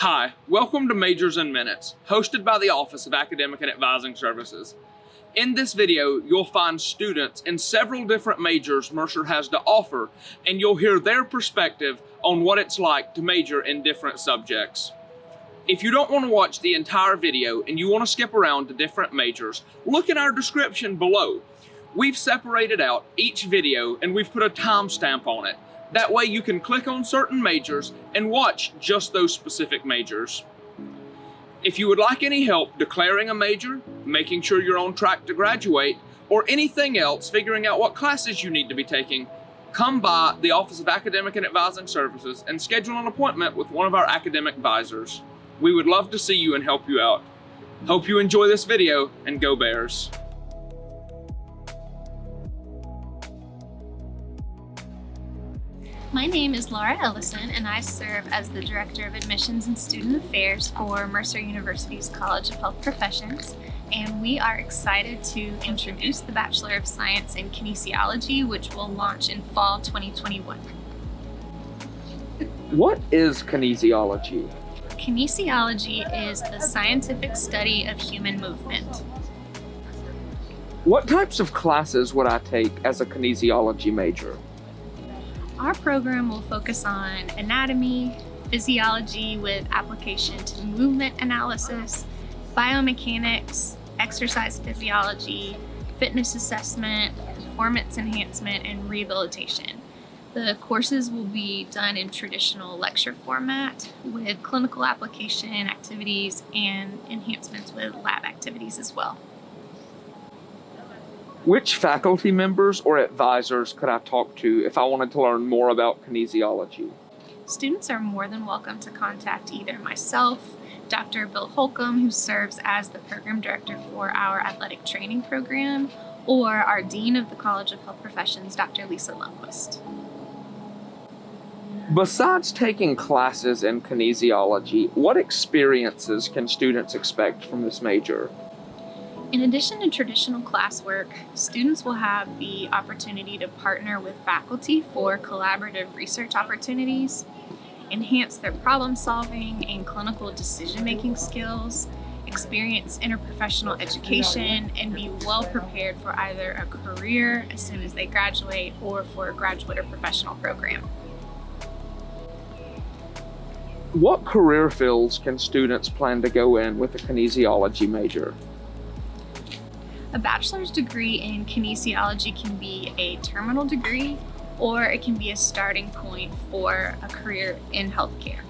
Hi, welcome to Majors in Minutes, hosted by the Office of Academic and Advising Services. In this video, you'll find students in several different majors Mercer has to offer, and you'll hear their perspective on what it's like to major in different subjects. If you don't want to watch the entire video and you want to skip around to different majors, look in our description below. We've separated out each video and we've put a timestamp on it. That way you can click on certain majors and watch just those specific majors. If you would like any help declaring a major, making sure you're on track to graduate, or anything else figuring out what classes you need to be taking, come by the Office of Academic and Advising Services and schedule an appointment with one of our academic advisors. We would love to see you and help you out. Hope you enjoy this video, and go Bears! My name is Laura Ellison, and I serve as the Director of Admissions and Student Affairs for Mercer University's College of Health Professions, and we are excited to introduce the Bachelor of Science in Kinesiology, which will launch in fall 2021. What is kinesiology? Kinesiology is the scientific study of human movement. What types of classes would I take as a kinesiology major? Our program will focus on anatomy, physiology with application to movement analysis, biomechanics, exercise physiology, fitness assessment, performance enhancement, and rehabilitation. The courses will be done in traditional lecture format with clinical application activities and enhancements with lab activities as well. Which faculty members or advisors could I talk to if I wanted to learn more about kinesiology? Students are more than welcome to contact either myself, Dr. Bill Holcomb, who serves as the program director for our athletic training program, or our Dean of the College of Health Professions, Dr. Lisa Lundquist. Besides taking classes in kinesiology, what experiences can students expect from this major? In addition to traditional classwork, students will have the opportunity to partner with faculty for collaborative research opportunities, enhance their problem solving and clinical decision-making skills, experience interprofessional education, and be well prepared for either a career as soon as they graduate or for a graduate or professional program. What career fields can students plan to go in with a kinesiology major? A bachelor's degree in kinesiology can be a terminal degree, or it can be a starting point for a career in healthcare.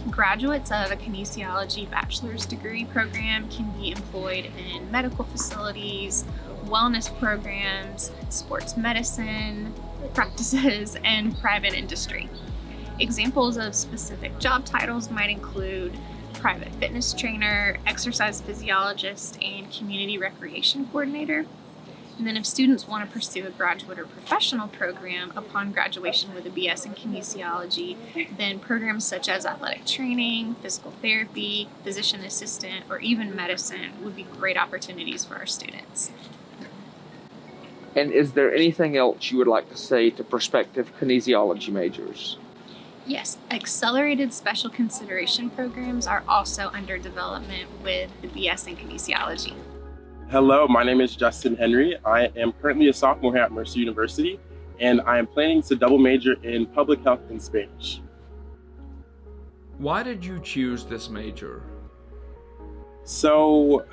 Graduates of a kinesiology bachelor's degree program can be employed in medical facilities, wellness programs, sports medicine practices, and private industry. Examples of specific job titles might include private fitness trainer, exercise physiologist, and community recreation coordinator. And then if students want to pursue a graduate or professional program upon graduation with a BS in kinesiology, then programs such as athletic training, physical therapy, physician assistant, or even medicine would be great opportunities for our students. And is there anything else you would like to say to prospective kinesiology majors? Yes, accelerated special consideration programs are also under development with the BS in kinesiology. Hello, my name is Justin Henry. I am currently a sophomore here at Mercer University, and I am planning to double major in public health and Spanish. Why did you choose this major? So,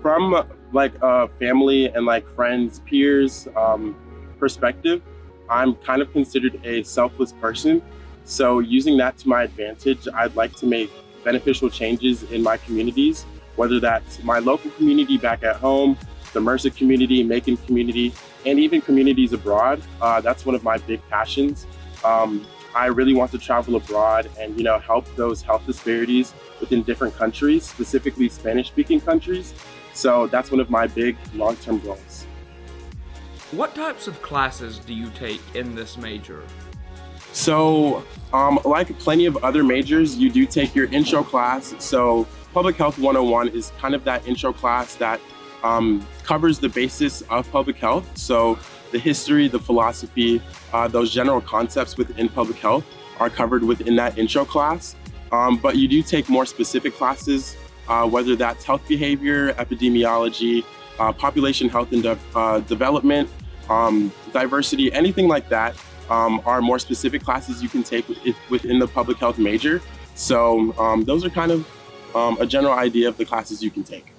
from like a family and like friends, peers perspective, I'm kind of considered a selfless person. So using that to my advantage, I'd like to make beneficial changes in my communities, whether that's my local community back at home, the Mercer community, Macon community, and even communities abroad. That's one of my big passions. I really want to travel abroad and, help those health disparities within different countries, specifically Spanish-speaking countries. So that's one of my big long-term goals. What types of classes do you take in this major? So, like plenty of other majors, you do take your intro class. So Public Health 101 is kind of that intro class that covers the basis of public health. So the history, the philosophy, those general concepts within public health are covered within that intro class. but you do take more specific classes, whether that's health behavior, epidemiology, population health and development, diversity, anything like that are more specific classes you can take within the public health major. So those are kind of a general idea of the classes you can take.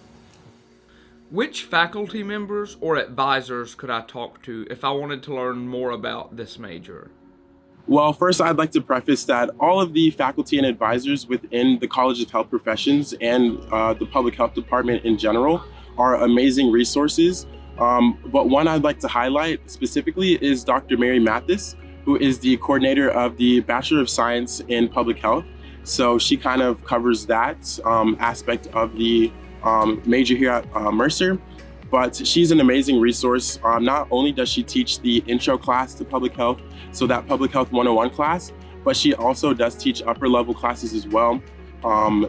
Which faculty members or advisors could I talk to if I wanted to learn more about this major? Well, first, I'd like to preface that all of the faculty and advisors within the College of Health Professions and the Public Health Department in general are amazing resources. But one I'd like to highlight specifically is Dr. Mary Mathis, who is the coordinator of the Bachelor of Science in Public Health. So she kind of covers that aspect of the major here at Mercer. But she's an amazing resource. Not only does she teach the intro class to public health, so that Public Health 101 class, but she also does teach upper level classes as well.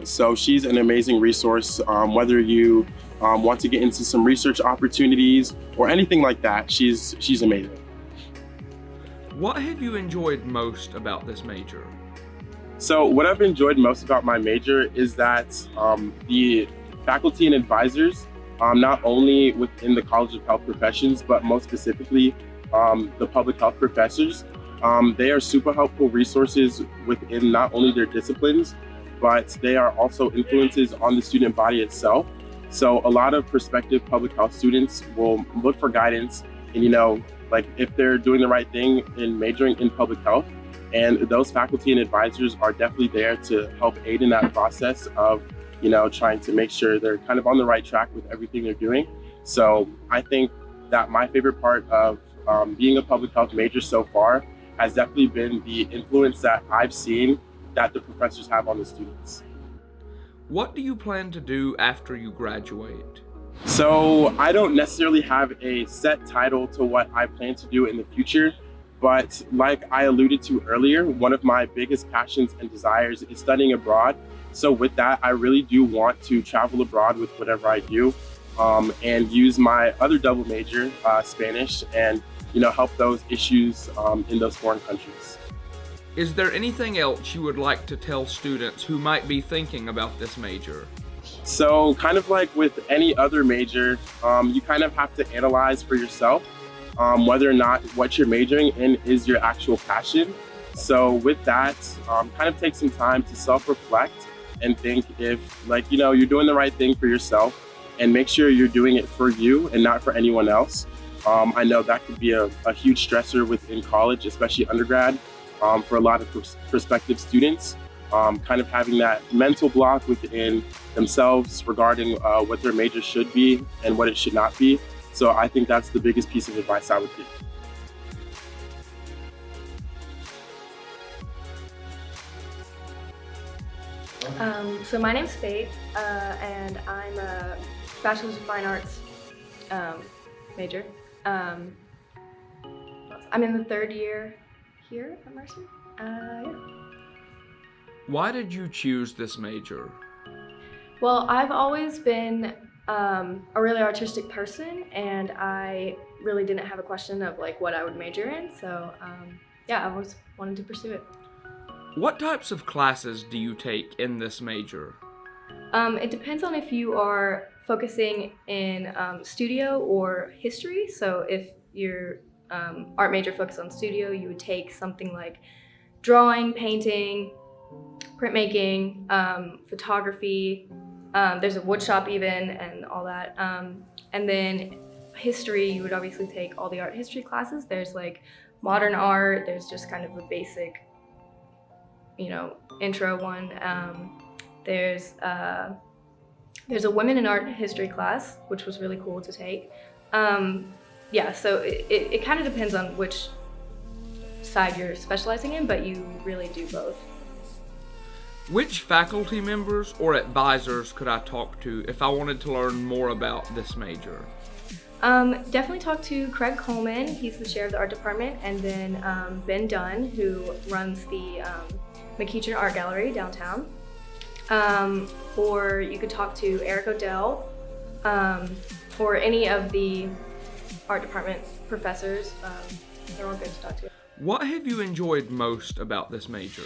So she's an amazing resource, whether you want to get into some research opportunities or anything like that. She's amazing. What have you enjoyed most about this major? So what I've enjoyed most about my major is that the faculty and advisors, not only within the College of Health Professions, but most specifically the public health professors, they are super helpful resources within not only their disciplines, but they are also influences on the student body itself. So a lot of prospective public health students will look for guidance and, like if they're doing the right thing in majoring in public health, and those faculty and advisors are definitely there to help aid in that process of trying to make sure they're kind of on the right track with everything they're doing. So I think that my favorite part of being a public health major so far has definitely been the influence that I've seen that the professors have on the students. What do you plan to do after you graduate? So I don't necessarily have a set title to what I plan to do in the future, but like I alluded to earlier, one of my biggest passions and desires is studying abroad. So with that, I really do want to travel abroad with whatever I do, and use my other double major, Spanish, and help those issues in those foreign countries. Is there anything else you would like to tell students who might be thinking about this major? So kind of like with any other major, you kind of have to analyze for yourself whether or not what you're majoring in is your actual passion. So with that, kind of take some time to self-reflect and think if you're doing the right thing for yourself, and make sure you're doing it for you and not for anyone else. I know that could be a huge stressor within college, especially undergrad, for a lot of prospective students, kind of having that mental block within themselves regarding what their major should be and what it should not be. So I think that's the biggest piece of advice I would give. So my name's Faith, and I'm a Bachelor's of Fine Arts major. I'm in the third year here at Mercer. Yeah. Why did you choose this major? Well, I've always been a really artistic person, and I really didn't have a question of what I would major in. So yeah, I always wanted to pursue it. What types of classes do you take in this major? It depends on if you are focusing in studio or history. So if your art major focuses on studio, you would take something like drawing, painting, printmaking, photography. There's a wood shop even, and all that. And then history, you would obviously take all the art history classes. There's modern art. There's just kind of a basic intro one. There's a women in art history class, which was really cool to take. Yeah, so it kind of depends on which side you're specializing in, but you really do both. Which faculty members or advisors could I talk to if I wanted to learn more about this major? Definitely talk to Craig Coleman. He's the chair of the art department, and then Ben Dunn, who runs the McEachin Art Gallery downtown. Or you could talk to Eric Odell, or any of the art department professors. They're all good to talk to. What have you enjoyed most about this major?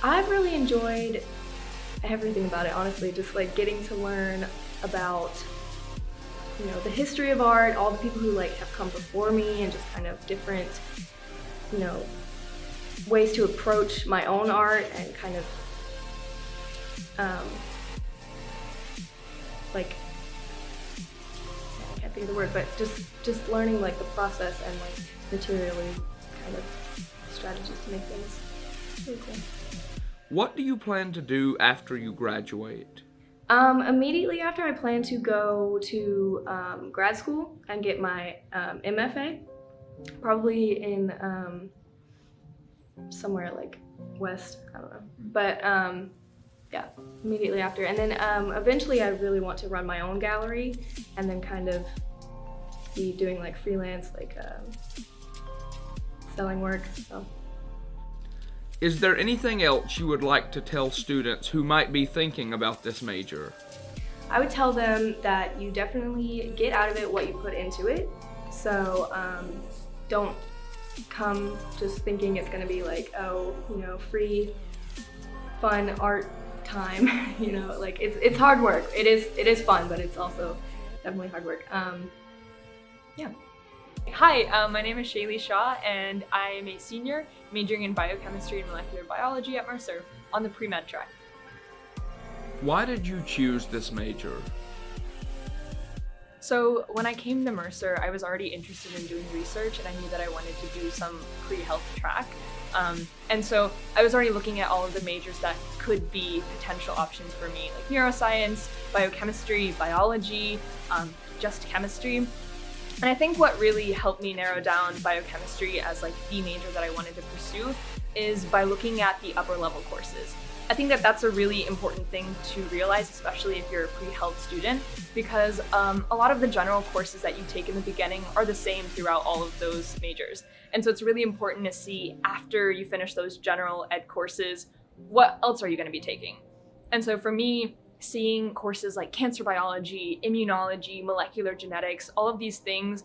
I've really enjoyed everything about it, honestly, just like getting to learn about, you know, the history of art, all the people who like have come before me, and just kind of different, you know, ways to approach my own art, and kind of like, I can't think of the word, but just learning like the process and like materially kind of strategies to make things. It's really cool. What do you plan to do after you graduate? Immediately after, I plan to go to grad school and get my MFA, probably in somewhere like west, I don't know. But yeah, immediately after. And then eventually I really want to run my own gallery and then kind of be doing like freelance, like selling work, so. Is there anything else you would like to tell students who might be thinking about this major? I would tell them that you definitely get out of it what you put into it. So don't come just thinking it's gonna be like, oh, you know, free, fun art time. You know, like it's hard work. It is fun, but it's also definitely hard work. Yeah. Hi, my name is Shaylee Shaw, and I am a senior majoring in biochemistry and molecular biology at Mercer on the pre-med track. Why did you choose this major? So when I came to Mercer, I was already interested in doing research, and I knew that I wanted to do some pre-health track. And so I was already looking at all of the majors that could be potential options for me, like neuroscience, biochemistry, biology, just chemistry. And I think what really helped me narrow down biochemistry as like the major that I wanted to pursue is by looking at the upper level courses. I think that that's a really important thing to realize, especially if you're a pre-health student, because a lot of the general courses that you take in the beginning are the same throughout all of those majors. And so it's really important to see after you finish those general ed courses, what else are you going to be taking? And so for me, seeing courses like cancer biology, immunology, molecular genetics, all of these things,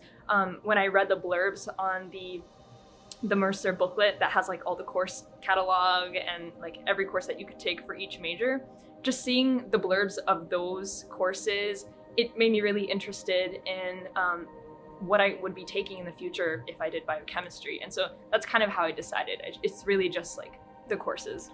when I read the blurbs on the Mercer booklet that has like all the course catalog and like every course that you could take for each major, just seeing the blurbs of those courses, it made me really interested in what I would be taking in the future if I did biochemistry. And so that's kind of how I decided. It's really just like the courses.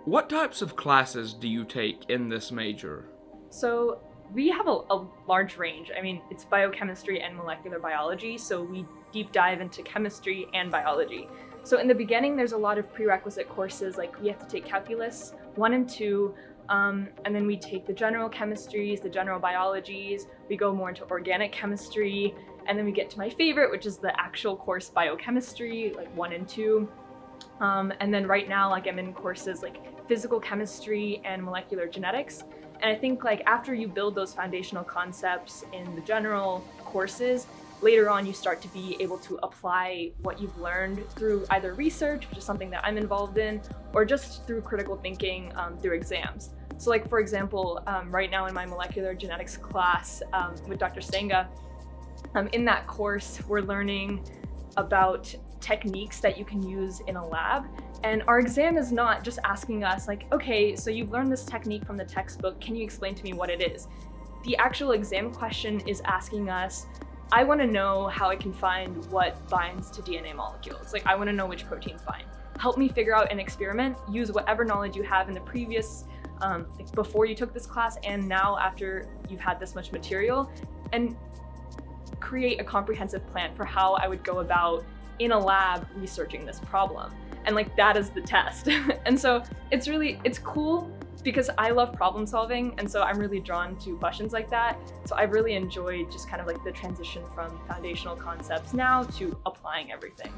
What types of classes do you take in this major? So we have a large range. I mean, it's biochemistry and molecular biology, so we deep dive into chemistry and biology. So in the beginning, there's a lot of prerequisite courses, like we have to take calculus 1 and 2, and then we take the general chemistries, the general biologies, we go more into organic chemistry, and then we get to my favorite, which is the actual course biochemistry, like 1 and 2. And then right now, like I'm in courses like physical chemistry and molecular genetics. And I think like after you build those foundational concepts in the general courses, later on you start to be able to apply what you've learned through either research, which is something that I'm involved in, or just through critical thinking through exams. So like for example, right now in my molecular genetics class with Dr. Senga, in that course we're learning about techniques that you can use in a lab. And our exam is not just asking us like, okay, so you've learned this technique from the textbook, can you explain to me what it is? The actual exam question is asking us, I want to know how I can find what binds to DNA molecules. Like I want to know which proteins bind. Help me figure out an experiment, use whatever knowledge you have in the previous, like before you took this class and now after you've had this much material, and create a comprehensive plan for how I would go about in a lab researching this problem. And like that is the test. And so it's cool because I love problem solving, and so I'm really drawn to questions like that. So I've really enjoyed just kind of like the transition from foundational concepts now to applying everything.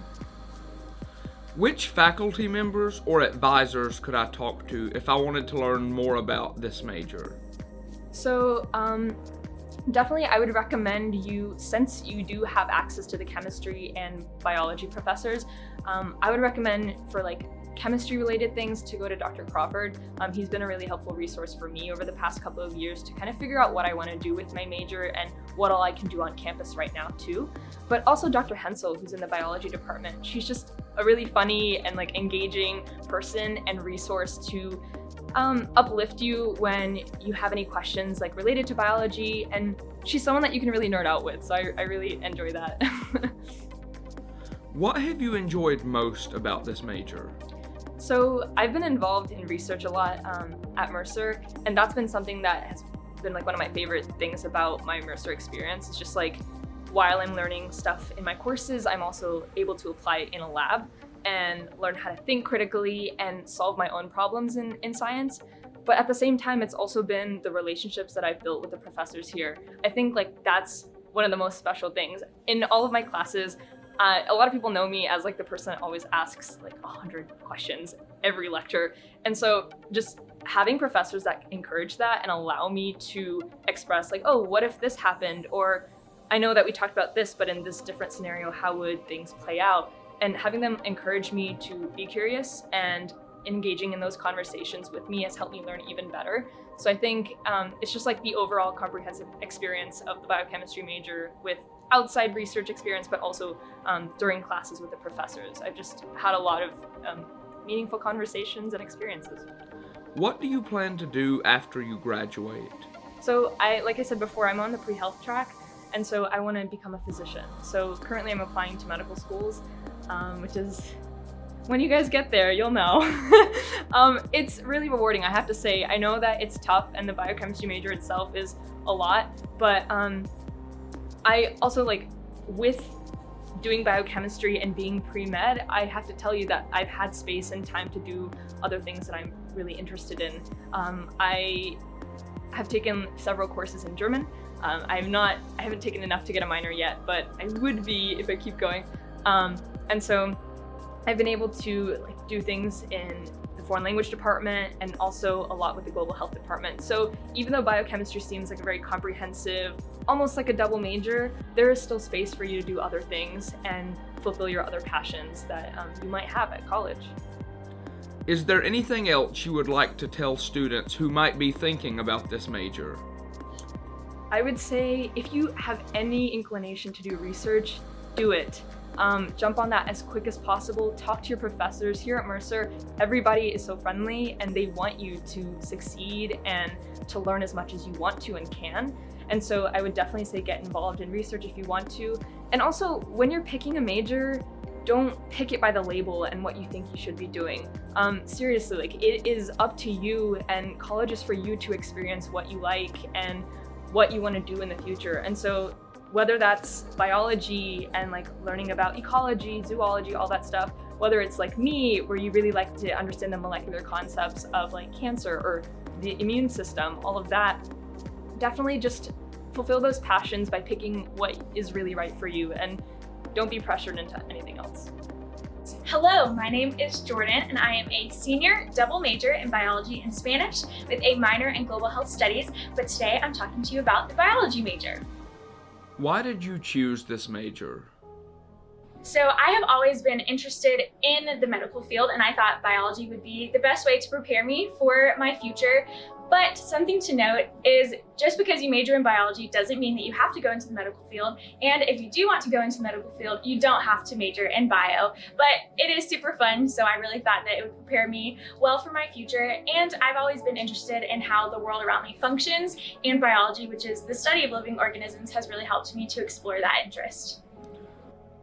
Which faculty members or advisors could I talk to if I wanted to learn more about this major? So definitely I would recommend you, since you do have access to the chemistry and biology professors, I would recommend for like chemistry related things to go to Dr. Crawford. He's been a really helpful resource for me over the past couple of years to kind of figure out what I want to do with my major and what all I can do on campus right now too. But also Dr. Hensel, who's in the biology department. She's just a really funny and like engaging person and resource to uplift you when you have any questions like related to biology, and she's someone that you can really nerd out with, so I really enjoy that. What have you enjoyed most about this major? So I've been involved in research a lot at Mercer, and that's been something that has been like one of my favorite things about my Mercer experience. It's just like while I'm learning stuff in my courses, I'm also able to apply it in a lab and learn how to think critically and solve my own problems in science. But at the same time, it's also been the relationships that I've built with the professors here. I think like that's one of the most special things. In all of my classes, a lot of people know me as like the person that always asks like 100 questions every lecture. And so just having professors that encourage that and allow me to express like, oh, what if this happened? Or I know that we talked about this, but in this different scenario, how would things play out? And having them encourage me to be curious and engaging in those conversations with me has helped me learn even better. So I think it's just like the overall comprehensive experience of the biochemistry major with outside research experience, but also during classes with the professors. I've just had a lot of meaningful conversations and experiences. What do you plan to do after you graduate? So like I said before, I'm on the pre-health track, and so I want to become a physician. So currently I'm applying to medical schools, which is, when you guys get there, you'll know. It's really rewarding, I have to say. I know that it's tough and the biochemistry major itself is a lot, but I also like with doing biochemistry and being pre-med, I have to tell you that I've had space and time to do other things that I'm really interested in. I have taken several courses in German. I haven't taken enough to get a minor yet, but I would be if I keep going. And so I've been able to like do things in the foreign language department and also a lot with the global health department. So even though biochemistry seems like a very comprehensive, almost like a double major, there is still space for you to do other things and fulfill your other passions that you might have at college. Is there anything else you would like to tell students who might be thinking about this major? I would say if you have any inclination to do research, do it. Jump on that as quick as possible. Talk to your professors. Here at Mercer, everybody is so friendly and they want you to succeed and to learn as much as you want to and can. And so I would definitely say get involved in research if you want to. And also, when you're picking a major, don't pick it by the label and what you think you should be doing. Seriously, like it is up to you, and college is for you to experience what you like and what you want to do in the future. And so whether that's biology and like learning about ecology, zoology, all that stuff, whether it's like me, where you really like to understand the molecular concepts of like cancer or the immune system, all of that, definitely just fulfill those passions by picking what is really right for you and don't be pressured into anything else. Hello, my name is Jordan and I am a senior double major in biology and Spanish with a minor in global health studies, but today I'm talking to you about the biology major. Why did you choose this major? So I have always been interested in the medical field and I thought biology would be the best way to prepare me for my future. But something to note is just because you major in biology doesn't mean that you have to go into the medical field. And if you do want to go into the medical field, you don't have to major in bio. But it is super fun, so I really thought that it would prepare me well for my future. And I've always been interested in how the world around me functions, and biology, which is the study of living organisms, has really helped me to explore that interest.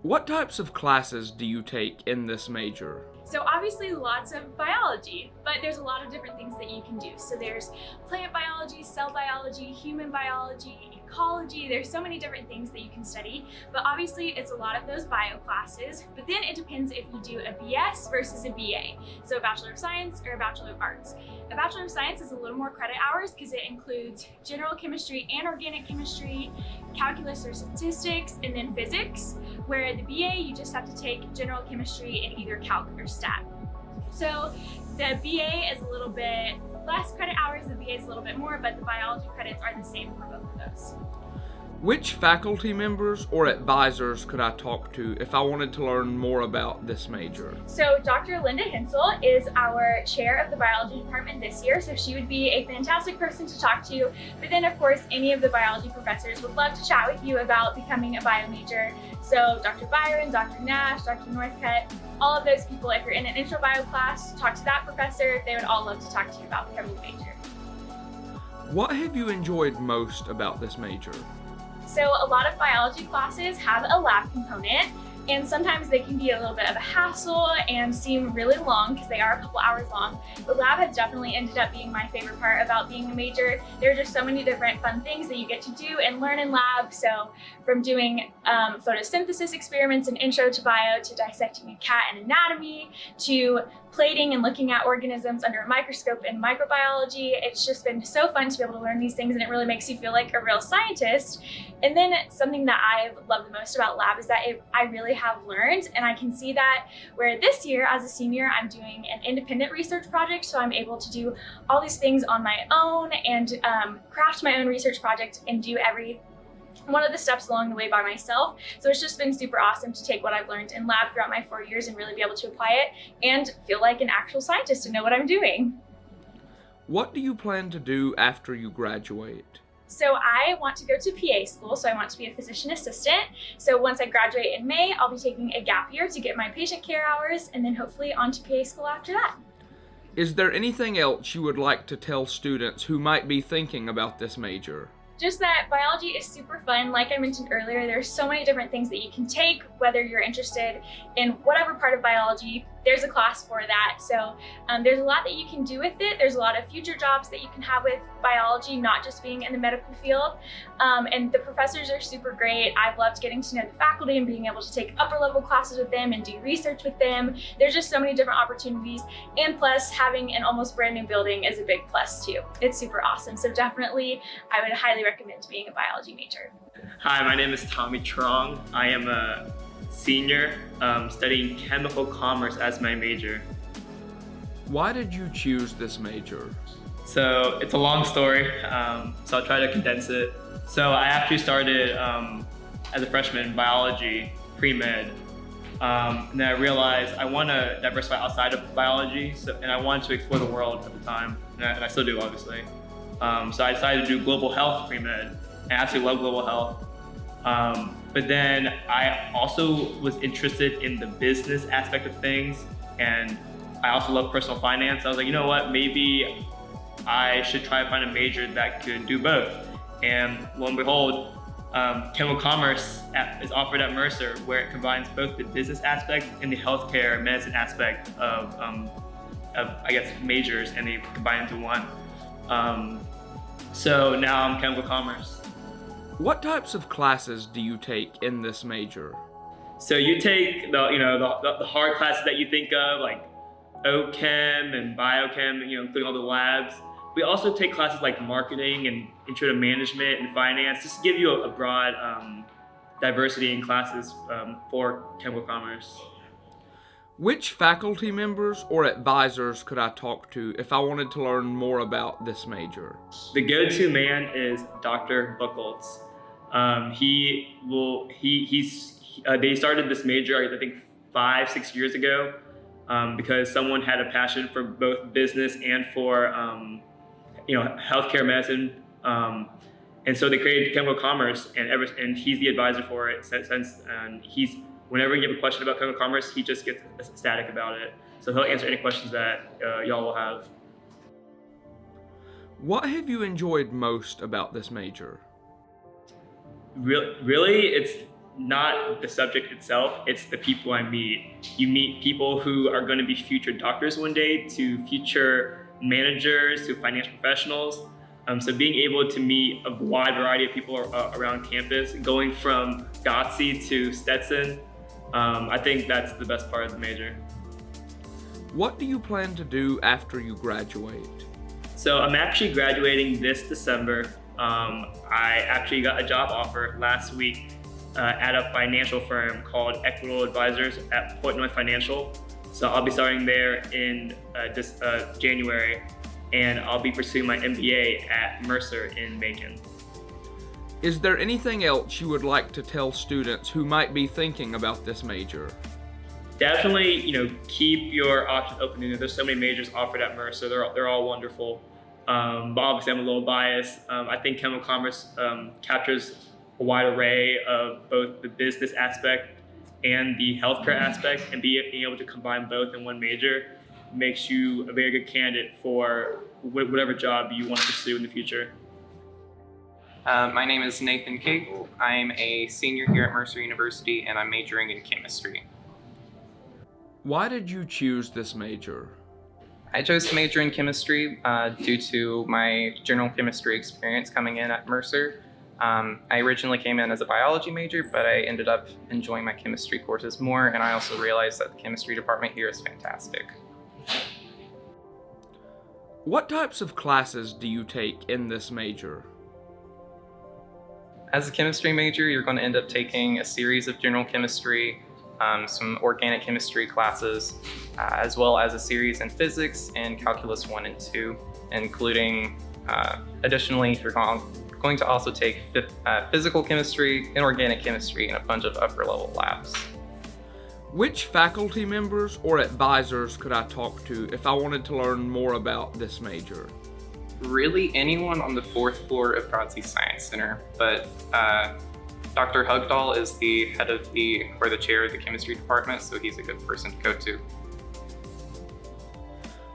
What types of classes do you take in this major? So obviously lots of biology, but there's a lot of different things that you can do. So there's plant biology, cell biology, human biology, ecology. There's so many different things that you can study, but obviously it's a lot of those bio classes, but then it depends if you do a BS versus a BA. So a Bachelor of Science or a Bachelor of Arts. A Bachelor of Science is a little more credit hours because it includes general chemistry and organic chemistry, calculus or statistics, and then physics, where the BA you just have to take general chemistry and either calc or stat. So the BA is a little bit less credit hours, the BA is a little bit more, but the biology credits are the same for both of those. Which faculty members or advisors could I talk to if I wanted to learn more about this major? So Dr. Linda Hensel is our chair of the biology department this year, so she would be a fantastic person to talk to. But then of course, any of the biology professors would love to chat with you about becoming a bio major. So Dr. Byron, Dr. Nash, Dr. Northcutt, all of those people, if you're in an intro bio class, talk to that professor. They would all love to talk to you about becoming a major. What have you enjoyed most about this major? So a lot of biology classes have a lab component, and sometimes they can be a little bit of a hassle and seem really long because they are a couple hours long. The lab has definitely ended up being my favorite part about being a major. There are just so many different fun things that you get to do and learn in lab. So from doing photosynthesis experiments in Intro to Bio, to dissecting a cat in anatomy, to plating and looking at organisms under a microscope in microbiology. It's just been so fun to be able to learn these things, and it really makes you feel like a real scientist. And then something that I've loved the most about lab is that I really have learned, and I can see that where this year as a senior, I'm doing an independent research project, so I'm able to do all these things on my own and craft my own research project and do every one of the steps along the way by myself. So it's just been super awesome to take what I've learned in lab throughout my 4 years and really be able to apply it and feel like an actual scientist and know what I'm doing. What do you plan to do after you graduate? So I want to go to PA school, so I want to be a physician assistant. So once I graduate in May, I'll be taking a gap year to get my patient care hours and then hopefully on to PA school after that. Is there anything else you would like to tell students who might be thinking about this major? Just that biology is super fun. Like I mentioned earlier, there's so many different things that you can take, whether you're interested in whatever part of biology, there's a class for that. So there's a lot that you can do with it. There's a lot of future jobs that you can have with biology, not just being in the medical field. And the professors are super great. I've loved getting to know the faculty and being able to take upper level classes with them and do research with them. There's just so many different opportunities. And plus, having an almost brand new building is a big plus too. It's super awesome. So definitely, I would highly recommend being a biology major. Hi, my name is Tommy Trong. I am a senior studying chemical commerce as my major. Why did you choose this major? So it's a long story, so I'll try to condense it. So I actually started as a freshman in biology, pre-med, and then I realized I want to diversify outside of biology, and I wanted to explore the world at the time, and I still do, obviously. So I decided to do global health pre-med, and I absolutely love global health. But then I also was interested in the business aspect of things, and I also love personal finance. I was like, you know what, maybe I should try to find a major that could do both. And lo and behold, chemical commerce is offered at Mercer, where it combines both the business aspect and the healthcare medicine aspect of I guess, majors, and they combine into one. So now I'm chemical commerce. What types of classes do you take in this major? So you take the hard classes that you think of, like OChem and Biochem, including all the labs. We also take classes like marketing and intro to management and finance, just to give you a broad diversity in classes for chemical commerce. Which faculty members or advisors could I talk to if I wanted to learn more about this major? The go-to man is Dr. Buchholz. They started this major, I think 5-6 years ago, because someone had a passion for both business and for healthcare medicine, and so they created chemical commerce, and he's the advisor for it since. Whenever you have a question about chemical commerce, he just gets ecstatic about it. So he'll answer any questions that y'all will have. What have you enjoyed most about this major? Really, it's not the subject itself, it's the people I meet. You meet people who are going to be future doctors one day, to future managers, to financial professionals. So being able to meet a wide variety of people around campus, going from GOTC to Stetson, I think that's the best part of the major. What do you plan to do after you graduate? So I'm actually graduating this December. I actually got a job offer last week at a financial firm called Equitable Advisors at Portnoy Financial. So I'll be starting there in this January, and I'll be pursuing my MBA at Mercer in Macon. Is there anything else you would like to tell students who might be thinking about this major? Definitely, keep your options open. There's so many majors offered at Mercer. They're all wonderful. But obviously, I'm a little biased. I think chemical commerce captures a wide array of both the business aspect and the healthcare aspect, and being able to combine both in one major makes you a very good candidate for whatever job you want to pursue in the future. My name is Nathan Cagle. I'm a senior here at Mercer University, and I'm majoring in chemistry. Why did you choose this major? I chose to major in chemistry due to my general chemistry experience coming in at Mercer. I originally came in as a biology major, but I ended up enjoying my chemistry courses more, and I also realized that the chemistry department here is fantastic. What types of classes do you take in this major? As a chemistry major, you're going to end up taking a series of general chemistry, some organic chemistry classes, as well as a series in physics and calculus 1 and 2, including, additionally, you're going to also take physical chemistry, inorganic chemistry, and a bunch of upper level labs. Which faculty members or advisors could I talk to if I wanted to learn more about this major? Really anyone on the 4th floor of Broadsea Science Center, but Dr. Hugdahl is the head of the chair of the chemistry department, so he's a good person to go to.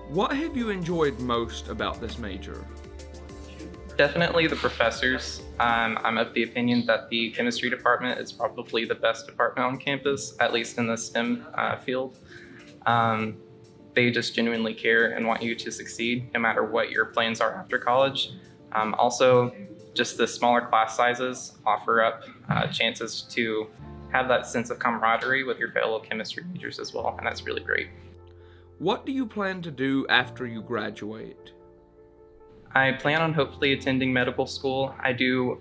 What have you enjoyed most about this major? Definitely the professors. I'm of the opinion that the chemistry department is probably the best department on campus, at least in the STEM field. They just genuinely care and want you to succeed no matter what your plans are after college. Also, just the smaller class sizes offer up chances to have that sense of camaraderie with your fellow chemistry majors as well, and that's really great. What do you plan to do after you graduate? I plan on hopefully attending medical school. I do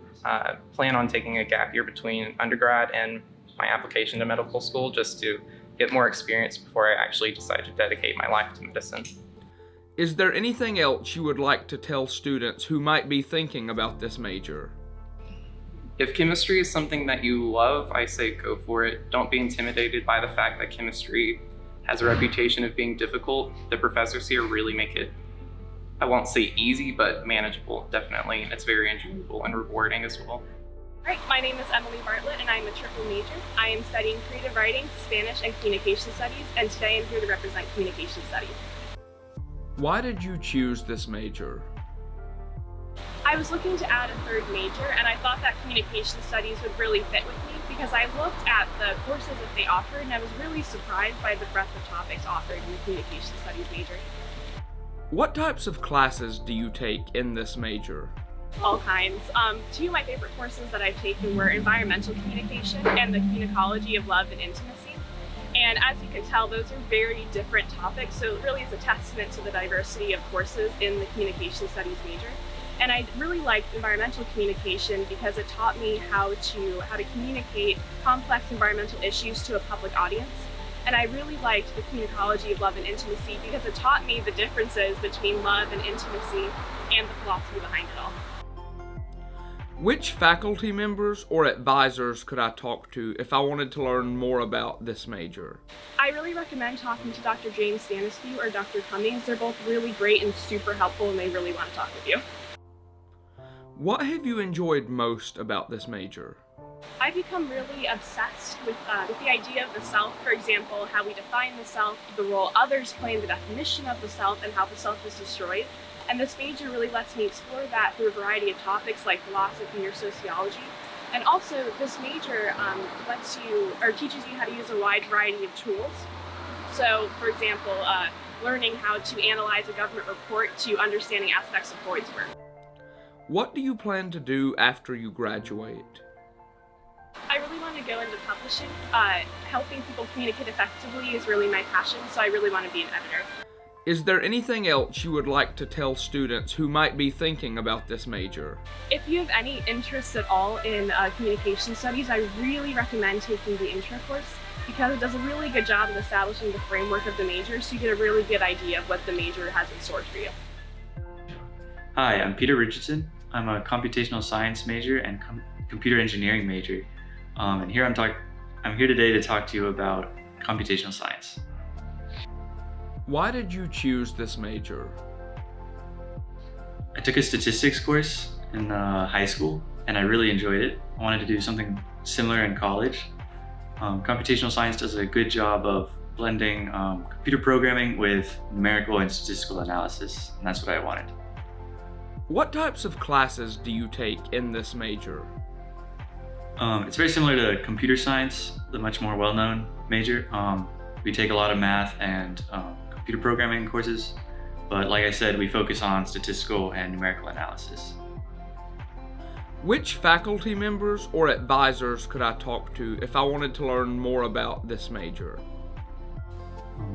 plan on taking a gap year between undergrad and my application to medical school just to get more experience before I actually decide to dedicate my life to medicine. Is there anything else you would like to tell students who might be thinking about this major? If chemistry is something that you love, I say go for it. Don't be intimidated by the fact that chemistry has a reputation of being difficult. The professors here really make it, I won't say easy, but manageable, definitely. And it's very enjoyable and rewarding as well. Alright, my name is Emily Bartlett and I'm a triple major. I am studying creative writing, Spanish, and communication studies, and today I'm here to represent communication studies. Why did you choose this major? I was looking to add a third major, and I thought that communication studies would really fit with me because I looked at the courses that they offered and I was really surprised by the breadth of topics offered in the communication studies major. What types of classes do you take in this major? All kinds. Two of my favorite courses that I've taken were environmental communication and the kinesiology of love and intimacy. And as you can tell, those are very different topics, so it really is a testament to the diversity of courses in the communication studies major. And I really liked environmental communication because it taught me how to communicate complex environmental issues to a public audience. And I really liked the kinesiology of love and intimacy because it taught me the differences between love and intimacy and the philosophy behind it all. Which faculty members or advisors could I talk to if I wanted to learn more about this major? I really recommend talking to Dr. James Staniscu or Dr. Cummings. They're both really great and super helpful, and they really want to talk with you. What have you enjoyed most about this major? I've become really obsessed with the idea of the self. For example, how we define the self, the role others play in the definition of the self, and how the self is destroyed. And this major really lets me explore that through a variety of topics like philosophy or sociology. And also, this major teaches you how to use a wide variety of tools. So, for example, learning how to analyze a government report to understanding aspects of Freud's work. What do you plan to do after you graduate? I really want to go into publishing. Helping people communicate effectively is really my passion, so I really want to be an editor. Is there anything else you would like to tell students who might be thinking about this major? If you have any interest at all in communication studies, I really recommend taking the intro course because it does a really good job of establishing the framework of the major, so you get a really good idea of what the major has in store for you. Hi, I'm Peter Richardson. I'm a computational science major and computer engineering major, and here I'm here today to talk to you about computational science. Why did you choose this major? I took a statistics course in high school, and I really enjoyed it. I wanted to do something similar in college. Computational science does a good job of blending computer programming with numerical and statistical analysis, and that's what I wanted. What types of classes do you take in this major? It's very similar to computer science, the much more well-known major. We take a lot of math and computer programming courses, but like I said, we focus on statistical and numerical analysis. Which faculty members or advisors could I talk to if I wanted to learn more about this major?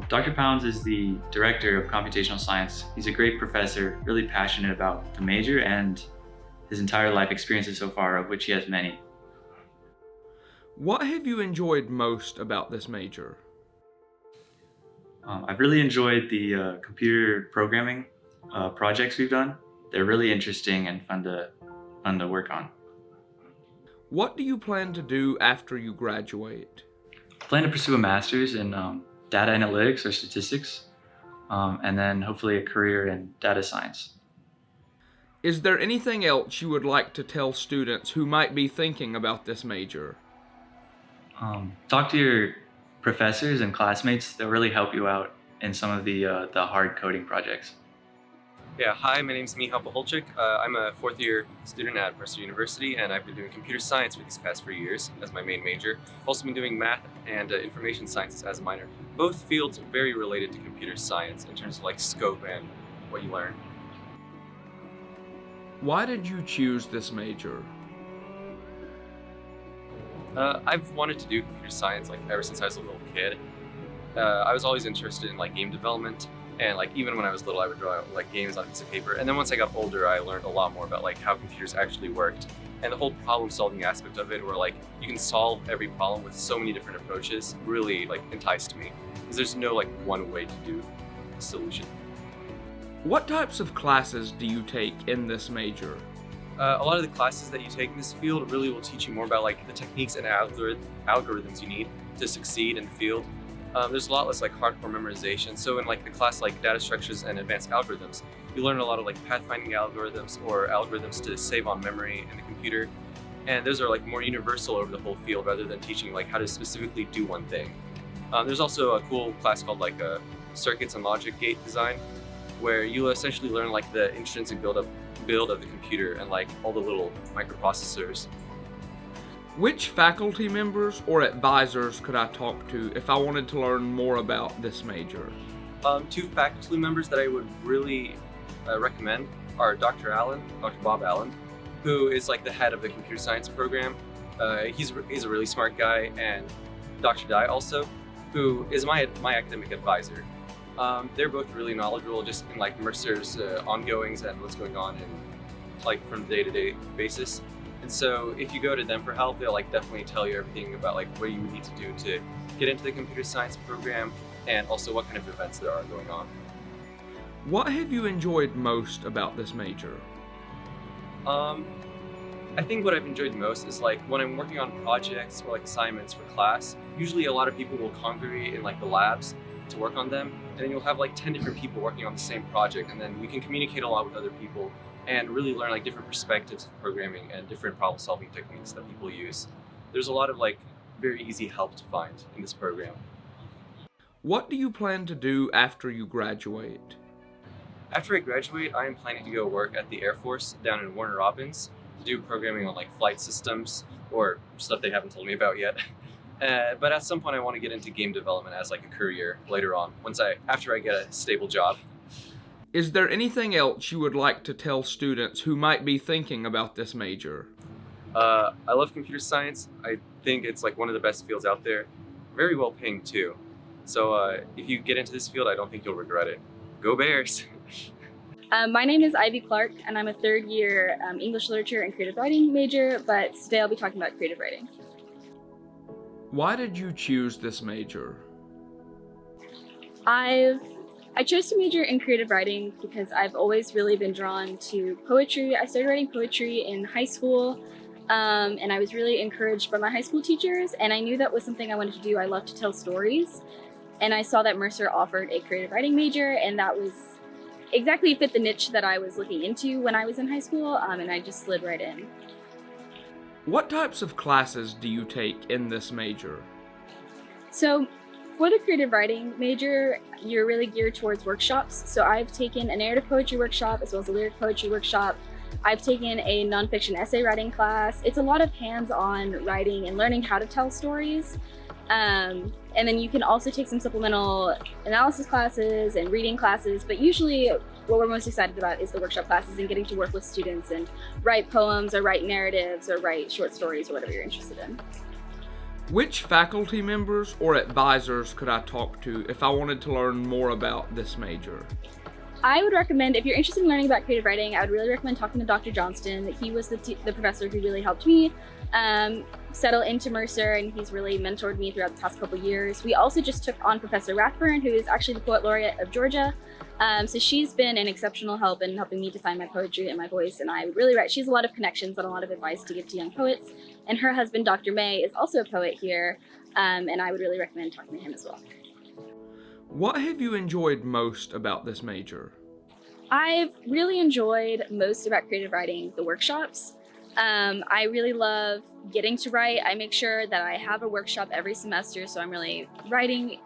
Dr. Pounds is the director of computational science. He's a great professor, really passionate about the major and his entire life experiences so far, of which he has many. What have you enjoyed most about this major? I've really enjoyed the computer programming projects we've done. They're really interesting and fun to work on. What do you plan to do after you graduate? I plan to pursue a master's in data analytics or statistics, and then hopefully a career in data science. Is there anything else you would like to tell students who might be thinking about this major? Talk to your professors and classmates. They'll really help you out in some of the hard coding projects. Yeah, hi, my name's Michal Poholczyk. I'm a fourth year student at Mercer University, and I've been doing computer science for these past 4 years as my main major. I've also been doing math and information sciences as a minor. Both fields are very related to computer science in terms of like scope and what you learn. Why did you choose this major? I've wanted to do computer science like ever since I was a little kid. I was always interested in like game development. And like even when I was little, I would draw like games on a piece of paper. And then once I got older, I learned a lot more about like how computers actually worked and the whole problem-solving aspect of it, where like you can solve every problem with so many different approaches, really like enticed me because there's no like one way to do a solution. What types of classes do you take in this major? A lot of the classes that you take in this field really will teach you more about like the techniques and algorithms you need to succeed in the field. There's a lot less like hardcore memorization. So in like the class like data structures and advanced algorithms, you learn a lot of like pathfinding algorithms or algorithms to save on memory in the computer. And those are like more universal over the whole field rather than teaching like how to specifically do one thing. There's also a cool class called like circuits and logic gate design, where you essentially learn like the intrinsic build of the computer and like all the little microprocessors. Which faculty members or advisors could I talk to if I wanted to learn more about this major? Two faculty members that I would really recommend are Dr. Bob Allen, who is like the head of the computer science program. He's a really smart guy, and Dr. Dye also, who is my academic advisor. They're both really knowledgeable just in like Mercer's ongoings and what's going on in like from day-to-day basis. And so if you go to them for help, they'll like definitely tell you everything about like what you need to do to get into the computer science program and also what kind of events there are going on. What have you enjoyed most about this major? I think what I've enjoyed most is like when I'm working on projects or like assignments for class, usually a lot of people will congregate in like the labs to work on them, and then you'll have like 10 different people working on the same project, and then you can communicate a lot with other people and really learn like different perspectives of programming and different problem solving techniques that people use. There's a lot of like very easy help to find in this program. What do you plan to do after you graduate? After I graduate, I am planning to go work at the Air Force down in Warner Robins to do programming on like flight systems or stuff they haven't told me about yet. But at some point I want to get into game development as like a career later on, after I get a stable job. Is there anything else you would like to tell students who might be thinking about this major? I love computer science. I think it's like one of the best fields out there. Very well paying too. So if you get into this field, I don't think you'll regret it. Go Bears! My name is Ivy Clark, and I'm a third year English literature and creative writing major, but today I'll be talking about creative writing. Why did you choose this major? I chose to major in creative writing because I've always really been drawn to poetry. I started writing poetry in high school, and I was really encouraged by my high school teachers, and I knew that was something I wanted to do. I love to tell stories, and I saw that Mercer offered a creative writing major, and that was exactly fit the niche that I was looking into when I was in high school, and I just slid right in. What types of classes do you take in this major? So for the creative writing major, you're really geared towards workshops. So I've taken a narrative poetry workshop as well as a lyric poetry workshop. I've taken a nonfiction essay writing class. It's a lot of hands-on writing and learning how to tell stories. And then you can also take some supplemental analysis classes and reading classes, but usually what we're most excited about is the workshop classes and getting to work with students and write poems or write narratives or write short stories or whatever you're interested in. Which faculty members or advisors could I talk to if I wanted to learn more about this major? I would recommend, if you're interested in learning about creative writing, I would really recommend talking to Dr. Johnston. He was the professor who really helped me settle into Mercer, and he's really mentored me throughout the past couple years. We also just took on Professor Rathburn, who is actually the Poet Laureate of Georgia. So she's been an exceptional help in helping me define my poetry and my voice, and I would really she has a lot of connections and a lot of advice to give to young poets. And her husband, Dr. May, is also a poet here, and I would really recommend talking to him as well. What have you enjoyed most about this major? I've really enjoyed most about creative writing the workshops. I really love getting to write. I make sure that I have a workshop every semester, so I'm really writing,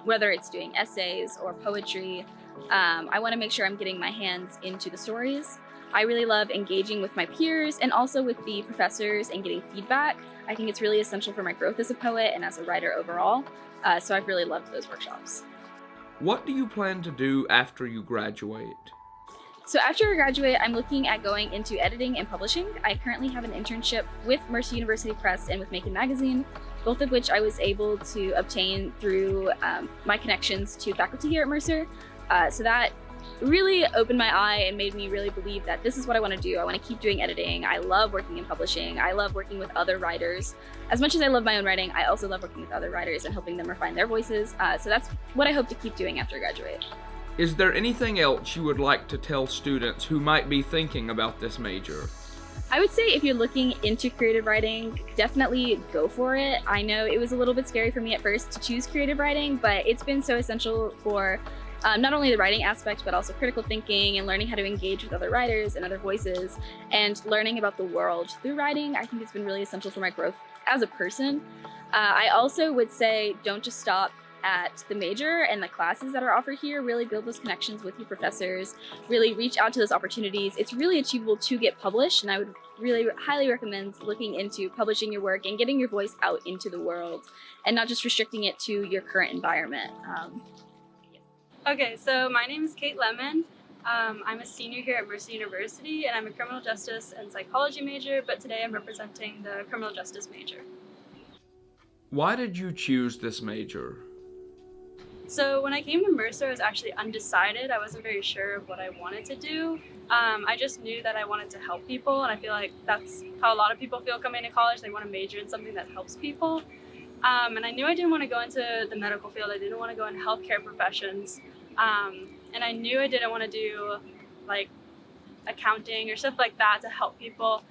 whether it's doing essays or poetry. I want to make sure I'm getting my hands into the stories. I really love engaging with my peers and also with the professors and getting feedback. I think it's really essential for my growth as a poet and as a writer overall. So I've really loved those workshops. What do you plan to do after you graduate? So after I graduate, I'm looking at going into editing and publishing. I currently have an internship with Mercer University Press and with Macon Magazine, both of which I was able to obtain through my connections to faculty here at Mercer. So that really opened my eye and made me really believe that this is what I want to do. I want to keep doing editing. I love working in publishing. I love working with other writers. As much as I love my own writing, I also love working with other writers and helping them refine their voices. So that's what I hope to keep doing after I graduate. Is there anything else you would like to tell students who might be thinking about this major? I would say if you're looking into creative writing, definitely go for it. I know it was a little bit scary for me at first to choose creative writing, but it's been so essential for not only the writing aspect, but also critical thinking and learning how to engage with other writers and other voices and learning about the world through writing. I think it's been really essential for my growth as a person. I also would say don't just stop at the major and the classes that are offered here. Really build those connections with your professors, really reach out to those opportunities. It's really achievable to get published, and I would really highly recommend looking into publishing your work and getting your voice out into the world and not just restricting it to your current environment. Okay, so my name is Kate Lemon. I'm a senior here at Mercer University, and I'm a criminal justice and psychology major, but today I'm representing the criminal justice major. Why did you choose this major? So when I came to Mercer, I was actually undecided. I wasn't very sure of what I wanted to do. I just knew that I wanted to help people, and I feel like that's how a lot of people feel coming to college. They want to major in something that helps people. And I knew I didn't want to go into the medical field. I didn't want to go into healthcare professions. And I knew I didn't want to do like accounting or stuff like that to help people.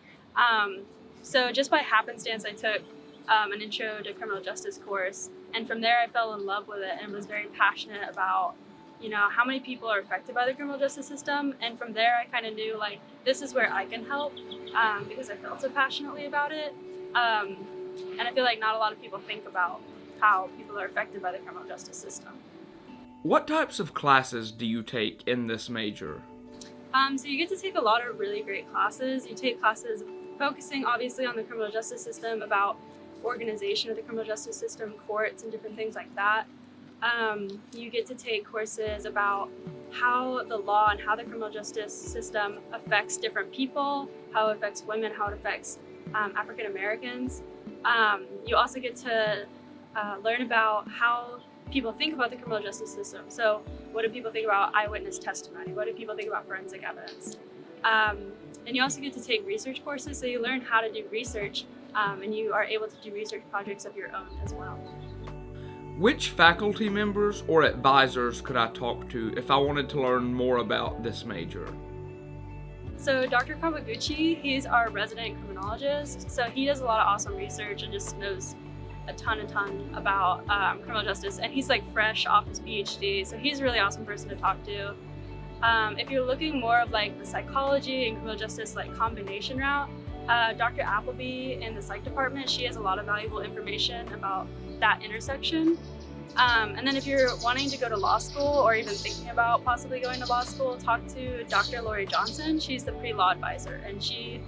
So just by happenstance, I took an intro to criminal justice course. And from there, I fell in love with it and was very passionate about, you know, how many people are affected by the criminal justice system. And from there, I kind of knew like, this is where I can help because I felt so passionately about it. And I feel like not a lot of people think about how people are affected by the criminal justice system. What types of classes do you take in this major? So you get to take a lot of really great classes. You take classes focusing obviously on the criminal justice system, about organization of the criminal justice system, courts, and different things like that. You get to take courses about how the law and how the criminal justice system affects different people, how it affects women, how it affects African Americans. You also get to learn about how people think about the criminal justice system. So what do people think about eyewitness testimony? What do people think about forensic evidence? And you also get to take research courses, so you learn how to do research, and you are able to do research projects of your own as well. Which faculty members or advisors could I talk to if I wanted to learn more about this major? So Dr. Kawaguchi, he's our resident criminologist. So he does a lot of awesome research and just knows a ton about criminal justice. And he's like fresh off his PhD, so he's a really awesome person to talk to. If you're looking more of like the psychology and criminal justice like combination route, Dr. Appleby in the psych department, she has a lot of valuable information about that intersection. And then if you're wanting to go to law school or even thinking about possibly going to law school, talk to Dr. Lori Johnson. She's the pre-law advisor, and she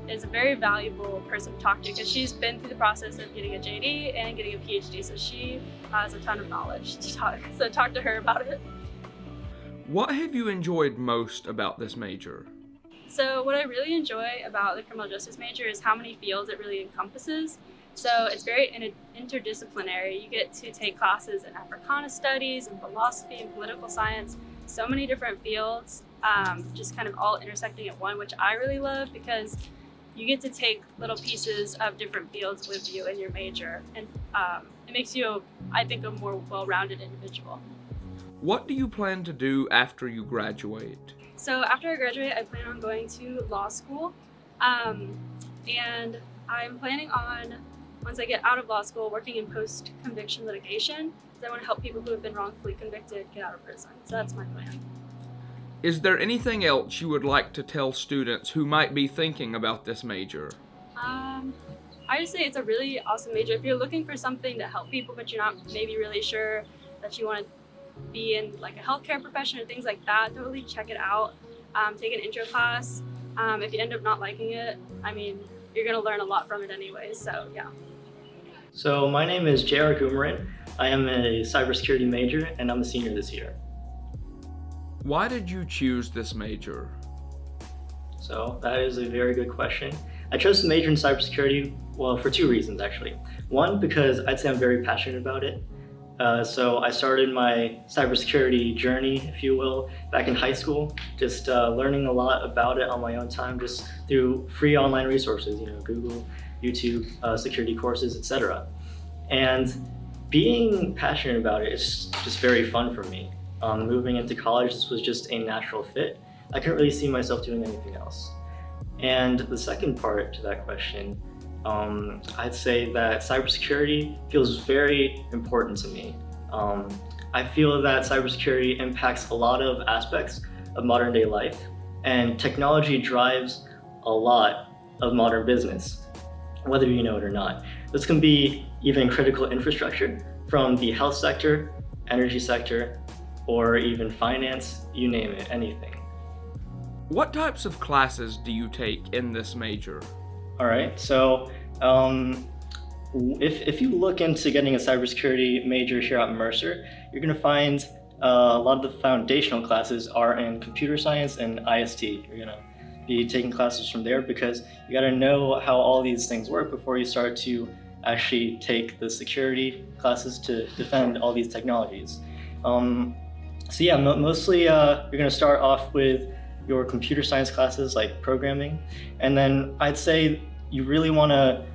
is a very valuable person to talk to because she's been through the process of getting a JD and getting a PhD, so she has a ton of knowledge to talk. So talk to her about it. What have you enjoyed most about this major? So what I really enjoy about the criminal justice major is how many fields it really encompasses. So it's very interdisciplinary. You get to take classes in Africana studies and philosophy and political science, so many different fields, just kind of all intersecting at one, which I really love because you get to take little pieces of different fields with you in your major, and it makes you, I think, a more well-rounded individual. What do you plan to do after you graduate? So after I graduate, I plan on going to law school, and I'm planning on, once I get out of law school, working in post-conviction litigation, because I want to help people who have been wrongfully convicted get out of prison. So that's my plan. Is there anything else you would like to tell students who might be thinking about this major? I just say it's a really awesome major. If you're looking for something to help people, but you're not maybe really sure that you want to be in like a healthcare profession or things like that, totally check it out. Take an intro class. If you end up not liking it, I mean, you're going to learn a lot from it anyways, so yeah. So my name is J.R. Gumarin. I am a cybersecurity major and I'm a senior this year. Why did you choose this major? So that is a very good question. I chose to major in cybersecurity, well, for two reasons actually. One, because I'd say I'm very passionate about it. So I started my cybersecurity journey, if you will, back in high school, just learning a lot about it on my own time, just through free online resources, Google, YouTube, security courses, etc. And being passionate about it is just very fun for me. Moving into college, this was just a natural fit. I couldn't really see myself doing anything else. And the second part to that question, I'd say that cybersecurity feels very important to me. I feel that cybersecurity impacts a lot of aspects of modern day life, and technology drives a lot of modern business, whether you know it or not. This can be even critical infrastructure from the health sector, energy sector, or even finance, you name it, anything. What types of classes do you take in this major? All right, so if you look into getting a cybersecurity major here at Mercer, you're gonna find a lot of the foundational classes are in computer science and IST. You're gonna be taking classes from there because you gotta know how all these things work before you start to actually take the security classes to defend all these technologies. So yeah, mostly you're gonna start off with your computer science classes like programming, and then I'd say you really wanna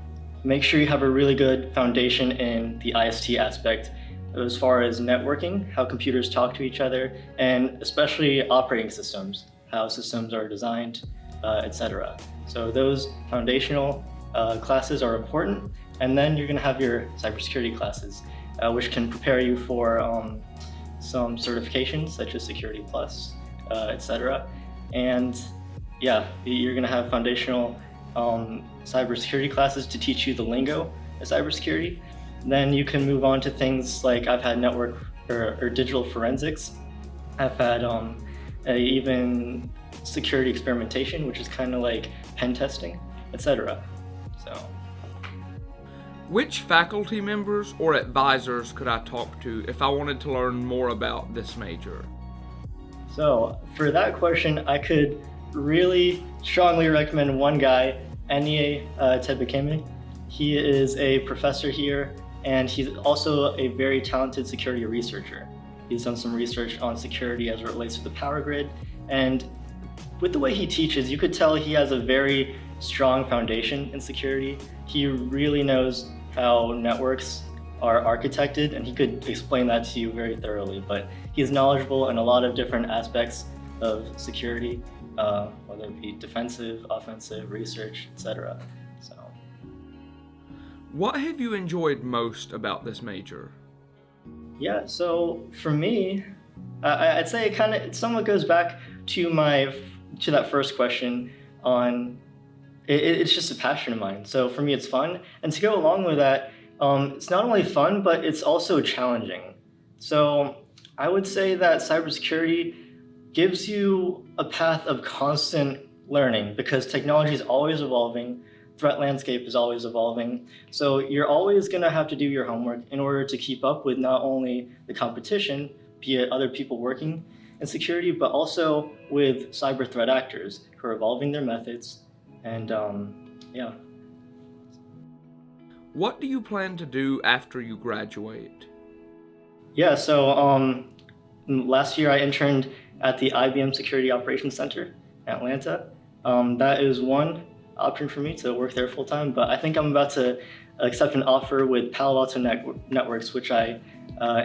make sure you have a really good foundation in the IST aspect as far as networking, how computers talk to each other, and especially operating systems, how systems are designed, etc. So those foundational classes are important, and then you're gonna have your cybersecurity classes, which can prepare you for some certifications such as Security Plus, etc. And yeah, you're gonna have foundational cybersecurity classes to teach you the lingo of cybersecurity. Then you can move on to things like I've had network or digital forensics. I've had even security experimentation, which is kind of like pen testing, etc. So. Which faculty members or advisors could I talk to if I wanted to learn more about this major? So for that question, I could really strongly recommend one guy, Enye Tebekeme. He is a professor here, and he's also a very talented security researcher. He's done some research on security as it relates to the power grid, and with the way he teaches, you could tell he has a very strong foundation in security. He really knows how networks are architected, and he could explain that to you very thoroughly, but he's knowledgeable in a lot of different aspects of security, whether it be defensive, offensive, research, etc. So, what have you enjoyed most about this major? yeah, so for me, I'd say it somewhat goes back to that first question on it's just a passion of mine. So for me, it's fun, and to go along with that, it's not only fun, but it's also challenging. So I would say that cybersecurity gives you a path of constant learning because technology is always evolving, threat landscape is always evolving. So you're always going to have to do your homework in order to keep up with not only the competition, be it other people working in security, but also with cyber threat actors who are evolving their methods. And yeah. What do you plan to do after you graduate? Yeah, so last year I interned at the IBM Security Operations Center in Atlanta. That is one option for me to work there full time, but I think I'm about to accept an offer with Palo Alto Networks, which I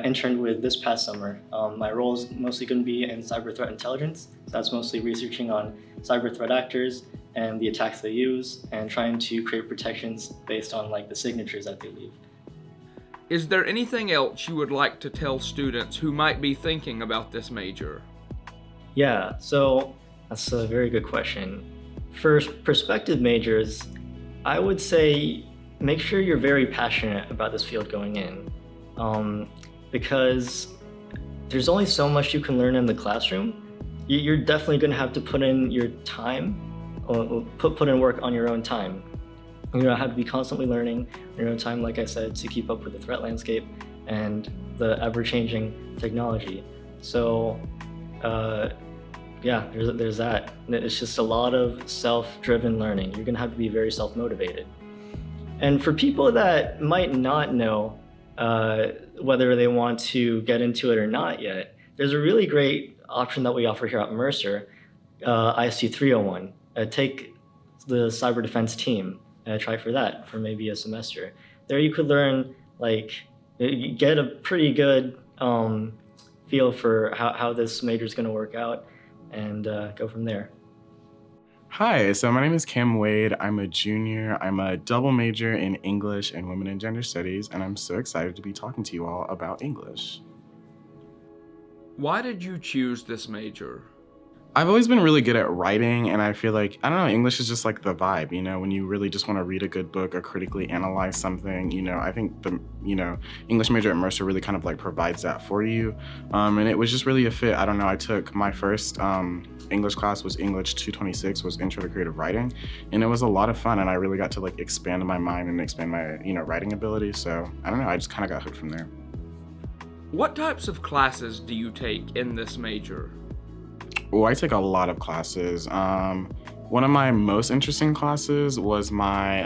interned with this past summer. My role is mostly going to be in cyber threat intelligence. So that's mostly researching on cyber threat actors and the attacks they use and trying to create protections based on like the signatures that they leave. Is there anything else you would like to tell students who might be thinking about this major? Yeah, so that's a very good question. For prospective majors, I would say make sure you're very passionate about this field going in, because there's only so much you can learn in the classroom. You're definitely going to have to put in your time, or put in work on your own time. You're going to have to be constantly learning on your own time, like I said, to keep up with the threat landscape and the ever-changing technology. So, yeah, there's that. It's just a lot of self-driven learning. You're going to have to be very self-motivated. And for people that might not know whether they want to get into it or not yet, there's a really great option that we offer here at Mercer, ISU 301. Take the cyber defense team. Try for that for maybe a semester. There you could learn, you get a pretty good feel for how this major is going to work out and go from there. Hi, so my name is Cam Wade. I'm a junior. I'm a double major in English and Women and Gender Studies, and I'm so excited to be talking to you all about English. Why did you choose this major? I've always been really good at writing, and I feel like, I don't know, English is just like the vibe, when you really just want to read a good book or critically analyze something, I think the, English major at Mercer really kind of like provides that for you. And it was just really a fit. I don't know, I took my first English class was English 226, was Intro to Creative Writing, and it was a lot of fun, and I really got to like expand my mind and expand my, writing ability. So I don't know, I just kind of got hooked from there. What types of classes do you take in this major? Oh, I take a lot of classes. One of my most interesting classes was my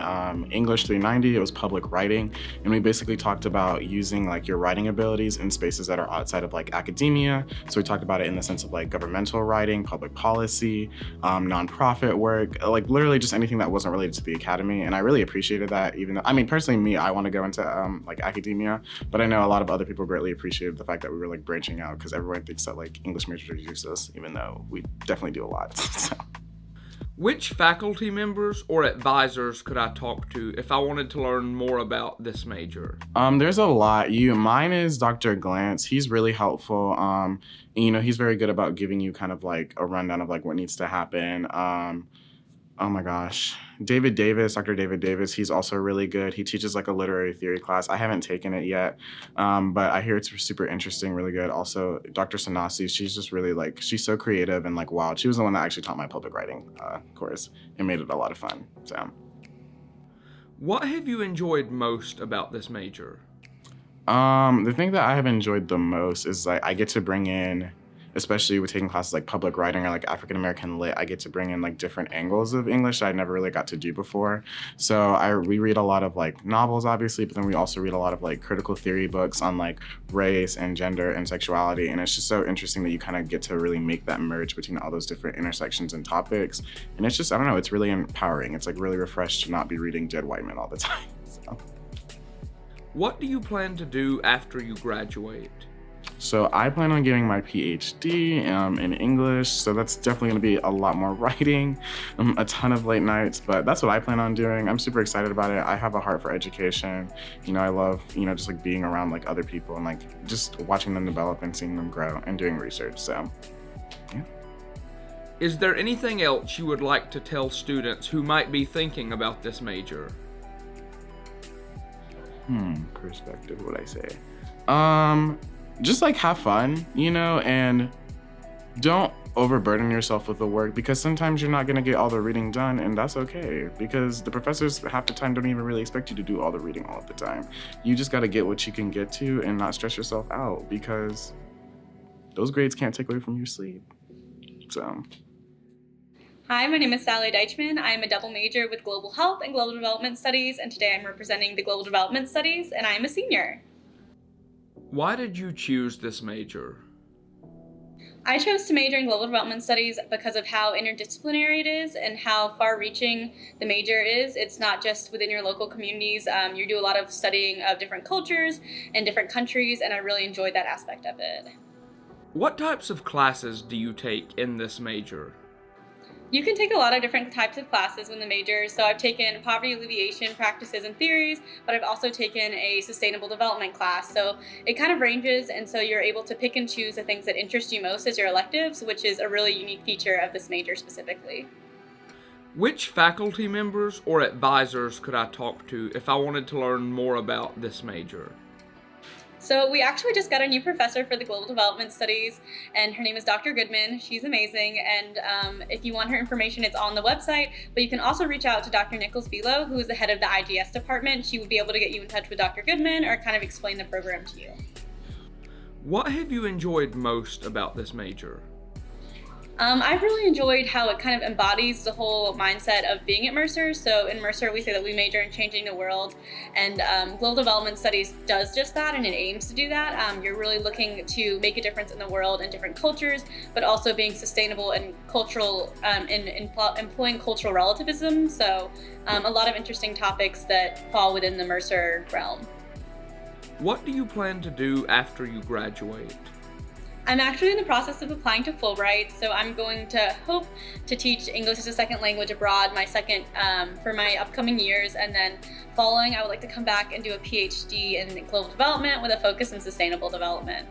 English 390. It was public writing, and we basically talked about using like your writing abilities in spaces that are outside of like academia. So we talked about it in the sense of like governmental writing, public policy, nonprofit work, like literally just anything that wasn't related to the academy. And I really appreciated that, even though, I mean, personally I want to go into like academia, but I know a lot of other people greatly appreciated the fact that we were like branching out, because everyone thinks that like English majors are useless, even though we definitely do a lot. So. Which faculty members or advisors could I talk to if I wanted to learn more about this major? There's a lot. Mine is Dr. Glantz. He's really helpful. He's very good about giving you kind of like a rundown of like what needs to happen. Oh my gosh. Dr. David Davis, he's also really good. He teaches like a literary theory class. I haven't taken it yet, but I hear it's super interesting, really good. Also, Dr. Sanasi, she's just really like, she's so creative and like wild. She was the one that actually taught my public writing course and made it a lot of fun. So, what have you enjoyed most about this major? The thing that I have enjoyed the most is like I get to bring in, especially with taking classes like public writing or like African American lit, I get to bring in like different angles of English that I never really got to do before. So we read a lot of like novels, obviously, but then we also read a lot of like critical theory books on like race and gender and sexuality. And it's just so interesting that you kind of get to really make that merge between all those different intersections and topics. And it's just, I don't know, it's really empowering. It's like really refreshed to not be reading dead white men all the time. So. What do you plan to do after you graduate? So I plan on getting my PhD in English, so that's definitely going to be a lot more writing, a ton of late nights, but that's what I plan on doing. I'm super excited about it. I have a heart for education. I love, just like being around like other people and like just watching them develop and seeing them grow and doing research, so yeah. Is there anything else you would like to tell students who might be thinking about this major? Perspective, what would I say? Just like have fun, and don't overburden yourself with the work, because sometimes you're not gonna get all the reading done, and that's okay, because the professors half the time don't even really expect you to do all the reading all of the time. You just gotta get what you can get to and not stress yourself out, because those grades can't take away from your sleep. So. Hi, my name is Sally Deichman. I am a double major with Global Health and Global Development Studies, and today I'm representing the Global Development Studies, and I'm a senior. Why did you choose this major? I chose to major in Global Development Studies because of how interdisciplinary it is and how far-reaching the major is. It's not just within your local communities. You do a lot of studying of different cultures and different countries, and I really enjoyed that aspect of it. What types of classes do you take in this major? You can take a lot of different types of classes in the major. So I've taken poverty alleviation practices and theories, but I've also taken a sustainable development class. So it kind of ranges, and so you're able to pick and choose the things that interest you most as your electives, which is a really unique feature of this major specifically. Which faculty members or advisors could I talk to if I wanted to learn more about this major? So we actually just got a new professor for the Global Development Studies, and her name is Dr. Goodman. She's amazing, and if you want her information, it's on the website, but you can also reach out to Dr. Nichols-Velo, who is the head of the IGS department. She would be able to get you in touch with Dr. Goodman or kind of explain the program to you. What have you enjoyed most about this major? I've really enjoyed how it kind of embodies the whole mindset of being at Mercer. So in Mercer, we say that we major in changing the world, and Global Development Studies does just that, and it aims to do that. You're really looking to make a difference in the world and different cultures, but also being sustainable and cultural, employing cultural relativism. So a lot of interesting topics that fall within the Mercer realm. What do you plan to do after you graduate? I'm actually in the process of applying to Fulbright, so I'm going to hope to teach English as a second language abroad for my upcoming years, and then following I would like to come back and do a PhD in global development with a focus in sustainable development.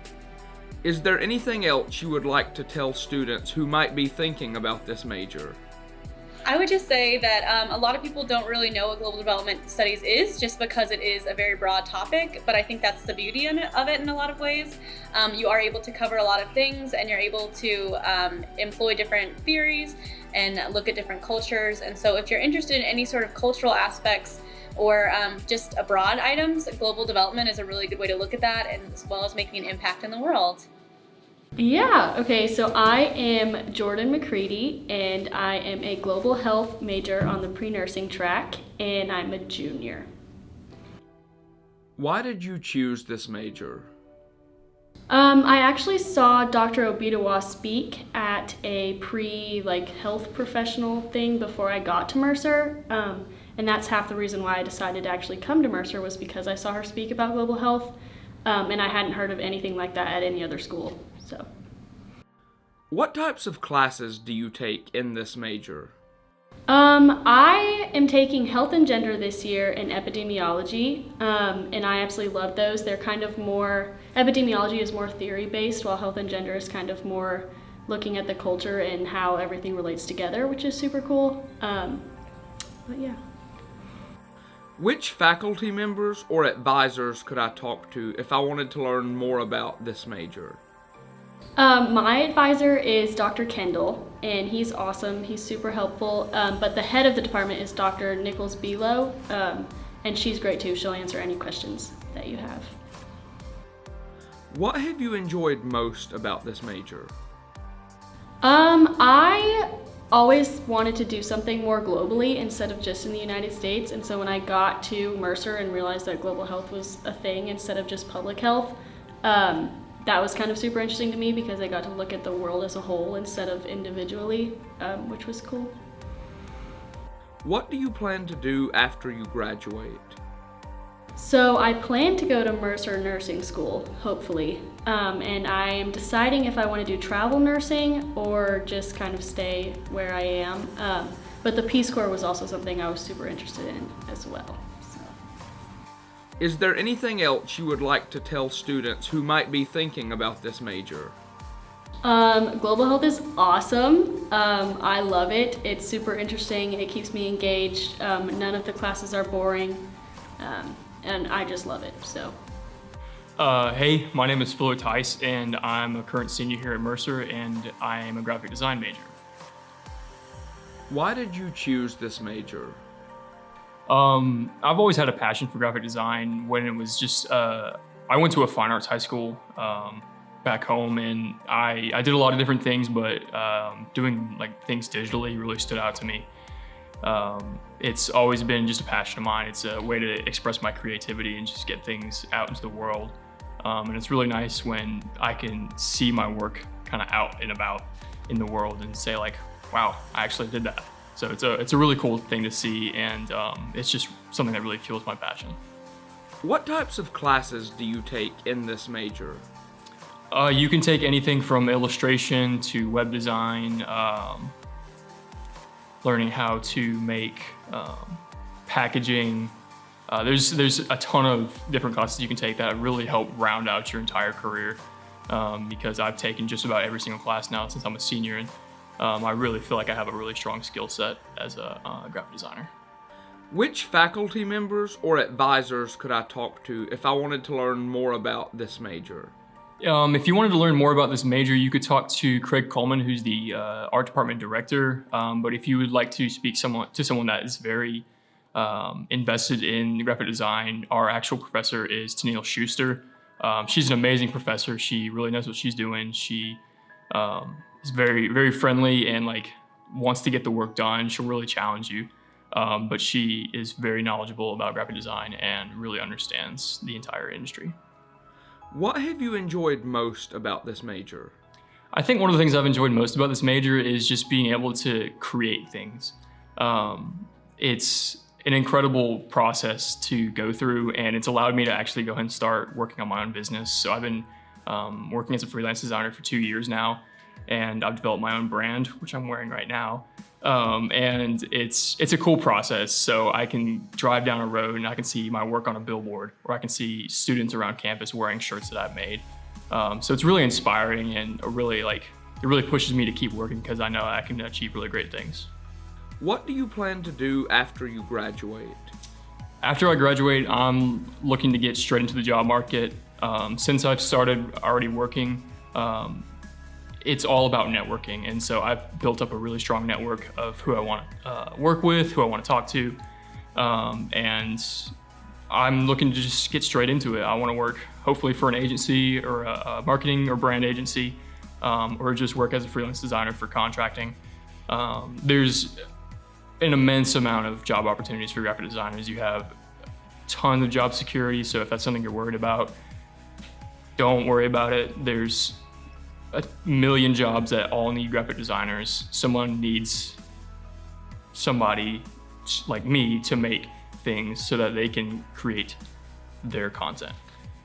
Is there anything else you would like to tell students who might be thinking about this major? I would just say that a lot of people don't really know what global development studies is, just because it is a very broad topic, but I think that's the beauty of it in a lot of ways. You are able to cover a lot of things, and you're able to employ different theories and look at different cultures, and so if you're interested in any sort of cultural aspects or just broad items, global development is a really good way to look at that, and as well as making an impact in the world. Yeah, okay, so I am Jordan McCready, and I am a global health major on the pre-nursing track, and I'm a junior. Why did you choose this major? I actually saw Dr. Obidowa speak at a health professional thing before I got to Mercer, and that's half the reason why I decided to actually come to Mercer, was because I saw her speak about global health, and I hadn't heard of anything like that at any other school. So, what types of classes do you take in this major? I am taking health and gender this year and epidemiology, and I absolutely love those. They're kind of more, epidemiology is more theory-based, while health and gender is kind of more looking at the culture and how everything relates together, which is super cool. But yeah. Which faculty members or advisors could I talk to if I wanted to learn more about this major? My advisor is Dr. Kendall, and he's awesome. He's super helpful, but the head of the department is Dr. Nichols-Velo, and she's great too. She'll answer any questions that you have. What have you enjoyed most about this major? I always wanted to do something more globally instead of just in the United States, and so when I got to Mercer and realized that global health was a thing instead of just public health, that was kind of super interesting to me, because I got to look at the world as a whole instead of individually, which was cool. What do you plan to do after you graduate? So I plan to go to Mercer Nursing School, hopefully, and I am deciding if I want to do travel nursing or just kind of stay where I am. But the Peace Corps was also something I was super interested in as well. Is there anything else you would like to tell students who might be thinking about this major? Global health is awesome. I love it. It's super interesting. It keeps me engaged. None of the classes are boring. And I just love it, so. Hey, my name is Fuller Tice, and I'm a current senior here at Mercer, and I am a graphic design major. Why did you choose this major? I've always had a passion for graphic design when it was just, I went to a fine arts high school back home, and I did a lot of different things, but doing like things digitally really stood out to me. It's always been just a passion of mine. It's a way to express my creativity and just get things out into the world. And it's really nice when I can see my work kind of out and about in the world and say like, wow, I actually did that. So it's a really cool thing to see, and it's just something that really fuels my passion. What types of classes do you take in this major? You can take anything from illustration to web design, learning how to make packaging. There's a ton of different classes you can take that really help round out your entire career, because I've taken just about every single class now since I'm a senior, and I really feel like I have a really strong skill set as a graphic designer. Which faculty members or advisors could I talk to if I wanted to learn more about this major? If you wanted to learn more about this major, you could talk to Craig Coleman, who's the art department director. But if you would like to speak to someone that is very invested in graphic design, our actual professor is Tennille Schuster. She's an amazing professor. She really knows what she's doing. She is very, very friendly and like wants to get the work done. She'll really challenge you. But she is very knowledgeable about graphic design and really understands the entire industry. What have you enjoyed most about this major? I think one of the things I've enjoyed most about this major is just being able to create things. It's an incredible process to go through, and it's allowed me to actually go ahead and start working on my own business. So I've been working as a freelance designer for 2 years now, and I've developed my own brand, which I'm wearing right now. And it's a cool process. So I can drive down a road and I can see my work on a billboard, or I can see students around campus wearing shirts that I've made. So it's really inspiring, and it really pushes me to keep working because I know I can achieve really great things. What do you plan to do after you graduate? After I graduate, I'm looking to get straight into the job market. Since I've started already working, it's all about networking. And so I've built up a really strong network of who I want to work with, who I want to talk to. And I'm looking to just get straight into it. I want to work hopefully for an agency or a marketing or brand agency, or just work as a freelance designer for contracting. There's an immense amount of job opportunities for graphic designers. You have tons of job security. So if that's something you're worried about, don't worry about it. There's a million jobs that all need graphic designers. Someone needs somebody like me to make things so that they can create their content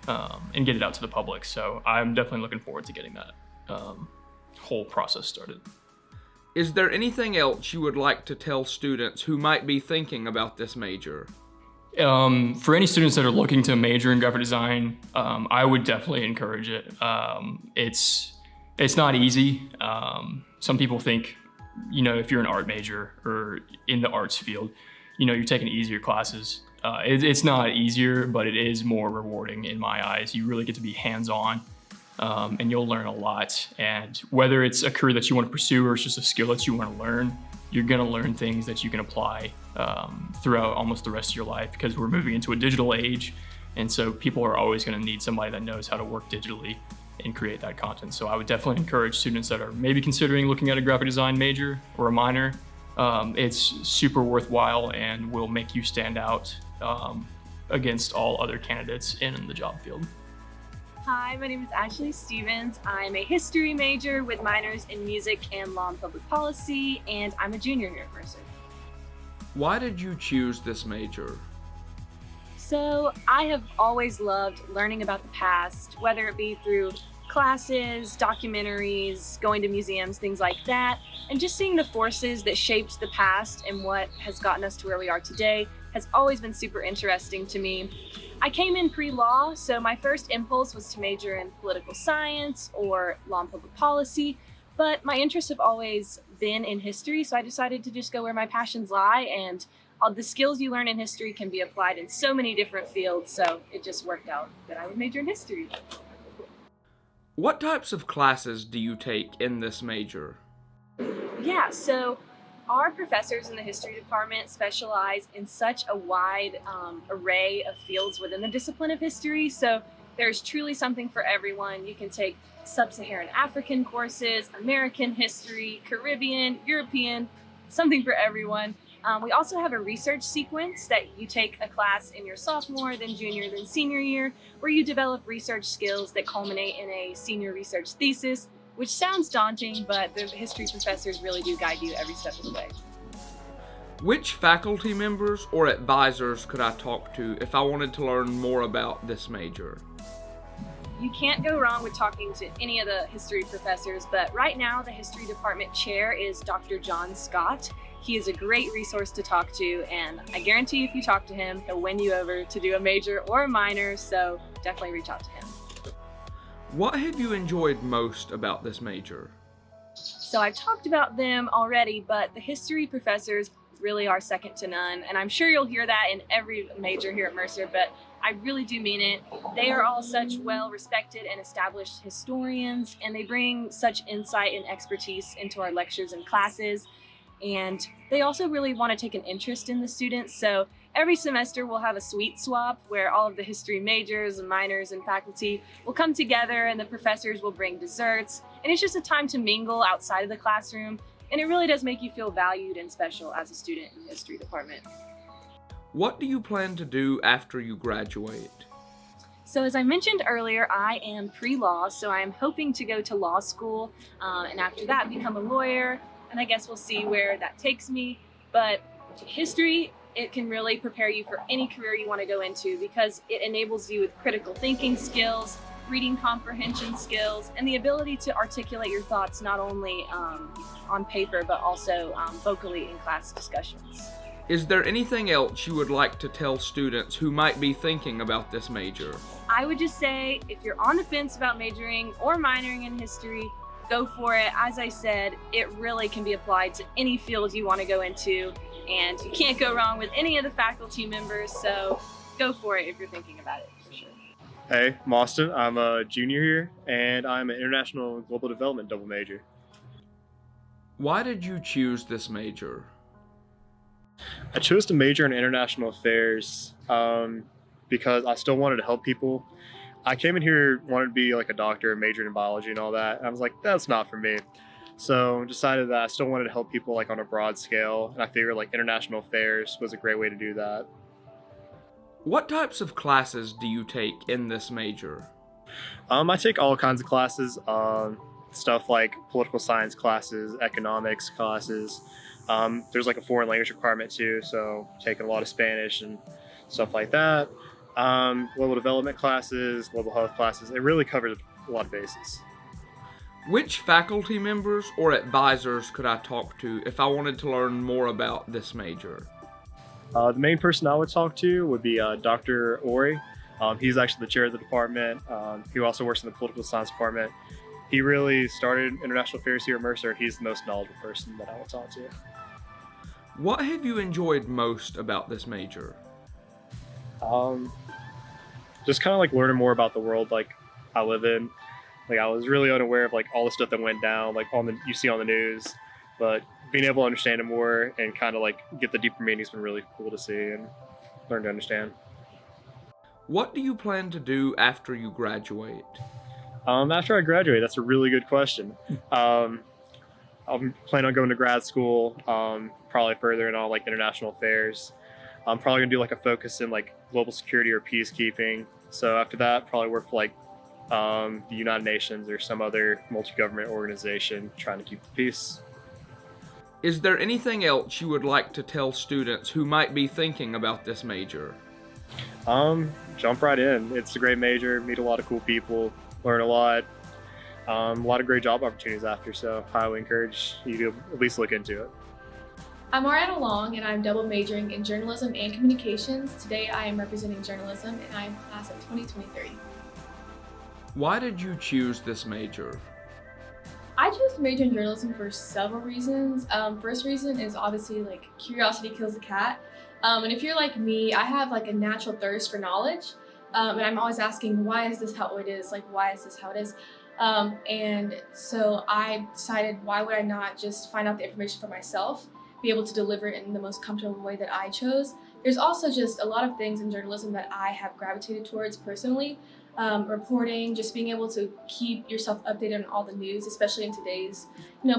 and get it out to the public. So I'm definitely looking forward to getting that whole process started. Is there anything else you would like to tell students who might be thinking about this major? For any students that are looking to major in graphic design, I would definitely encourage it. It's not easy. Some people think, if you're an art major or in the arts field, you're taking easier classes. It's not easier, but it is more rewarding in my eyes. You really get to be hands-on, and you'll learn a lot. And whether it's a career that you want to pursue or it's just a skill that you want to learn, you're going to learn things that you can apply throughout almost the rest of your life, because we're moving into a digital age. And so people are always going to need somebody that knows how to work digitally and create that content. So I would definitely encourage students that are maybe considering looking at a graphic design major or a minor. It's super worthwhile and will make you stand out against all other candidates in the job field. Hi, my name is Ashley Stevens. I'm a history major with minors in music and law and public policy, and I'm a junior here at Mercer. Why did you choose this major? So I have always loved learning about the past, whether it be through classes, documentaries, going to museums, things like that, and just seeing the forces that shaped the past and what has gotten us to where we are today has always been super interesting to me. I came in pre-law, so my first impulse was to major in political science or law and public policy, but my interests have always been in history, so I decided to just go where my passions lie, and all the skills you learn in history can be applied in so many different fields, so it just worked out that I would major in history. What types of classes do you take in this major? Yeah, so our professors in the history department specialize in such a wide array of fields within the discipline of history, so there's truly something for everyone. You can take sub-Saharan African courses, American history, Caribbean, European, something for everyone. We also have a research sequence that you take a class in your sophomore, then junior, then senior year, where you develop research skills that culminate in a senior research thesis, which sounds daunting, but the history professors really do guide you every step of the way. Which faculty members or advisors could I talk to if I wanted to learn more about this major? You can't go wrong with talking to any of the history professors, but right now the history department chair is Dr. John Scott. He is a great resource to talk to, and I guarantee if you talk to him, he'll win you over to do a major or a minor, so definitely reach out to him. What have you enjoyed most about this major? So I've talked about them already, but the history professors really are second to none, and I'm sure you'll hear that in every major here at Mercer, but I really do mean it. They are all such well-respected and established historians, and they bring such insight and expertise into our lectures and classes. And they also really want to take an interest in the students. So every semester we'll have a sweet swap where all of the history majors and minors and faculty will come together, and the professors will bring desserts. And it's just a time to mingle outside of the classroom. And it really does make you feel valued and special as a student in the history department. What do you plan to do after you graduate? So as I mentioned earlier, I am pre-law, so I'm hoping to go to law school, and after that become a lawyer. And I guess we'll see where that takes me. But history, it can really prepare you for any career you want to go into because it enables you with critical thinking skills, reading comprehension skills, and the ability to articulate your thoughts not only on paper, but also vocally in class discussions. Is there anything else you would like to tell students who might be thinking about this major? I would just say, if you're on the fence about majoring or minoring in history, go for it. As I said, it really can be applied to any field you want to go into, and you can't go wrong with any of the faculty members, so go for it if you're thinking about it, for sure. Hey, I'm Austin. I'm a junior here, and I'm an international and global development double major. Why did you choose this major? I chose to major in international affairs because I still wanted to help people. I came in here wanted to be like a doctor, majored in biology and all that. And I was like, that's not for me. So decided that I still wanted to help people like on a broad scale. And I figured like international affairs was a great way to do that. What types of classes do you take in this major? I take all kinds of classes, stuff like political science classes, economics classes. There's like a foreign language requirement too, so taking a lot of Spanish and stuff like that. Global development classes, global health classes. It really covers a lot of bases. Which faculty members or advisors could I talk to if I wanted to learn more about this major? The main person I would talk to would be Dr. Ori. He's actually the chair of the department. He also works in the political science department. He really started international affairs here at Mercer, and he's the most knowledgeable person that I would talk to. What have you enjoyed most about this major? Just kind of like learning more about the world like I live in. Like I was really unaware of like all the stuff that went down, like you see on the news, but being able to understand it more and kind of like get the deeper meaning has been really cool to see and learn to understand. What do you plan to do after you graduate? After I graduate, that's a really good question. I'm planning on going to grad school, probably further in all like international affairs. I'm probably gonna do like a focus in like global security or peacekeeping. So after that, probably work for like the United Nations or some other multi-government organization trying to keep the peace. Is there anything else you would like to tell students who might be thinking about this major? Jump right in. It's a great major, meet a lot of cool people, learn a lot of great job opportunities after, so highly encourage you to at least look into it. I'm Ariana Long, and I'm double majoring in journalism and communications. Today I am representing journalism, and I am class of 2023. Why did you choose this major? I chose to major in journalism for several reasons. First reason is obviously like curiosity kills the cat. And if you're like me, I have like a natural thirst for knowledge. And I'm always asking, why is this how it is? Like, why is this how it is? And so I decided, why would I not just find out the information for myself, be able to deliver it in the most comfortable way that I chose? There's also just a lot of things in journalism that I have gravitated towards personally. Reporting, just being able to keep yourself updated on all the news, especially in today's,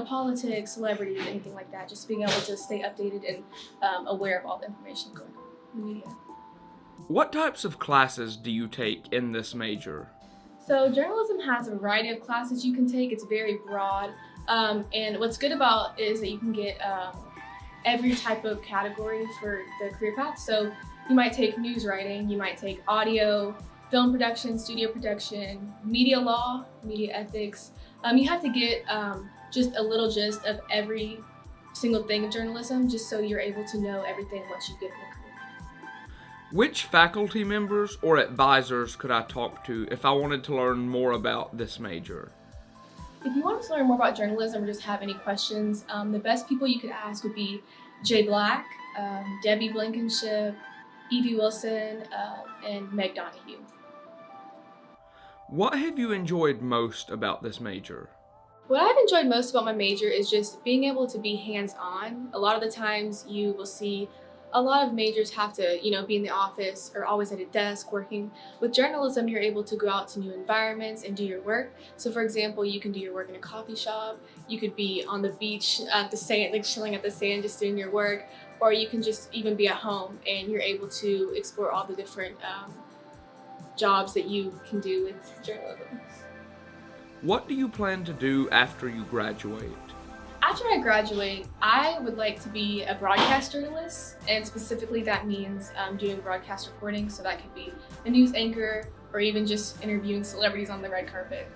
politics, celebrities, anything like that. Just being able to stay updated and aware of all the information going on in the media. What types of classes do you take in this major? So journalism has a variety of classes you can take. It's very broad. And what's good about it is that you can get every type of category for the career path. So you might take news writing, you might take audio, film production, studio production, media law, media ethics. You have to get just a little gist of every single thing in journalism, just so you're able to know everything once you get in the career. Which faculty members or advisors could I talk to if I wanted to learn more about this major? If you want to learn more about journalism or just have any questions, the best people you could ask would be Jay Black, Debbie Blankenship, Evie Wilson, and Meg Donahue. What have you enjoyed most about this major? What I've enjoyed most about my major is just being able to be hands-on. A lot of the times you will see a lot of majors have to, be in the office or always at a desk working. With journalism, you're able to go out to new environments and do your work. So for example, you can do your work in a coffee shop, you could be on the beach at the sand, like chilling at the sand, just doing your work, or you can just even be at home and you're able to explore all the different jobs that you can do with journalism. What do you plan to do after you graduate? After I graduate, I would like to be a broadcast journalist, and specifically that means doing broadcast reporting, so that could be a news anchor or even just interviewing celebrities on the red carpet.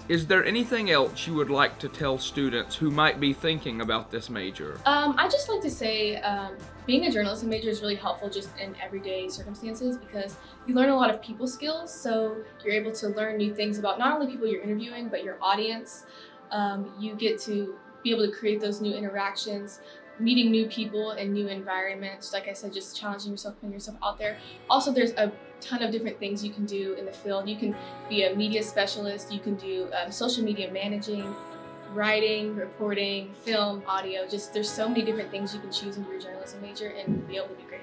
Is there anything else you would like to tell students who might be thinking about this major? I'd just like to say being a journalism major is really helpful just in everyday circumstances, because you learn a lot of people skills, so you're able to learn new things about not only people you're interviewing, but your audience. You get to be able to create those new interactions, meeting new people in new environments. Like I said, just challenging yourself, putting yourself out there. Also, there's a ton of different things you can do in the field. You can be a media specialist, you can do social media managing, writing, reporting, film, audio. Just there's so many different things you can choose in your journalism major and be able to be great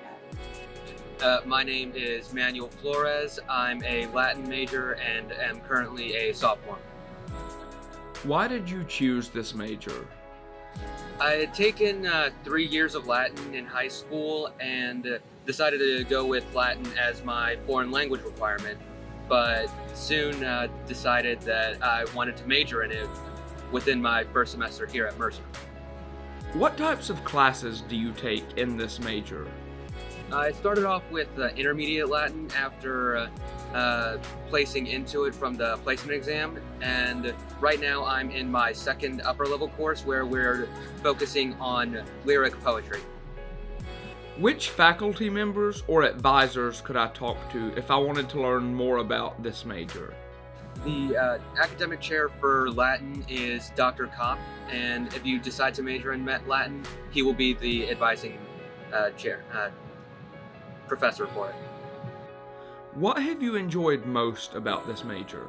at. My name is Manuel Flores. I'm a Latin major and am currently a sophomore. Why did you choose this major? I had taken 3 years of Latin in high school and decided to go with Latin as my foreign language requirement, but soon decided that I wanted to major in it within my first semester here at Mercer. What types of classes do you take in this major? I started off with intermediate Latin after placing into it from the placement exam, and right now I'm in my second upper level course where we're focusing on lyric poetry. Which faculty members or advisors could I talk to if I wanted to learn more about this major? The academic chair for Latin is Dr. Kopp, and if you decide to major in Latin, he will be the advising professor for it. What have you enjoyed most about this major?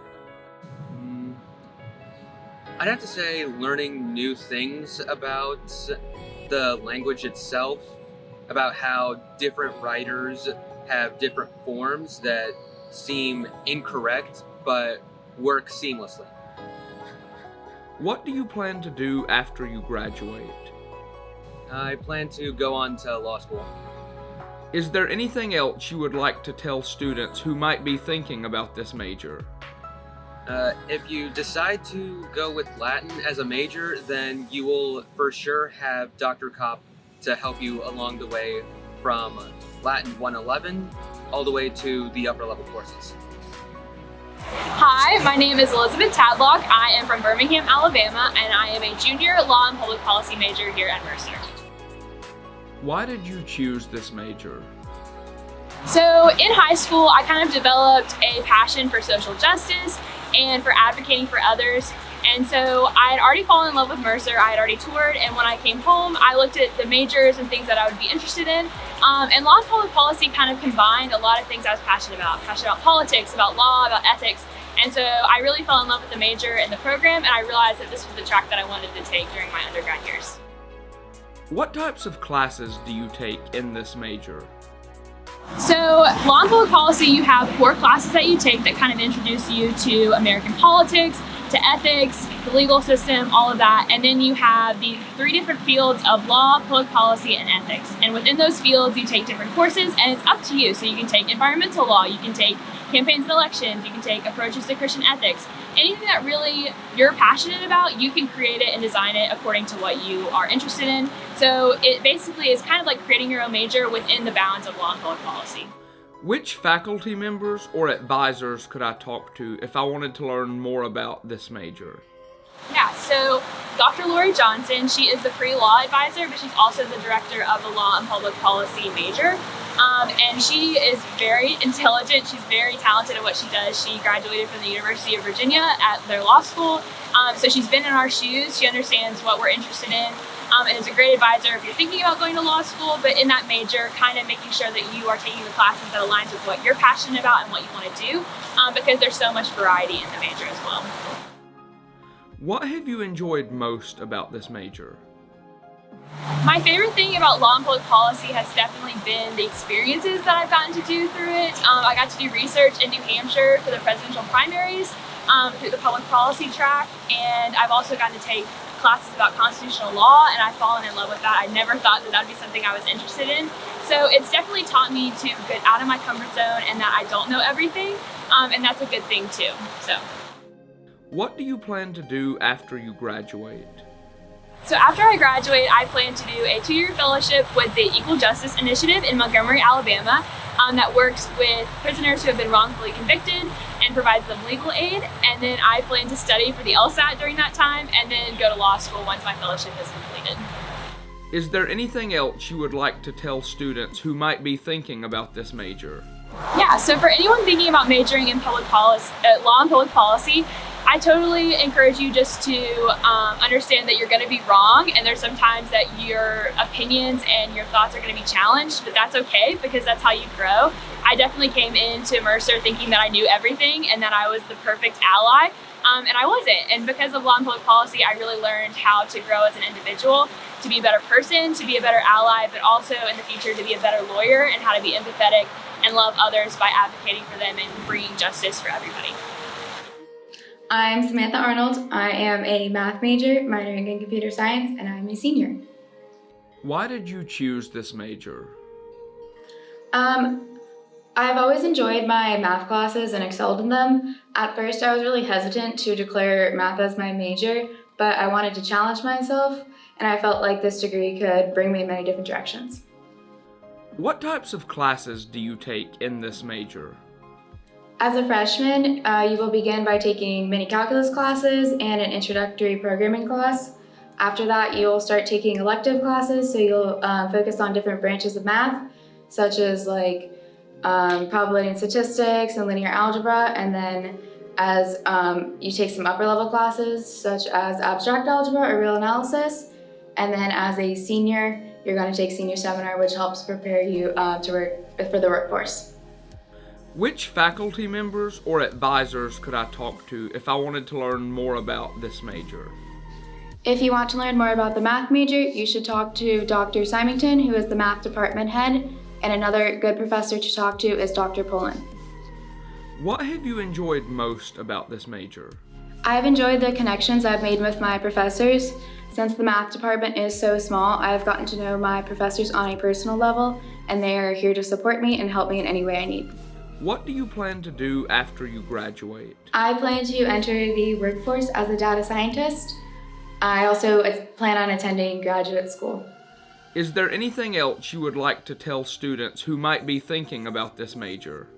I'd have to say learning new things about the language itself, about how different writers have different forms that seem incorrect but work seamlessly. What do you plan to do after you graduate? I plan to go on to law school. Is there anything else you would like to tell students who might be thinking about this major? If you decide to go with Latin as a major, then you will for sure have Dr. Kopp to help you along the way from Latin 111 all the way to the upper level courses. Hi, my name is Elizabeth Tadlock. I am from Birmingham, Alabama, and I am a junior law and public policy major here at Mercer. Why did you choose this major? So in high school, I kind of developed a passion for social justice and for advocating for others. And so I had already fallen in love with Mercer, I had already toured, and when I came home, I looked at the majors and things that I would be interested in. And law and public policy kind of combined a lot of things I was passionate about politics, about law, about ethics. And so I really fell in love with the major and the program, and I realized that this was the track that I wanted to take during my undergrad years. What types of classes do you take in this major? So law and public policy, you have core classes that you take that kind of introduce you to American politics, to ethics, the legal system, all of that. And then you have the 3 different fields of law, public policy, and ethics. And within those fields, you take different courses, and it's up to you. So you can take environmental law, you can take campaigns and elections, you can take approaches to Christian ethics. Anything that really you're passionate about, you can create it and design it according to what you are interested in. So it basically is kind of like creating your own major within the bounds of law and public policy. Which faculty members or advisors could I talk to if I wanted to learn more about this major? Yeah, so Dr. Lori Johnson, she is the pre-law advisor, but she's also the director of the law and public policy major. And she is very intelligent. She's very talented at what she does. She graduated from the University of Virginia at their law school. So she's been in our shoes. She understands what we're interested in. And is a great advisor if you're thinking about going to law school, but in that major, kind of making sure that you are taking the classes that aligns with what you're passionate about and what you want to do, because there's so much variety in the major as well. What have you enjoyed most about this major? My favorite thing about law and public policy has definitely been the experiences that I've gotten to do through it. I got to do research in New Hampshire for the presidential primaries through the public policy track, and I've also gotten to take classes about constitutional law, and I've fallen in love with that. I never thought that that would be something I was interested in. So it's definitely taught me to get out of my comfort zone and that I don't know everything, and that's a good thing too. So, what do you plan to do after you graduate? So after I graduate, I plan to do a 2-year fellowship with the Equal Justice Initiative in Montgomery, Alabama, that works with prisoners who have been wrongfully convicted and provides them legal aid. And then I plan to study for the LSAT during that time and then go to law school once my fellowship is completed. Is there anything else you would like to tell students who might be thinking about this major? Yeah, so for anyone thinking about majoring in public policy, law and public policy, I totally encourage you just to understand that you're going to be wrong, and there's sometimes that your opinions and your thoughts are going to be challenged, but that's okay because that's how you grow. I definitely came into Mercer thinking that I knew everything and that I was the perfect ally, and I wasn't. And because of law and public policy, I really learned how to grow as an individual, to be a better person, to be a better ally, but also in the future to be a better lawyer and how to be empathetic and love others by advocating for them and bringing justice for everybody. I'm Samantha Arnold. I am a math major, minoring in computer science, and I'm a senior. Why did you choose this major? I've always enjoyed my math classes and excelled in them. At first, I was really hesitant to declare math as my major, but I wanted to challenge myself, and I felt like this degree could bring me in many different directions. What types of classes do you take in this major? As a freshman, you will begin by taking mini calculus classes and an introductory programming class. After that, you'll start taking elective classes, so you'll focus on different branches of math, such as like probability and statistics and linear algebra, and then as you take some upper level classes, such as abstract algebra or real analysis, and then as a senior, you're going to take senior seminar, which helps prepare you to work for the workforce. Which faculty members or advisors could I talk to if I wanted to learn more about this major? If you want to learn more about the math major, you should talk to Dr. Symington, who is the math department head, and another good professor to talk to is Dr. Pullen. What have you enjoyed most about this major? I've enjoyed the connections I've made with my professors. Since the math department is so small, I've gotten to know my professors on a personal level, and they are here to support me and help me in any way I need. What do you plan to do after you graduate? I plan to enter the workforce as a data scientist. I also plan on attending graduate school. Is there anything else you would like to tell students who might be thinking about this major?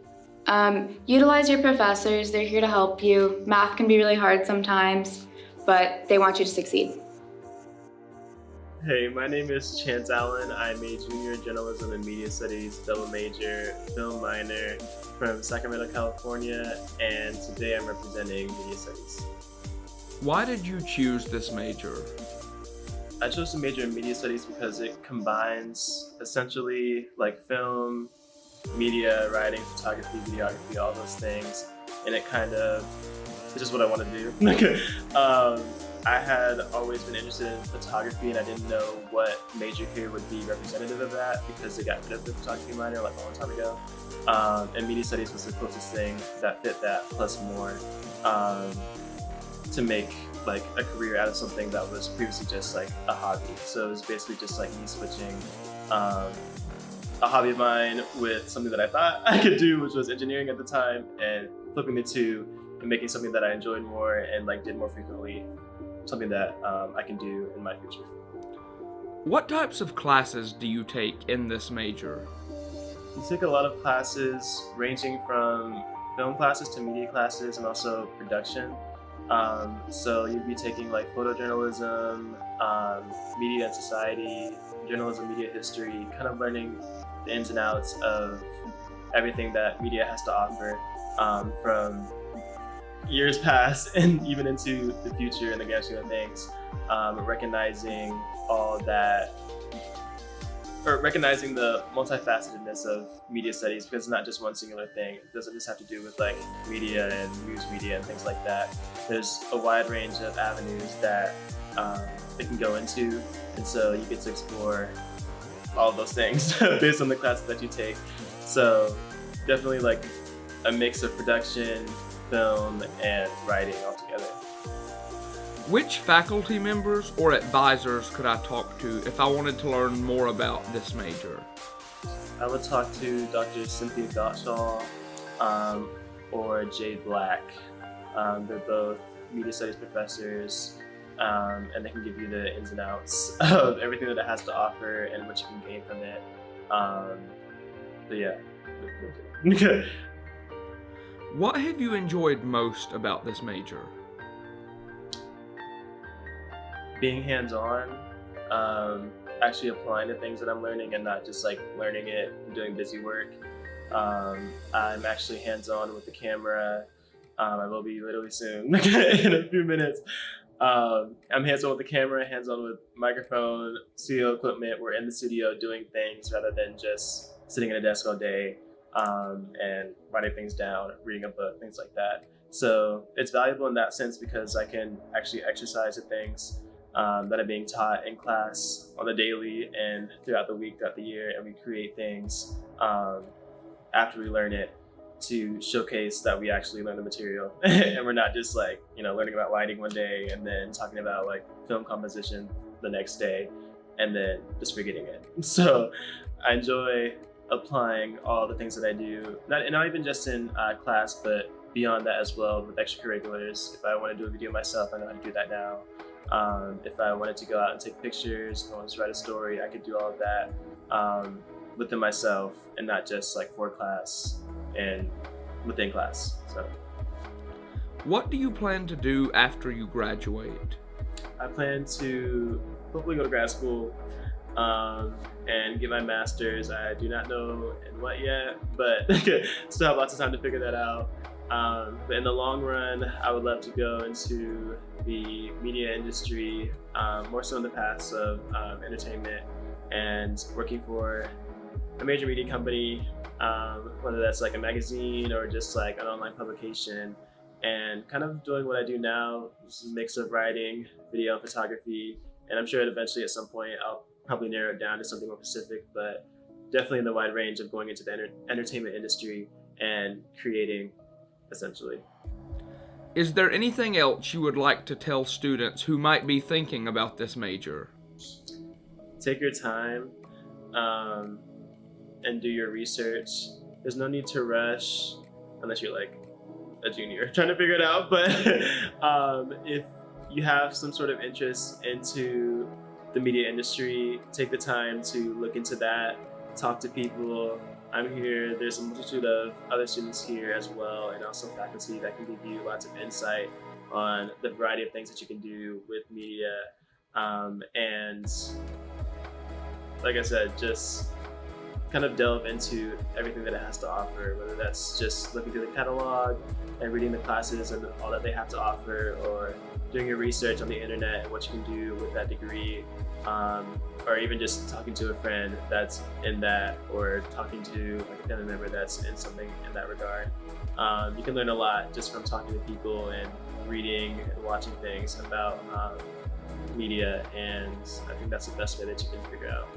Utilize your professors. They're here to help you. Math can be really hard sometimes, but they want you to succeed. Hey, my name is Chance Allen. I'm a junior in journalism and media studies, double major, film minor from Sacramento, California, and today I'm representing media studies. Why did you choose this major? I chose to major in media studies because it combines essentially like film, media, writing, photography, videography, all those things, and it kind of, it's just what I want to do. I had always been interested in photography and I didn't know what major here would be representative of that because they got rid of the photography minor like a long time ago. And media studies was the closest thing that fit that plus more to make like a career out of something that was previously just like a hobby. So it was basically just like me switching a hobby of mine with something that I thought I could do, which was engineering at the time, and flipping the two and making something that I enjoyed more and like did more frequently, something that I can do in my future. What types of classes do you take in this major? You take a lot of classes ranging from film classes to media classes and also production. So you'd be taking like photojournalism, media and society, journalism, media history, kind of learning the ins and outs of everything that media has to offer from years past and even into the future in the grand scheme of things, recognizing all that, or recognizing the multifacetedness of media studies, because it's not just one singular thing. It doesn't just have to do with like media and news media and things like that. There's a wide range of avenues that it can go into, and so you get to explore all of those things based on the classes that you take. So definitely like a mix of production, film, and writing all together. Which faculty members or advisors could I talk to if I wanted to learn more about this major? I would talk to Dr. Cynthia Gottschall or Jay Black. They're both media studies professors, and they can give you the ins and outs of everything that it has to offer and what you can gain from it. But yeah. What have you enjoyed most about this major? Being hands-on, actually applying the things that I'm learning and not just like learning it and doing busy work. I'm actually hands-on with the camera. I will be literally soon, in a few minutes. I'm hands-on with the camera, hands-on with microphone, studio equipment. We're in the studio doing things rather than just sitting at a desk all day and writing things down, reading a book, things like that. So it's valuable in that sense because I can actually exercise the things that are being taught in class on the daily and throughout the week, throughout the year, and we create things after we learn it to showcase that we actually learn the material and we're not just like, learning about lighting one day and then talking about like film composition the next day and then just forgetting it. So I enjoy applying all the things that I do, not even just in class, but beyond that as well with extracurriculars. If I want to do a video myself, I know how to do that now. If I wanted to go out and take pictures, if I wanted to write a story, I could do all of that within myself and not just like for class and within class. So, what do you plan to do after you graduate? I plan to hopefully go to grad school and get my master's. I do not know in what yet, but still have lots of time to figure that out. But in the long run, I would love to go into the media industry, more so in the paths of entertainment and working for a major media company, whether that's like a magazine or just like an online publication, and kind of doing what I do now, which is a mix of writing, video, and photography. And I'm sure that eventually at some point I'll probably narrow it down to something more specific, but definitely in the wide range of going into the entertainment industry and creating, essentially. Is there anything else you would like to tell students who might be thinking about this major? Take your time and do your research. There's no need to rush unless you're like a junior trying to figure it out, but if you have some sort of interest into the media industry, take the time to look into that, talk to people. I'm here, there's a multitude of other students here as well, and also faculty that can give you lots of insight on the variety of things that you can do with media. And like I said, just kind of delve into everything that it has to offer, whether that's just looking through the catalog and reading the classes and all that they have to offer, or doing your research on the internet and what you can do with that degree, or even just talking to a friend that's in that, or talking to like a family member that's in something in that regard. You can learn a lot just from talking to people and reading and watching things about media, and I think that's the best way that you can figure out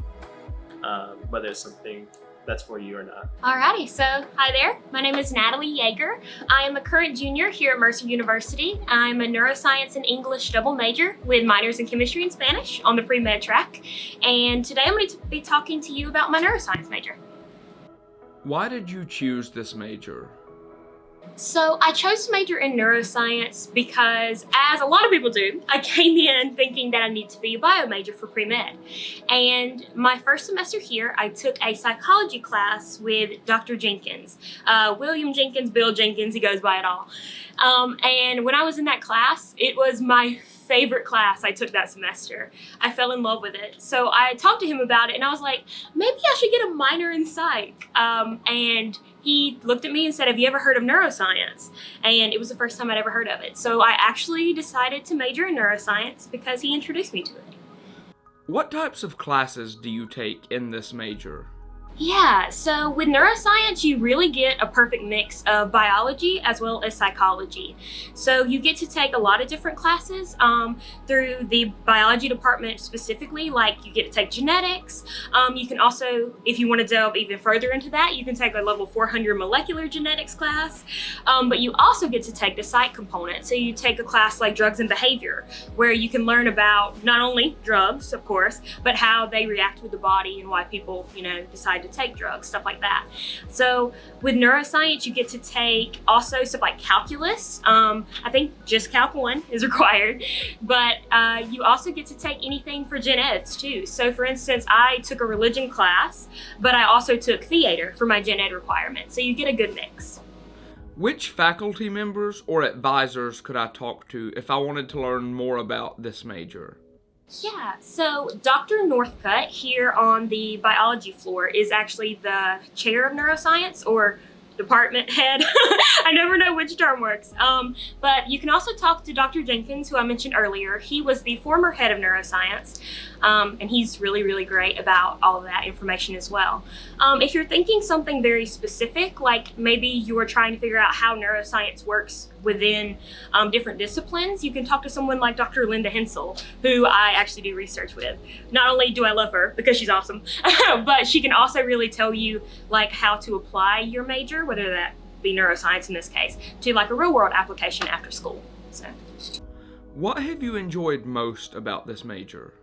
whether it's something that's for you or not. Alrighty, so hi there. My name is Natalie Yeager. I am a current junior here at Mercer University. I'm a neuroscience and English double major with minors in chemistry and Spanish on the pre-med track. And today I'm going to be talking to you about my neuroscience major. Why did you choose this major? So I chose to major in neuroscience because, as a lot of people do, I came in thinking that I need to be a bio major for pre-med. And my first semester here, I took a psychology class with Dr. Jenkins. William Jenkins, Bill Jenkins, he goes by it all. And when I was in that class, it was my favorite class I took that semester. I fell in love with it. So I talked to him about it and I was like, maybe I should get a minor in psych. And he looked at me and said, have you ever heard of neuroscience? And it was the first time I'd ever heard of it. So I actually decided to major in neuroscience because he introduced me to it. What types of classes do you take in this major? Yeah, so with neuroscience, you really get a perfect mix of biology as well as psychology. So you get to take a lot of different classes through the biology department specifically, like you get to take genetics. You can also, if you want to delve even further into that, you can take a level 400 molecular genetics class. But you also get to take the psych component. So you take a class like drugs and behavior, where you can learn about not only drugs, of course, but how they react with the body and why people, decide to take drugs, stuff like that. So with neuroscience, you get to take also stuff like calculus. I think just Calc 1 is required, but you also get to take anything for gen eds too. So for instance, I took a religion class, but I also took theater for my gen ed requirement. So you get a good mix. Which faculty members or advisors could I talk to if I wanted to learn more about this major? Yeah, so Dr. Northcutt here on the biology floor is actually the chair of neuroscience, or department head. I never know which term works. But you can also talk to Dr. Jenkins, who I mentioned earlier. He was the former head of neuroscience, and he's really, really great about all of that information as well. If you're thinking something very specific, like maybe you are trying to figure out how neuroscience works within different disciplines, you can talk to someone like Dr. Linda Hensel, who I actually do research with. Not only do I love her because she's awesome, but she can also really tell you like how to apply your major, whether that be neuroscience in this case, to like a real world application after school. So, what have you enjoyed most about this major?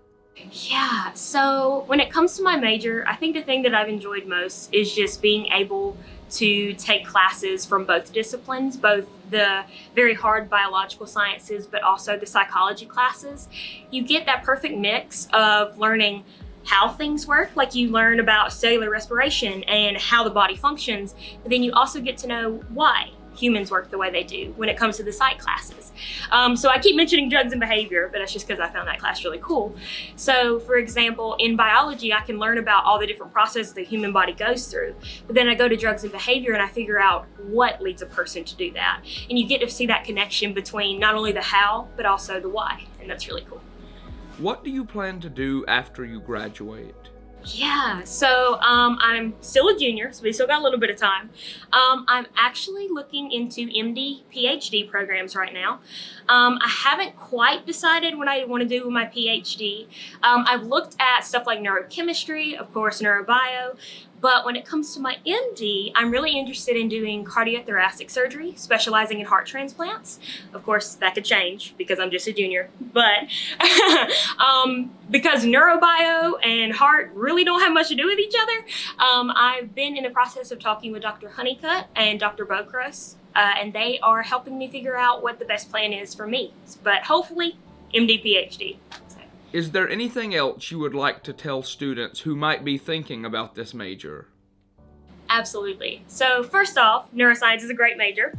Yeah, so when it comes to my major, I think the thing that I've enjoyed most is just being able to take classes from both disciplines, both the very hard biological sciences, but also the psychology classes. You get that perfect mix of learning how things work, like you learn about cellular respiration and how the body functions, but then you also get to know why humans work the way they do when it comes to the psych classes. So I keep mentioning drugs and behavior, but that's just because I found that class really cool. So for example, in biology, I can learn about all the different processes the human body goes through, but then I go to drugs and behavior and I figure out what leads a person to do that. And you get to see that connection between not only the how, but also the why, and that's really cool. What do you plan to do after you graduate? Yeah, so I'm still a junior, so we still got a little bit of time. I'm actually looking into MD, PhD programs right now. I haven't quite decided what I want to do with my PhD. I've looked at stuff like neurochemistry, of course, neurobio, but when it comes to my MD, I'm really interested in doing cardiothoracic surgery, specializing in heart transplants. Of course, that could change because I'm just a junior, but because neurobio and heart really don't have much to do with each other, I've been in the process of talking with Dr. Honeycutt and Dr. Bocros, and they are helping me figure out what the best plan is for me. But hopefully, MD, PhD. So. Is there anything else you would like to tell students who might be thinking about this major? Absolutely. So first off, neuroscience is a great major.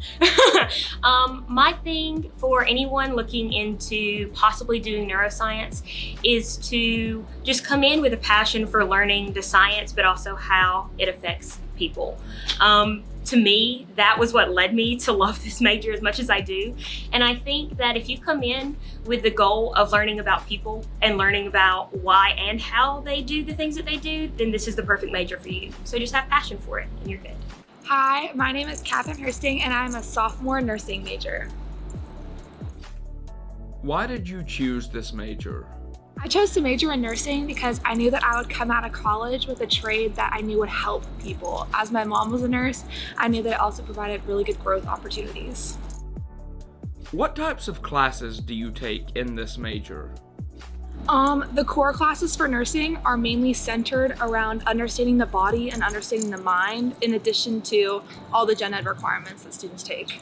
My thing for anyone looking into possibly doing neuroscience is to just come in with a passion for learning the science, but also how it affects people. To me, that was what led me to love this major as much as I do. And I think that if you come in with the goal of learning about people and learning about why and how they do the things that they do, then this is the perfect major for you. So just have passion for it and you're good. Hi, my name is Catherine Hursting and I'm a sophomore nursing major. Why did you choose this major? I chose to major in nursing because I knew that I would come out of college with a trade that I knew would help people. As my mom was a nurse, I knew that it also provided really good growth opportunities. What types of classes do you take in this major? The core classes for nursing are mainly centered around understanding the body and understanding the mind, in addition to all the gen ed requirements that students take.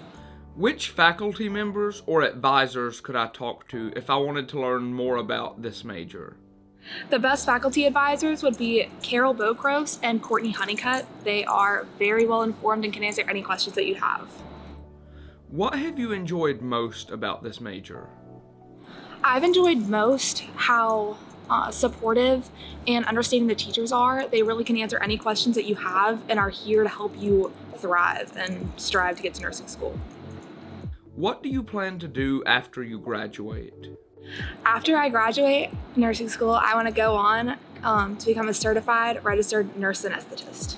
Which faculty members or advisors could I talk to if I wanted to learn more about this major? The best faculty advisors would be Carol Bocros and Courtney Honeycutt. They are very well informed and can answer any questions that you have. What have you enjoyed most about this major? I've enjoyed most how supportive and understanding the teachers are. They really can answer any questions that you have and are here to help you thrive and strive to get to nursing school. What do you plan to do after you graduate? After I graduate nursing school, I want to go on to become a certified registered nurse anesthetist.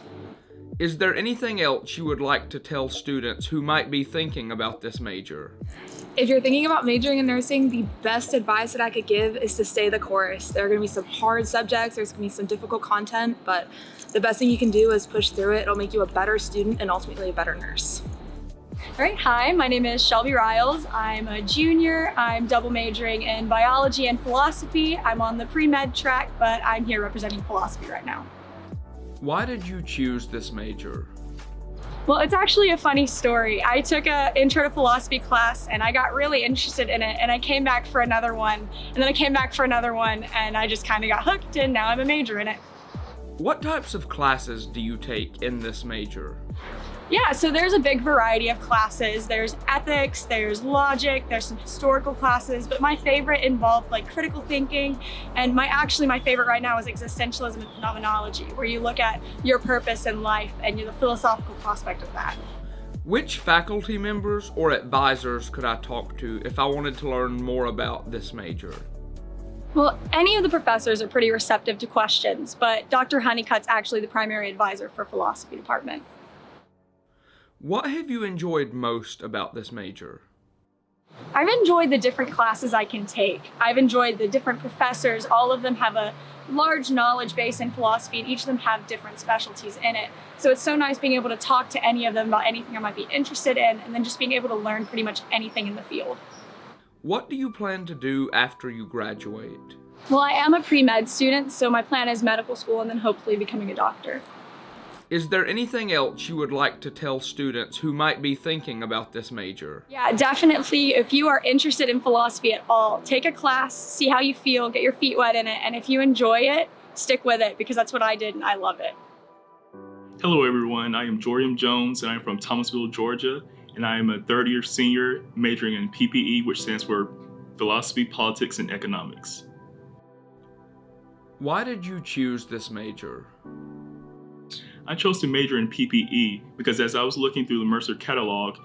Is there anything else you would like to tell students who might be thinking about this major? If you're thinking about majoring in nursing, the best advice that I could give is to stay the course. There are going to be some hard subjects, there's going to be some difficult content, but the best thing you can do is push through it. It'll make you a better student and ultimately a better nurse. All right, hi, my name is Shelby Riles. I'm a junior. I'm double majoring in biology and philosophy. I'm on the pre-med track, but I'm here representing philosophy right now. Why did you choose this major? Well, it's actually a funny story. I took an intro to philosophy class and I got really interested in it and I came back for another one and then I came back for another one and I just kind of got hooked and now I'm a major in it. What types of classes do you take in this major? Yeah, so there's a big variety of classes. There's ethics, there's logic, there's some historical classes, but my favorite involved like critical thinking, and my favorite right now is existentialism and phenomenology, where you look at your purpose in life and the philosophical prospect of that. Which faculty members or advisors could I talk to if I wanted to learn more about this major? Well, any of the professors are pretty receptive to questions, but Dr. Honeycutt's actually the primary advisor for philosophy department. What have you enjoyed most about this major? I've enjoyed the different classes I can take. I've enjoyed the different professors. All of them have a large knowledge base in philosophy and each of them have different specialties in it. So it's so nice being able to talk to any of them about anything I might be interested in and then just being able to learn pretty much anything in the field. What do you plan to do after you graduate? Well, I am a pre-med student, so my plan is medical school and then hopefully becoming a doctor. Is there anything else you would like to tell students who might be thinking about this major? Yeah, definitely. If you are interested in philosophy at all, take a class, see how you feel, get your feet wet in it, and if you enjoy it, stick with it because that's what I did and I love it. Hello everyone, I am Joriam Jones and I'm from Thomasville, Georgia, and I am a third-year senior majoring in PPE, which stands for Philosophy, Politics, and Economics. Why did you choose this major? I chose to major in PPE because as I was looking through the Mercer catalog,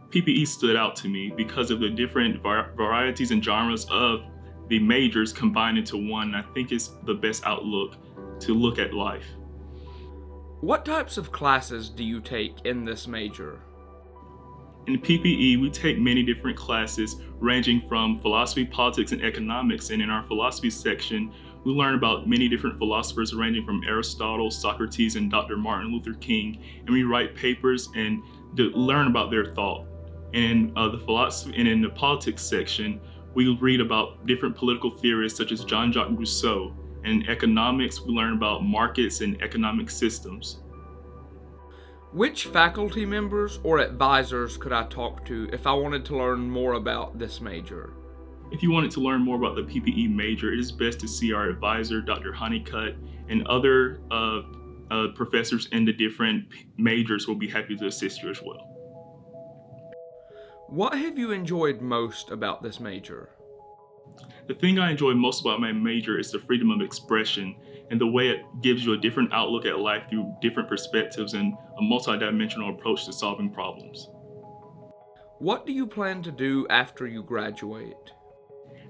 PPE stood out to me because of the different varieties and genres of the majors combined into one. I think it's the best outlook to look at life. What types of classes do you take in this major? In PPE, we take many different classes ranging from philosophy, politics, and economics. And in our philosophy section, we learn about many different philosophers ranging from Aristotle, Socrates, and Dr. Martin Luther King. And we write papers and learn about their thought. And in the politics section, we read about different political theorists such as Jean-Jacques Rousseau. And in economics, we learn about markets and economic systems. Which faculty members or advisors could I talk to if I wanted to learn more about this major? If you wanted to learn more about the PPE major, it is best to see our advisor, Dr. Honeycutt, and other professors in the different majors will be happy to assist you as well. What have you enjoyed most about this major? The thing I enjoy most about my major is the freedom of expression and the way it gives you a different outlook at life through different perspectives and a multidimensional approach to solving problems. What do you plan to do after you graduate?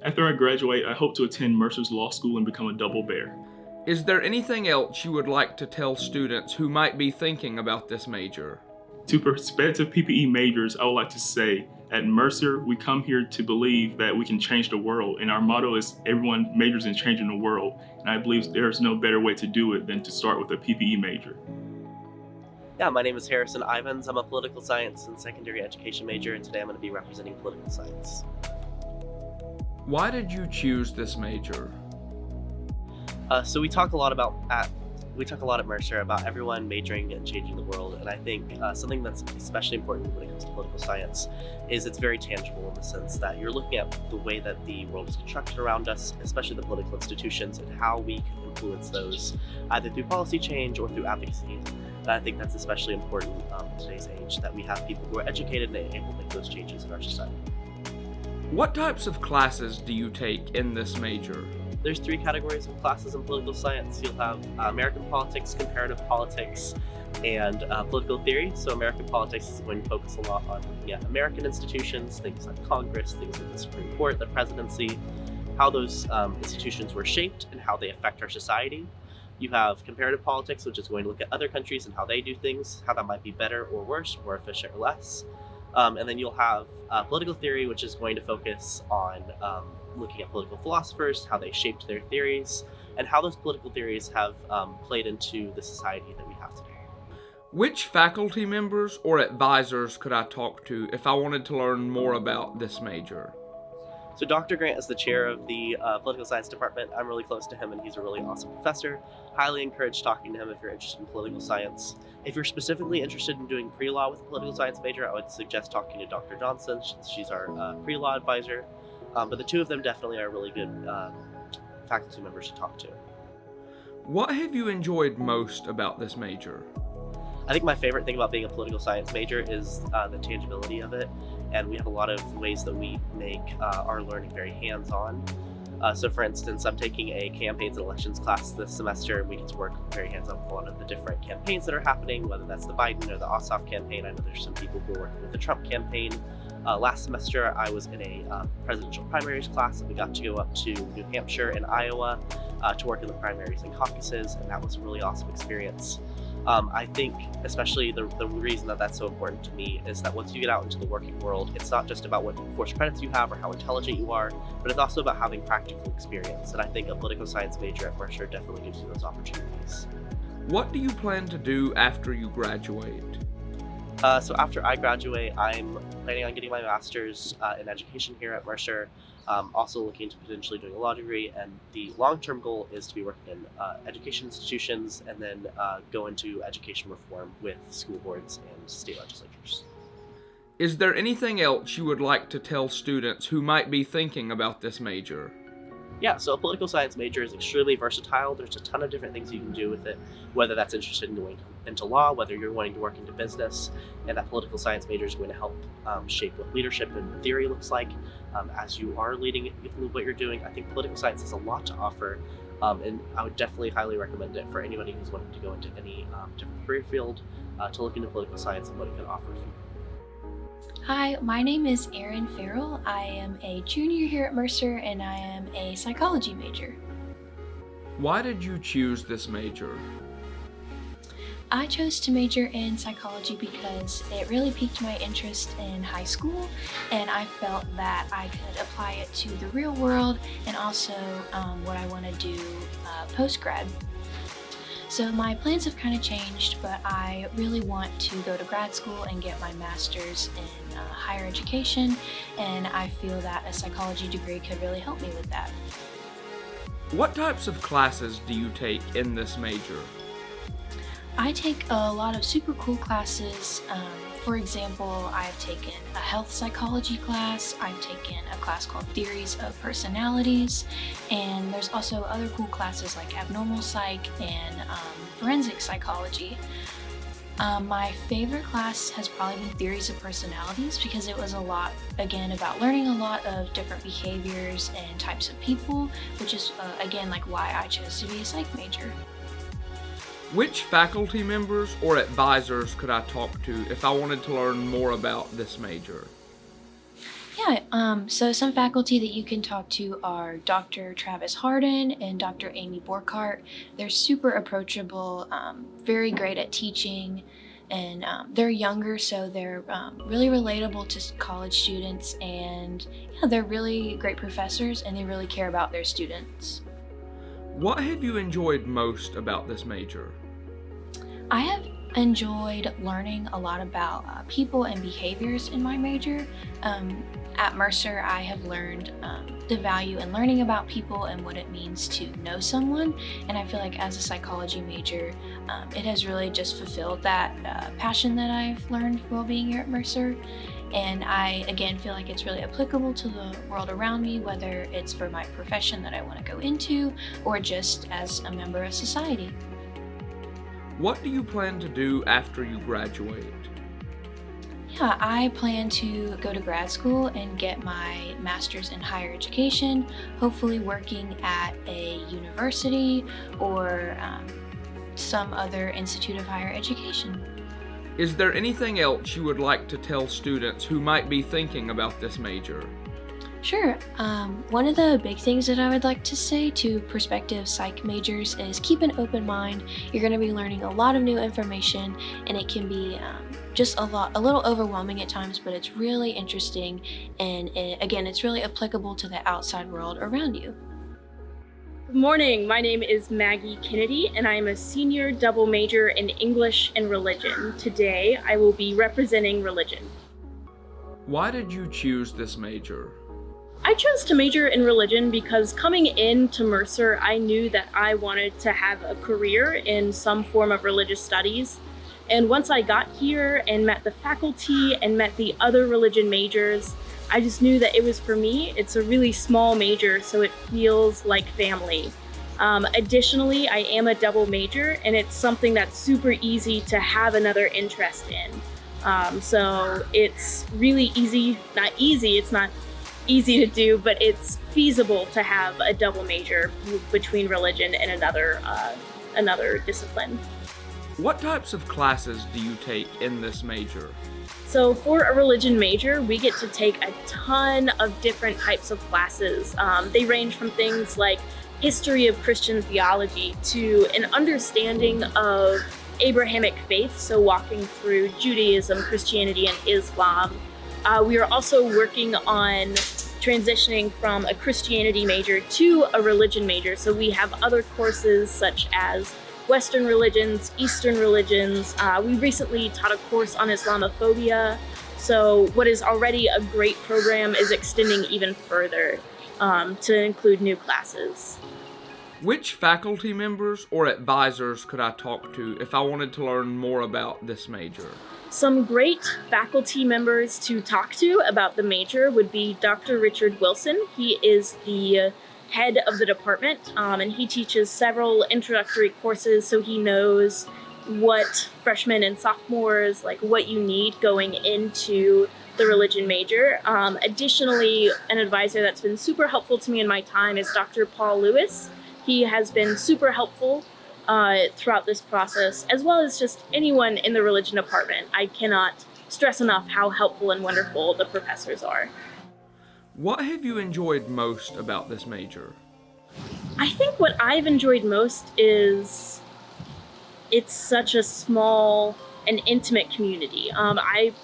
After I graduate, I hope to attend Mercer's Law School and become a double bear. Is there anything else you would like to tell students who might be thinking about this major? To prospective PPE majors, I would like to say, at Mercer, we come here to believe that we can change the world, and our motto is everyone majors in changing the world, and I believe there's no better way to do it than to start with a PPE major. Yeah, my name is Harrison Ivins. I'm a political science and secondary education major, and today I'm going to be representing political science. Why did you choose this major? So we talk a lot at Mercer about everyone majoring in changing the world, and I think something that's especially important when it comes to political science is it's very tangible in the sense that you're looking at the way that the world is constructed around us, especially the political institutions, and how we can influence those either through policy change or through advocacy. And I think that's especially important in today's age, that we have people who are educated and able to make those changes in our society. What types of classes do you take in this major? There's 3 categories of classes in political science. You'll have American politics, comparative politics, and political theory. So American politics is going to focus a lot on looking at American institutions, things like Congress, things like the Supreme Court, the presidency, how those institutions were shaped and how they affect our society. You have comparative politics, which is going to look at other countries and how they do things, how that might be better or worse, more efficient or less. And then you'll have political theory, which is going to focus on looking at political philosophers, how they shaped their theories, and how those political theories have played into the society that we have today. Which faculty members or advisors could I talk to if I wanted to learn more about this major? So Dr. Grant is the chair of the political science department. I'm really close to him and he's a really awesome professor. Highly encourage talking to him if you're interested in political science. If you're specifically interested in doing pre-law with a political science major, I would suggest talking to Dr. Johnson. She's our pre-law advisor. But the two of them definitely are really good faculty members to talk to. What have you enjoyed most about this major? I think my favorite thing about being a political science major is the tangibility of it, and we have a lot of ways that we make our learning very hands-on. So for instance, I'm taking a campaigns and elections class this semester, and we get to work very hands-on with a lot of the different campaigns that are happening, whether that's the Biden or the Ossoff campaign. I know there's some people who are working with the Trump campaign. Last semester, I was in a presidential primaries class, and we got to go up to New Hampshire and Iowa to work in the primaries and caucuses, and that was a really awesome experience. I think especially the reason that that's so important to me is that once you get out into the working world, it's not just about what course credits you have or how intelligent you are, but it's also about having practical experience. And I think a political science major at Mercer definitely gives you those opportunities. What do you plan to do after you graduate? So after I graduate, I'm planning on getting my master's in education here at Mercer. Also looking to potentially doing a law degree, and the long-term goal is to be working in education institutions and then go into education reform with school boards and state legislatures. Is there anything else you would like to tell students who might be thinking about this major? Yeah, so a political science major is extremely versatile. There's a ton of different things you can do with it, whether that's interested in going into law, whether you're wanting to work into business, and that political science major is going to help shape what leadership and theory looks like. As you are leading what you're doing, I think political science has a lot to offer, and I would definitely highly recommend it for anybody who's wanting to go into any different career field to look into political science and what it can offer for you. Hi, my name is Erin Farrell. I am a junior here at Mercer, and I am a psychology major. Why did you choose this major? I chose to major in psychology because it really piqued my interest in high school, and I felt that I could apply it to the real world and also what I want to do post-grad. So my plans have kind of changed, but I really want to go to grad school and get my master's in higher education, and I feel that a psychology degree could really help me with that. What types of classes do you take in this major? I take a lot of super cool classes For example, I've taken a health psychology class, I've taken a class called Theories of Personalities, and there's also other cool classes like Abnormal Psych and Forensic Psychology. My favorite class has probably been Theories of Personalities because it was a lot, again, about learning a lot of different behaviors and types of people, which is, again, like why I chose to be a psych major. Which faculty members or advisors could I talk to if I wanted to learn more about this major? Yeah, so some faculty that you can talk to are Dr. Travis Harden and Dr. Amy Borkart. They're super approachable, very great at teaching, and they're younger, so they're really relatable to college students, and yeah, they're really great professors, and they really care about their students. What have you enjoyed most about this major? I have enjoyed learning a lot about people and behaviors in my major. At Mercer, I have learned the value in learning about people and what it means to know someone, and I feel like as a psychology major, it has really just fulfilled that passion that I've learned while being here at Mercer. And I, again, feel like it's really applicable to the world around me, whether it's for my profession that I want to go into or just as a member of society. What do you plan to do after you graduate? Yeah, I plan to go to grad school and get my master's in higher education, hopefully working at a university or some other institute of higher education. Is there anything else you would like to tell students who might be thinking about this major? Sure. One of the big things that I would like to say to prospective psych majors is keep an open mind. You're going to be learning a lot of new information, and it can be just a little overwhelming at times, but it's really interesting, and again, it's really applicable to the outside world around you. Good morning, my name is Maggie Kennedy, and I am a senior double major in English and religion. Today, I will be representing religion. Why did you choose this major? I chose to major in religion because coming into Mercer, I knew that I wanted to have a career in some form of religious studies. And once I got here and met the faculty and met the other religion majors, I just knew that it was for me. It's a really small major, so it feels like family. Additionally, I am a double major, and it's something that's super easy to have another interest in. So it's really easy, not easy, it's not easy to do, but it's feasible to have a double major between religion and another discipline. What types of classes do you take in this major? So for a religion major, we get to take a ton of different types of classes. They range from things like history of Christian theology to an understanding of Abrahamic faith, so walking through Judaism, Christianity, and Islam. We are also working on transitioning from a Christianity major to a religion major. So we have other courses such as Western religions, Eastern religions. We recently taught a course on Islamophobia. So what is already a great program is extending even further to include new classes. Which faculty members or advisors could I talk to if I wanted to learn more about this major? Some great faculty members to talk to about the major would be Dr. Richard Wilson. He is the head of the department, and he teaches several introductory courses, so he knows what freshmen and sophomores, like what you need going into the religion major. Additionally, an advisor that's been super helpful to me in my time is Dr. Paul Lewis. He has been super helpful throughout this process, as well as just anyone in the religion department. I cannot stress enough how helpful and wonderful the professors are. What have you enjoyed most about this major? I think what I've enjoyed most is it's such a small and intimate community.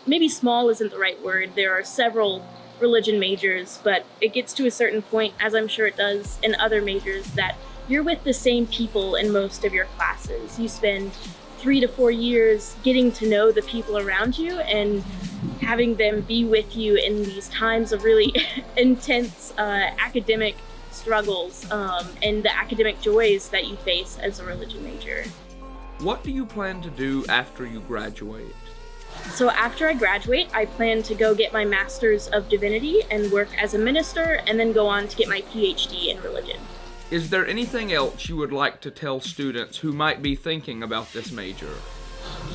Maybe small isn't the right word. There are several religion majors, but it gets to a certain point, as I'm sure it does in other majors, that you're with the same people in most of your classes. You spend 3 to 4 years getting to know the people around you and having them be with you in these times of really intense academic struggles and the academic joys that you face as a religion major. What do you plan to do after you graduate? So after I graduate, I plan to go get my Master's of Divinity and work as a minister, and then go on to get my PhD in religion. Is there anything else you would like to tell students who might be thinking about this major?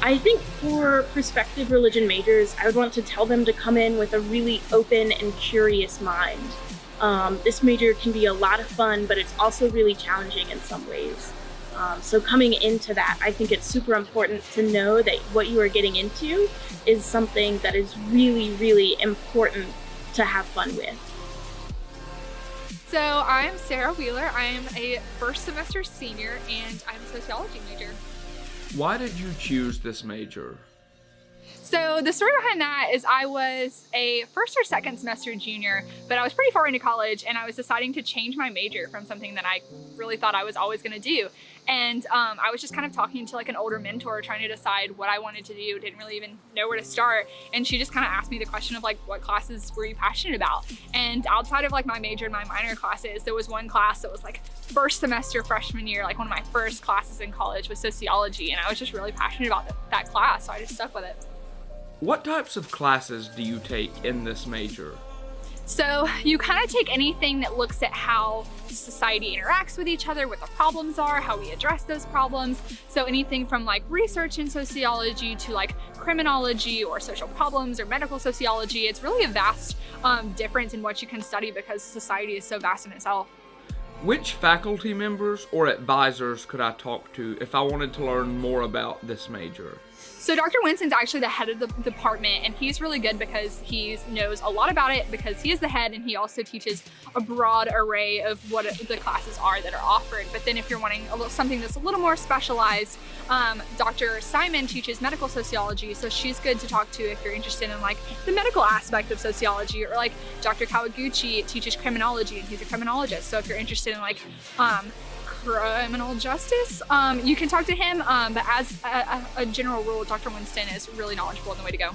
I think for prospective religion majors, I would want to tell them to come in with a really open and curious mind. This major can be a lot of fun, but it's also really challenging in some ways. So coming into that, I think it's super important to know that what you are getting into is something that is really, really important to have fun with. So I'm Sarah Wheeler. I am a first semester senior and I'm a sociology major. Why did you choose this major? So the story behind that is I was a first or second semester junior, but I was pretty far into college and I was deciding to change my major from something that I really thought I was always going to do. And I was just kind of talking to like an older mentor trying to decide what I wanted to do, didn't really even know where to start. And she just kind of asked me the question of like, what classes were you passionate about? And outside of like my major and my minor classes, there was one class that was like first semester freshman year, like one of my first classes in college was sociology. And I was just really passionate about that class, so I just stuck with it. What types of classes do you take in this major? So you kind of take anything that looks at how society interacts with each other, what the problems are, how we address those problems. So anything from like research in sociology to like criminology or social problems or medical sociology. It's really a vast difference in what you can study because society is so vast in itself. Which faculty members or advisors could I talk to if I wanted to learn more about this major? So Dr. Winston's actually the head of the department, and he's really good because he knows a lot about it because he is the head, and he also teaches a broad array of what the classes are that are offered. But then if you're wanting something that's a little more specialized, Dr. Simon teaches medical sociology, so she's good to talk to if you're interested in like the medical aspect of sociology, or like Dr. Kawaguchi teaches criminology, and he's a criminologist. So if you're interested in like criminal justice, you can talk to him, but as a general rule, Dr. Winston is really knowledgeable in the way to go.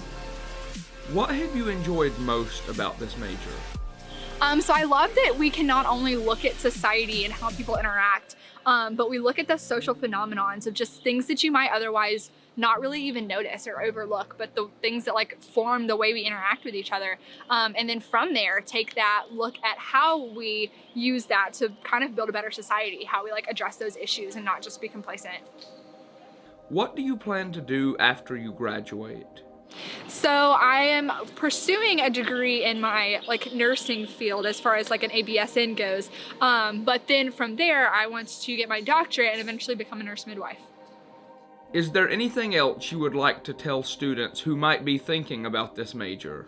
What have you enjoyed most about this major? So I love that we can not only look at society and how people interact, but we look at the social phenomenons of just things that you might otherwise not really even notice or overlook, but the things that like form the way we interact with each other. And then from there, take that look at how we use that to kind of build a better society, how we like address those issues and not just be complacent. What do you plan to do after you graduate? So I am pursuing a degree in my like nursing field as far as like an ABSN goes. But then from there, I want to get my doctorate and eventually become a nurse midwife. Is there anything else you would like to tell students who might be thinking about this major?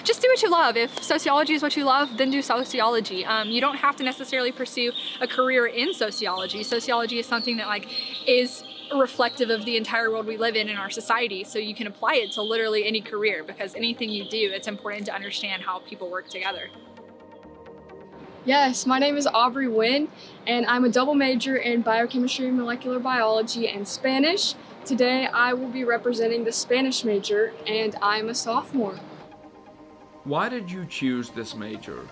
Just do what you love. If sociology is what you love, then do sociology. You don't have to necessarily pursue a career in sociology. Sociology is something that like is reflective of the entire world we live in our society, so you can apply it to literally any career, because anything you do, it's important to understand how people work together. Yes, my name is Aubrey Nguyen, and I'm a double major in Biochemistry, Molecular Biology, and Spanish. Today I will be representing the Spanish major, and I'm a sophomore. Why did you choose this major?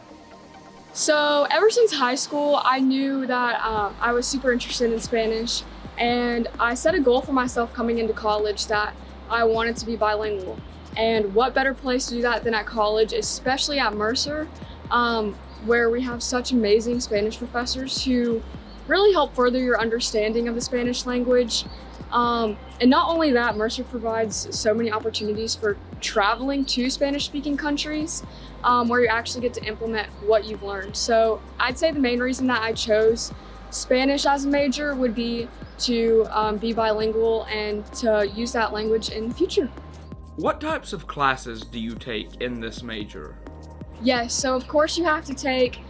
So ever since high school, I knew that I was super interested in Spanish, and I set a goal for myself coming into college that I wanted to be bilingual. And what better place to do that than at college, especially at Mercer, where we have such amazing Spanish professors who really help further your understanding of the Spanish language. And not only that, Mercer provides so many opportunities for traveling to Spanish-speaking countries where you actually get to implement what you've learned. So I'd say the main reason that I chose Spanish as a major would be to be bilingual and to use that language in the future. What types of classes do you take in this major? Yes, so of course you have to take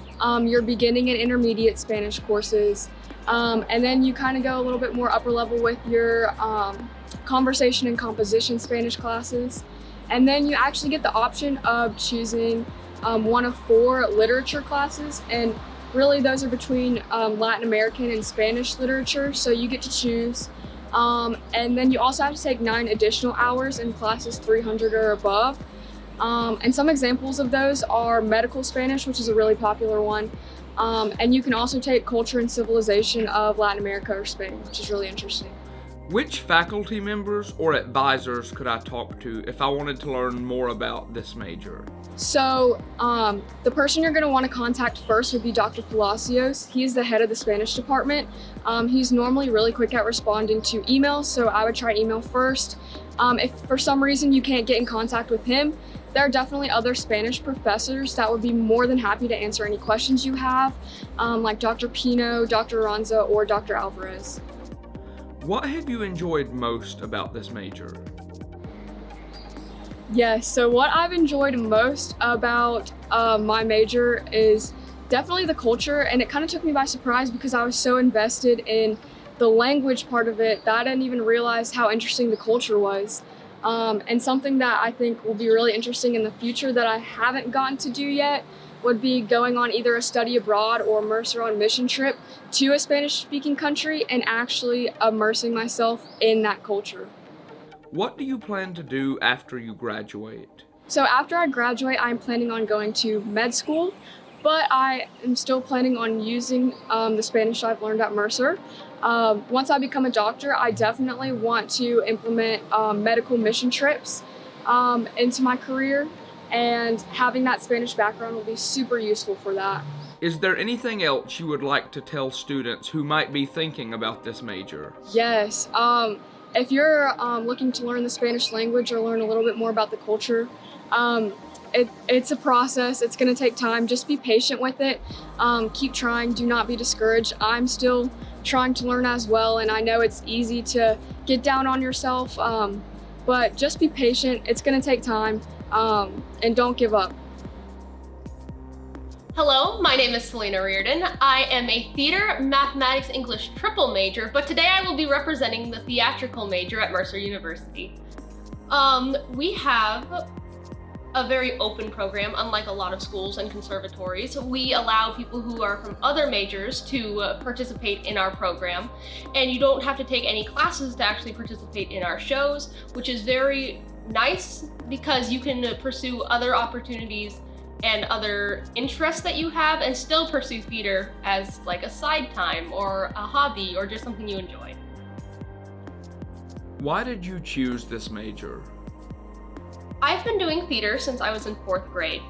your beginning and intermediate Spanish courses, and then you kind of go a little bit more upper level with your conversation and composition Spanish classes, and then you actually get the option of choosing one of 4 literature classes, and really those are between Latin American and Spanish literature, so you get to choose. And then you also have to take 9 additional hours in classes 300 or above. And some examples of those are medical Spanish, which is a really popular one. And you can also take culture and civilization of Latin America or Spain, which is really interesting. Which faculty members or advisors could I talk to if I wanted to learn more about this major? So the person you're going to want to contact first would be Dr. Palacios. He's the head of the Spanish department. He's normally really quick at responding to emails, so I would try email first. If for some reason you can't get in contact with him, there are definitely other Spanish professors that would be more than happy to answer any questions you have, like Dr. Pino, Dr. Aranza, or Dr. Alvarez. What have you enjoyed most about this major? Yes, so what I've enjoyed most about my major is definitely the culture, and it kind of took me by surprise because I was so invested in the language part of it that I didn't even realize how interesting the culture was. And something that I think will be really interesting in the future that I haven't gotten to do yet would be going on either a study abroad or Mercer on mission trip to a Spanish-speaking country and actually immersing myself in that culture. What do you plan to do after you graduate? So after I graduate, I'm planning on going to med school, but I am still planning on using the Spanish I've learned at Mercer. Once I become a doctor, I definitely want to implement medical mission trips into my career, and having that Spanish background will be super useful for that. Is there anything else you would like to tell students who might be thinking about this major? Yes. If you're looking to learn the Spanish language or learn a little bit more about the culture, it's a process. It's going to take time. Just be patient with it. Keep trying. Do not be discouraged. I'm still trying to learn as well, and I know it's easy to get down on yourself, but just be patient. It's going to take time, and don't give up. Hello, my name is Selena Reardon. I am a theater, mathematics, English triple major, but today I will be representing the theatrical major at Mercer University. We have a very open program, unlike a lot of schools and conservatories. We allow people who are from other majors to participate in our program, and you don't have to take any classes to actually participate in our shows, which is very nice because you can pursue other opportunities and other interests that you have and still pursue theater as like a side time or a hobby or just something you enjoy. Why did you choose this major? I've been doing theater since I was in 4th grade,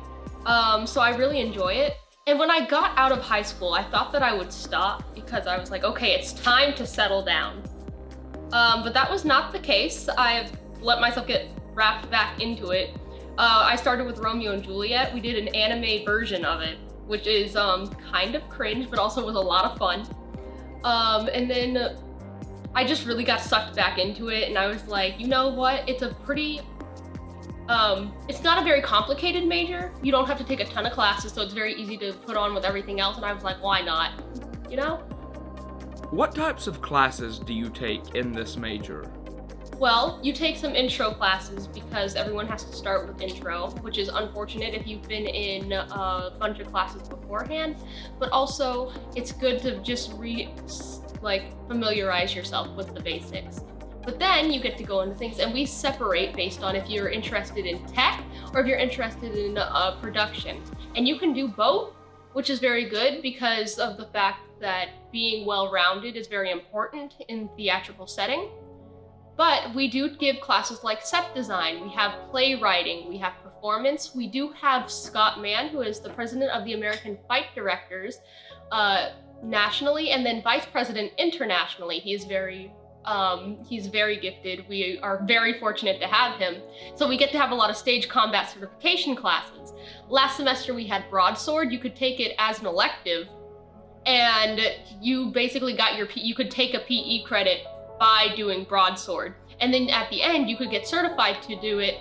so I really enjoy it. And when I got out of high school, I thought that I would stop because I was like, okay, it's time to settle down. But that was not the case. I've let myself get wrapped back into it. I started with Romeo and Juliet. We did an anime version of it, which is kind of cringe, but also was a lot of fun. And then I just really got sucked back into it, and I was like, you know what? It's a pretty, it's not a very complicated major. You don't have to take a ton of classes, so it's very easy to put on with everything else, and I was like, why not? You know? What types of classes do you take in this major? Well, you take some intro classes because everyone has to start with intro, which is unfortunate if you've been in a bunch of classes beforehand, but also it's good to just familiarize yourself with the basics. But then you get to go into things, and we separate based on if you're interested in tech or if you're interested in production. And you can do both, which is very good because of the fact that being well-rounded is very important in theatrical setting. But we do give classes like set design, we have playwriting, we have performance. We do have Scott Mann, who is the president of the American Fight Directors nationally, and then vice president internationally. He's very gifted. We are very fortunate to have him. So we get to have a lot of stage combat certification classes. Last semester we had broadsword. You could take it as an elective, and you basically got you could take a PE credit by doing broadsword. And then at the end, you could get certified to do it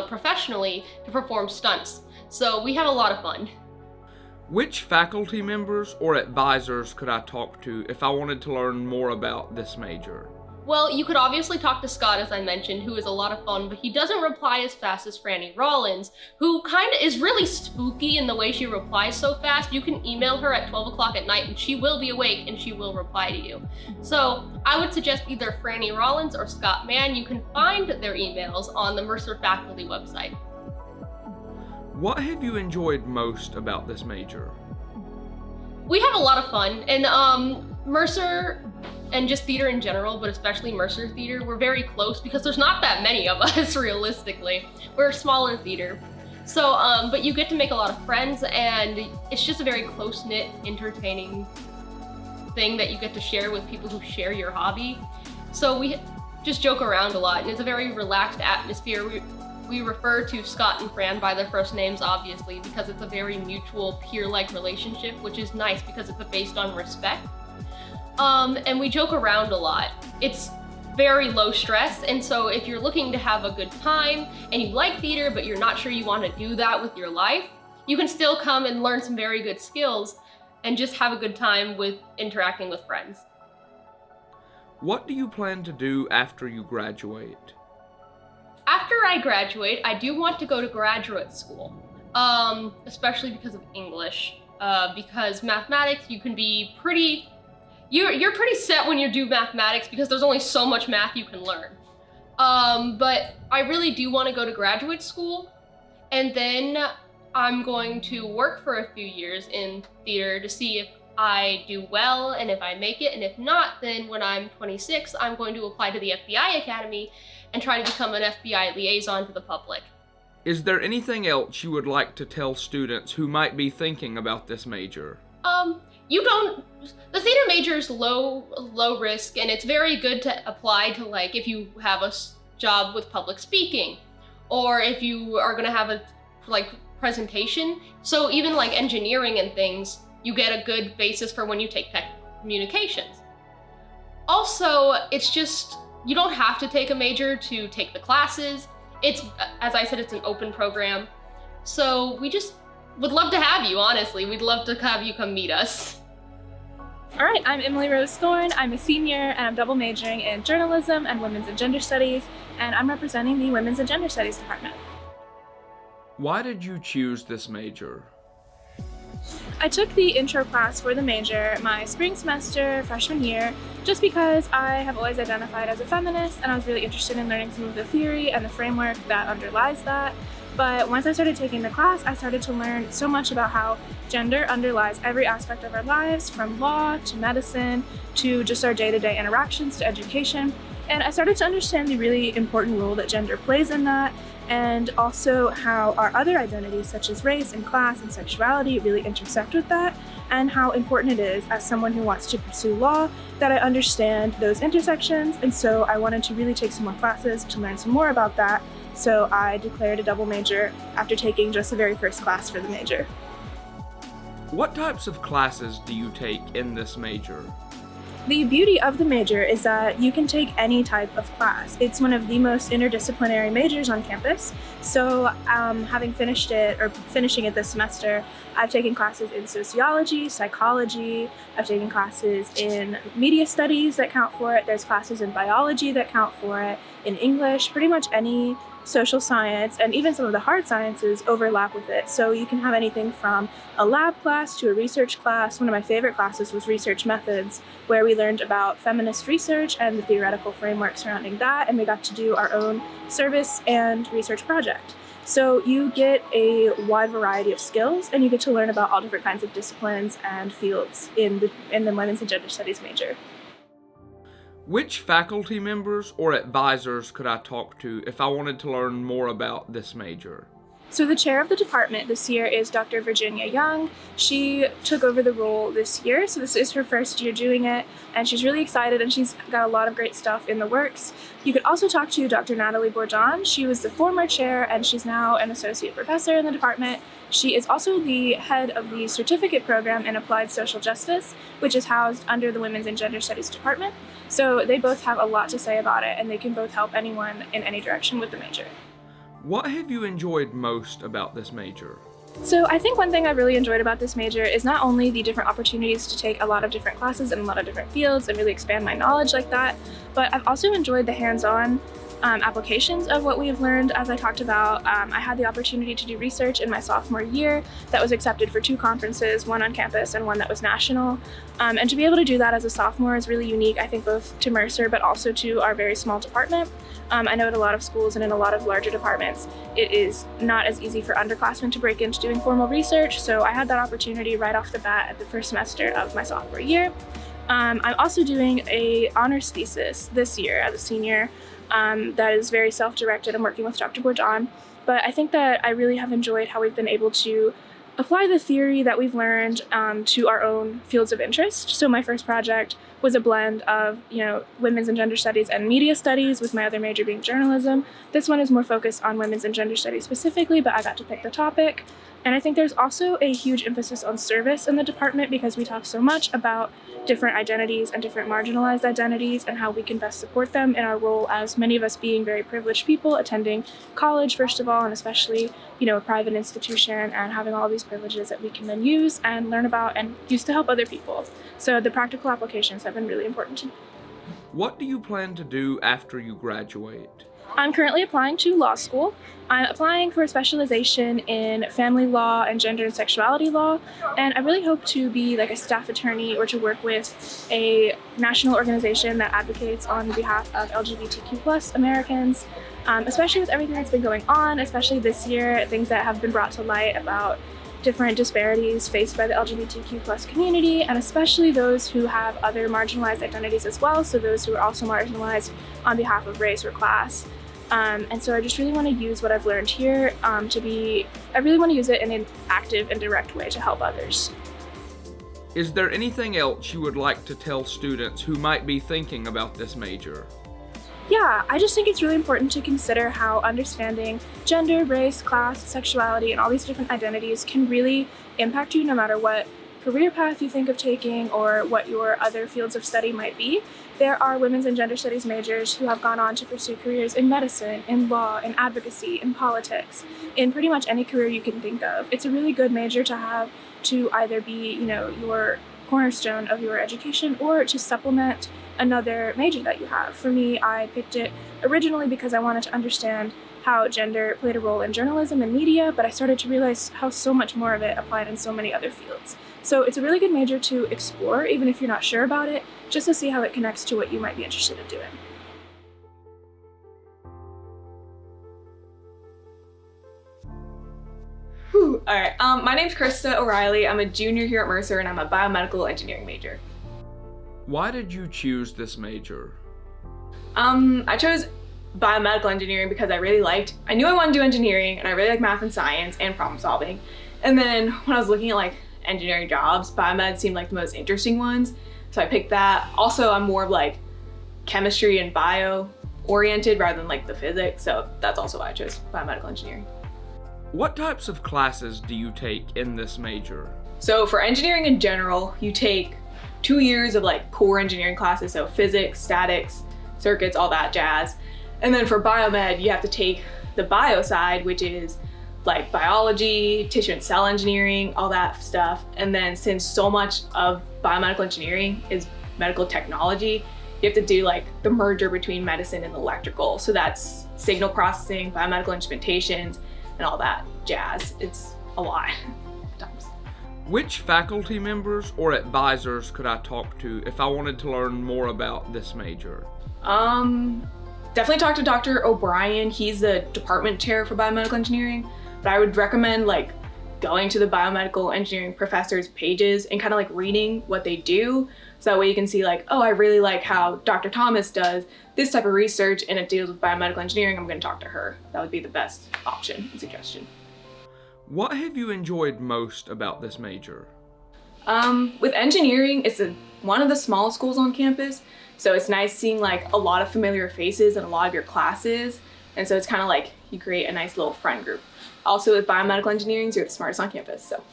professionally to perform stunts. So we have a lot of fun. Which faculty members or advisors could I talk to if I wanted to learn more about this major? Well, you could obviously talk to Scott, as I mentioned, who is a lot of fun, but he doesn't reply as fast as Franny Rollins, who kind of is really spooky in the way she replies so fast. You can email her at 12 o'clock at night and she will be awake and she will reply to you. So I would suggest either Franny Rollins or Scott Mann. You can find their emails on the Mercer faculty website. What have you enjoyed most about this major? We have a lot of fun, and Mercer and just theater in general, but especially Mercer Theater, we're very close because there's not that many of us realistically. We're a smaller theater. So, but you get to make a lot of friends, and it's just a very close-knit, entertaining thing that you get to share with people who share your hobby. So we just joke around a lot, and it's a very relaxed atmosphere. We refer to Scott and Fran by their first names, obviously, because it's a very mutual, peer-like relationship, which is nice because it's based on respect. And we joke around a lot. It's very low stress, and so if you're looking to have a good time and you like theater but you're not sure you want to do that with your life, you can still come and learn some very good skills and just have a good time with interacting with friends. What do you plan to do after you graduate? After I graduate, I do want to go to graduate school, especially because of English, because mathematics, you can be pretty, you're pretty set when you do mathematics because there's only so much math you can learn. But I really do want to go to graduate school, and then I'm going to work for a few years in theater to see if I do well and if I make it, and if not, then when I'm 26, I'm going to apply to the FBI Academy and try to become an FBI liaison to the public. Is there anything else you would like to tell students who might be thinking about this major? The theater major is low risk, and it's very good to apply to, like, if you have a job with public speaking, or if you are gonna have a, like, presentation. So even like engineering and things, you get a good basis for when you take tech communications. Also, it's just, you don't have to take a major to take the classes. It's, as I said, it's an open program. So we just would love to have you, honestly. We'd love to have you come meet us. All right, I'm Emily Rose Thorne. I'm a senior, and I'm double majoring in journalism and women's and gender studies, and I'm representing the women's and gender studies department. Why did you choose this major? I took the intro class for the major my spring semester freshman year just because I have always identified as a feminist, and I was really interested in learning some of the theory and the framework that underlies that. But once I started taking the class, I started to learn so much about how gender underlies every aspect of our lives, from law to medicine to just our day-to-day interactions to education. And I started to understand the really important role that gender plays in that, and also how our other identities such as race and class and sexuality really intersect with that, and how important it is as someone who wants to pursue law that I understand those intersections. And so I wanted to really take some more classes to learn some more about that. So I declared a double major after taking just the very first class for the major. What types of classes do you take in this major? The beauty of the major is that you can take any type of class. It's one of the most interdisciplinary majors on campus. So having finished it, or finishing it this semester, I've taken classes in sociology, psychology, I've taken classes in media studies that count for it, there's classes in biology that count for it, in English, pretty much any social science, and even some of the hard sciences overlap with it. So you can have anything from a lab class to a research class. One of my favorite classes was research methods, where we learned about feminist research and the theoretical framework surrounding that, and we got to do our own service and research project. So you get a wide variety of skills, and you get to learn about all different kinds of disciplines and fields in the women's and gender studies major. Which faculty members or advisors could I talk to if I wanted to learn more about this major? So the chair of the department this year is Dr. Virginia Young. She took over the role this year, so this is her first year doing it, and she's really excited, and she's got a lot of great stuff in the works. You could also talk to Dr. Natalie Bourdon. She was the former chair, and she's now an associate professor in the department. She is also the head of the certificate program in applied social justice, which is housed under the Women's and Gender Studies department. So they both have a lot to say about it, and they can both help anyone in any direction with the major. What have you enjoyed most about this major? So I think one thing I've really enjoyed about this major is not only the different opportunities to take a lot of different classes in a lot of different fields and really expand my knowledge like that, but I've also enjoyed the hands-on applications of what we have learned. As I talked about, I had the opportunity to do research in my sophomore year that was accepted for 2 conferences, one on campus and one that was national. And to be able to do that as a sophomore is really unique, I think, both to Mercer but also to our very small department. I know at a lot of schools and in a lot of larger departments, it is not as easy for underclassmen to break into doing formal research, so I had that opportunity right off the bat at the first semester of my sophomore year. I'm also doing a honors thesis this year as a senior that is very self-directed. I'm working with Dr. Bourdain, but I think that I really have enjoyed how we've been able to apply the theory that we've learned to our own fields of interest. So my first project was a blend of, women's and gender studies and media studies, with my other major being journalism. This one is more focused on women's and gender studies specifically, but I got to pick the topic. And I think there's also a huge emphasis on service in the department because we talk so much about different identities and different marginalized identities and how we can best support them in our role as many of us being very privileged people attending college, first of all, and especially, a private institution, and having all these privileges that we can then use and learn about and use to help other people. So the practical applications have been really important to me. What do you plan to do after you graduate? I'm currently applying to law school. I'm applying for a specialization in family law and gender and sexuality law, and I really hope to be like a staff attorney or to work with a national organization that advocates on behalf of LGBTQ+ Americans, especially with everything that's been going on, especially this year, things that have been brought to light about different disparities faced by the LGBTQ+ community, and especially those who have other marginalized identities as well, so those who are also marginalized on behalf of race or class. And so I just really want to use what I've learned here I really want to use it in an active and direct way to help others. Is there anything else you would like to tell students who might be thinking about this major? Yeah, I just think it's really important to consider how understanding gender, race, class, sexuality, and all these different identities can really impact you no matter what career path you think of taking or what your other fields of study might be. There are women's and gender studies majors who have gone on to pursue careers in medicine, in law, in advocacy, in politics, in pretty much any career you can think of. It's a really good major to have to either be, your cornerstone of your education or to supplement another major that you have. For me, I picked it originally because I wanted to understand how gender played a role in journalism and media, but I started to realize how so much more of it applied in so many other fields. So it's a really good major to explore, even if you're not sure about it, just to see how it connects to what you might be interested in doing. All right, my name's Krista O'Reilly. I'm a junior here at Mercer, and I'm a biomedical engineering major. Why did you choose this major? I chose biomedical engineering because I knew I wanted to do engineering, and I really like math and science and problem solving. And then when I was looking at engineering jobs, biomed seemed like the most interesting ones, so I picked that. Also, I'm more of chemistry and bio oriented rather than the physics, so that's also why I chose biomedical engineering. What types of classes do you take in this major? So for engineering in general, you take 2 years of core engineering classes, so physics, statics, circuits, all that jazz. And then for biomed, you have to take the bio side, which is biology, tissue and cell engineering, all that stuff. And then since so much of biomedical engineering is medical technology, you have to do the merger between medicine and electrical. So that's signal processing, biomedical instrumentations, and all that jazz. It's a lot times. Which faculty members or advisors could I talk to if I wanted to learn more about this major? Definitely talk to Dr. O'Brien. He's the department chair for biomedical engineering. But I would recommend going to the biomedical engineering professors' pages and kind of reading what they do. So that way you can see oh, I really like how Dr. Thomas does this type of research and it deals with biomedical engineering. I'm going to talk to her. That would be the best option and suggestion. What have you enjoyed most about this major? With engineering, it's one of the smallest schools on campus. So it's nice seeing a lot of familiar faces in a lot of your classes. And so it's kind of you create a nice little friend group. Also with biomedical engineering, you're the smartest on campus, so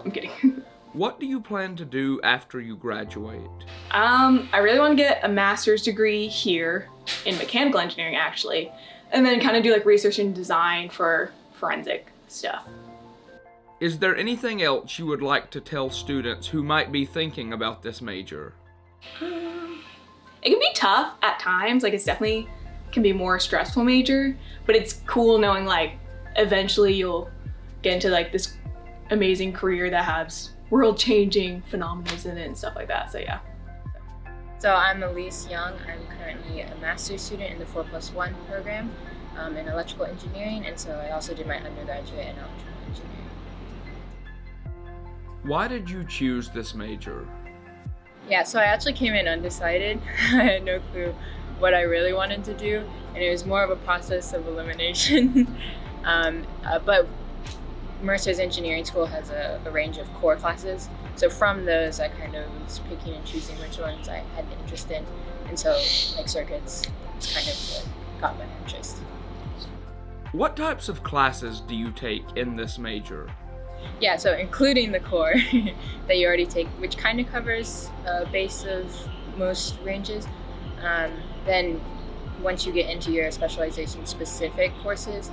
I'm kidding. What do you plan to do after you graduate? I really want to get a master's degree here in mechanical engineering actually, and then kind of do research and design for forensic stuff. Is there anything else you would like to tell students who might be thinking about this major? It can be tough at times, it's definitely can be more stressful major, but it's cool knowing eventually you'll get into this amazing career that has world-changing phenomena in it and stuff like that, so yeah. So I'm Elise Young. I'm currently a master's student in the 4+1 program in electrical engineering, and so I also did my undergraduate in electrical engineering. Why did you choose this major? Yeah, so I actually came in undecided. I had no clue what I really wanted to do, and it was more of a process of elimination. But Mercer's engineering school has a range of core classes. So from those, I kind of was picking and choosing which ones I had an interest in. And so like circuits is kind of what got my interest. What types of classes do you take in this major? Yeah, so including the core that you already take, which kind of covers a base of most ranges. Then once you get into your specialization specific courses,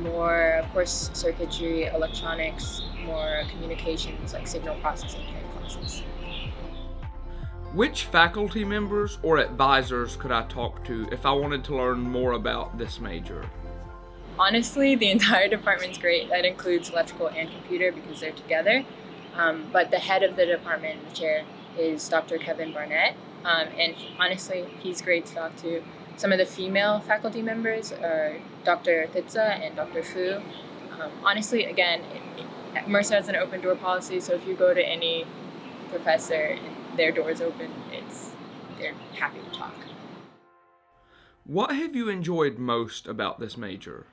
more, of course, circuitry, electronics, more communications, like signal processing type classes. Which faculty members or advisors could I talk to if I wanted to learn more about this major? Honestly, the entire department's great. That includes electrical and computer because they're together. But the head of the department, the chair, is Dr. Kevin Barnett. And honestly, he's great to talk to. Some of the female faculty members are Dr. Thitza and Dr. Fu. Honestly, again, Mercer has an open door policy, so if you go to any professor and their door's open, they're happy to talk. What have you enjoyed most about this major?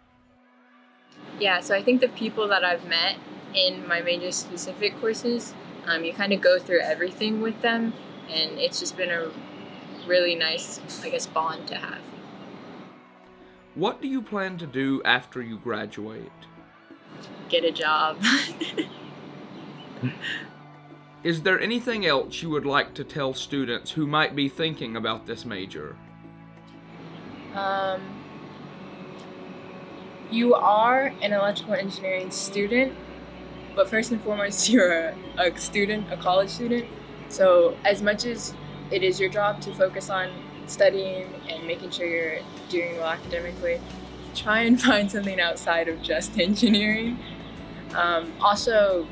Yeah, so I think the people that I've met in my major specific courses, you kind of go through everything with them, and it's just been a really nice, I guess, bond to have. What do you plan to do after you graduate? Get a job. Is there anything else you would like to tell students who might be thinking about this major? You are an electrical engineering student, but first and foremost, you're a student, a college student. So as much as it is your job to focus on studying and making sure you're doing well academically, try and find something outside of just engineering. Also,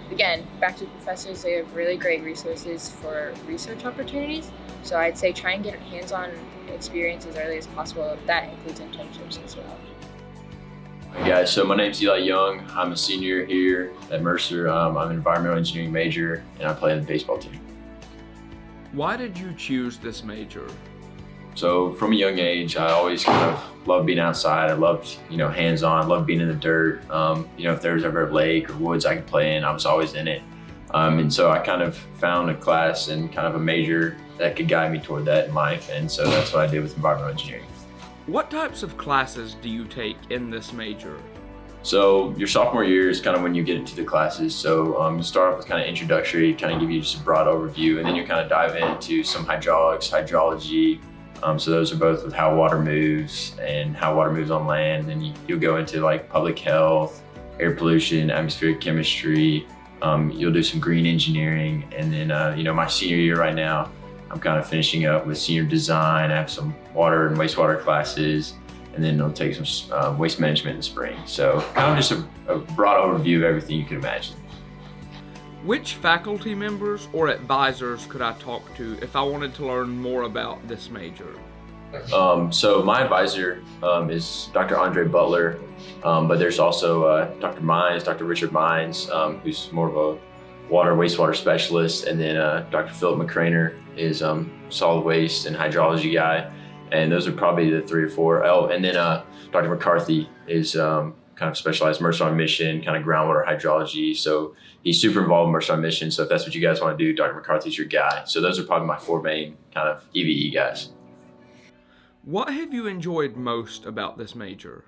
again, back to the professors, they have really great resources for research opportunities. So I'd say try and get hands-on experience as early as possible. That includes internships as well. Hi guys, so my name's Eli Young. I'm a senior here at Mercer. I'm an environmental engineering major and I play on the baseball team. Why did you choose this major? So from a young age, I always kind of loved being outside. I loved, hands-on, loved being in the dirt. If there was ever a lake or woods I could play in, I was always in it. And so I kind of found a class and kind of a major that could guide me toward that in life. And so that's what I did with environmental engineering. What types of classes do you take in this major? So your sophomore year is kind of when you get into the classes. So you start off with kind of introductory, kind of give you just a broad overview, and then you kind of dive into some hydraulics, hydrology. So those are both with how water moves and how water moves on land. And you'll go into like public health, air pollution, atmospheric chemistry. You'll do some green engineering. And then, my senior year right now, I'm kind of finishing up with senior design. I have some water and wastewater classes, and then I'll take some waste management in the spring. So kind of just a broad overview of everything you can imagine. Which faculty members or advisors could I talk to if I wanted to learn more about this major? So my advisor is Dr. Andre Butler, but there's also Dr. Mines, Dr. Richard Mines, who's more of a water wastewater specialist, and then Dr. Philip McCraner is solid waste and hydrology guy, and those are probably the 3 or 4. Oh, and then Dr. McCarthy is kind of specialized Mercer on Mission, kind of groundwater hydrology. So he's super involved in Mercer on Mission. So if that's what you guys want to do, Dr. McCarthy's your guy. So those are probably my 4 main kind of EVE guys. What have you enjoyed most about this major?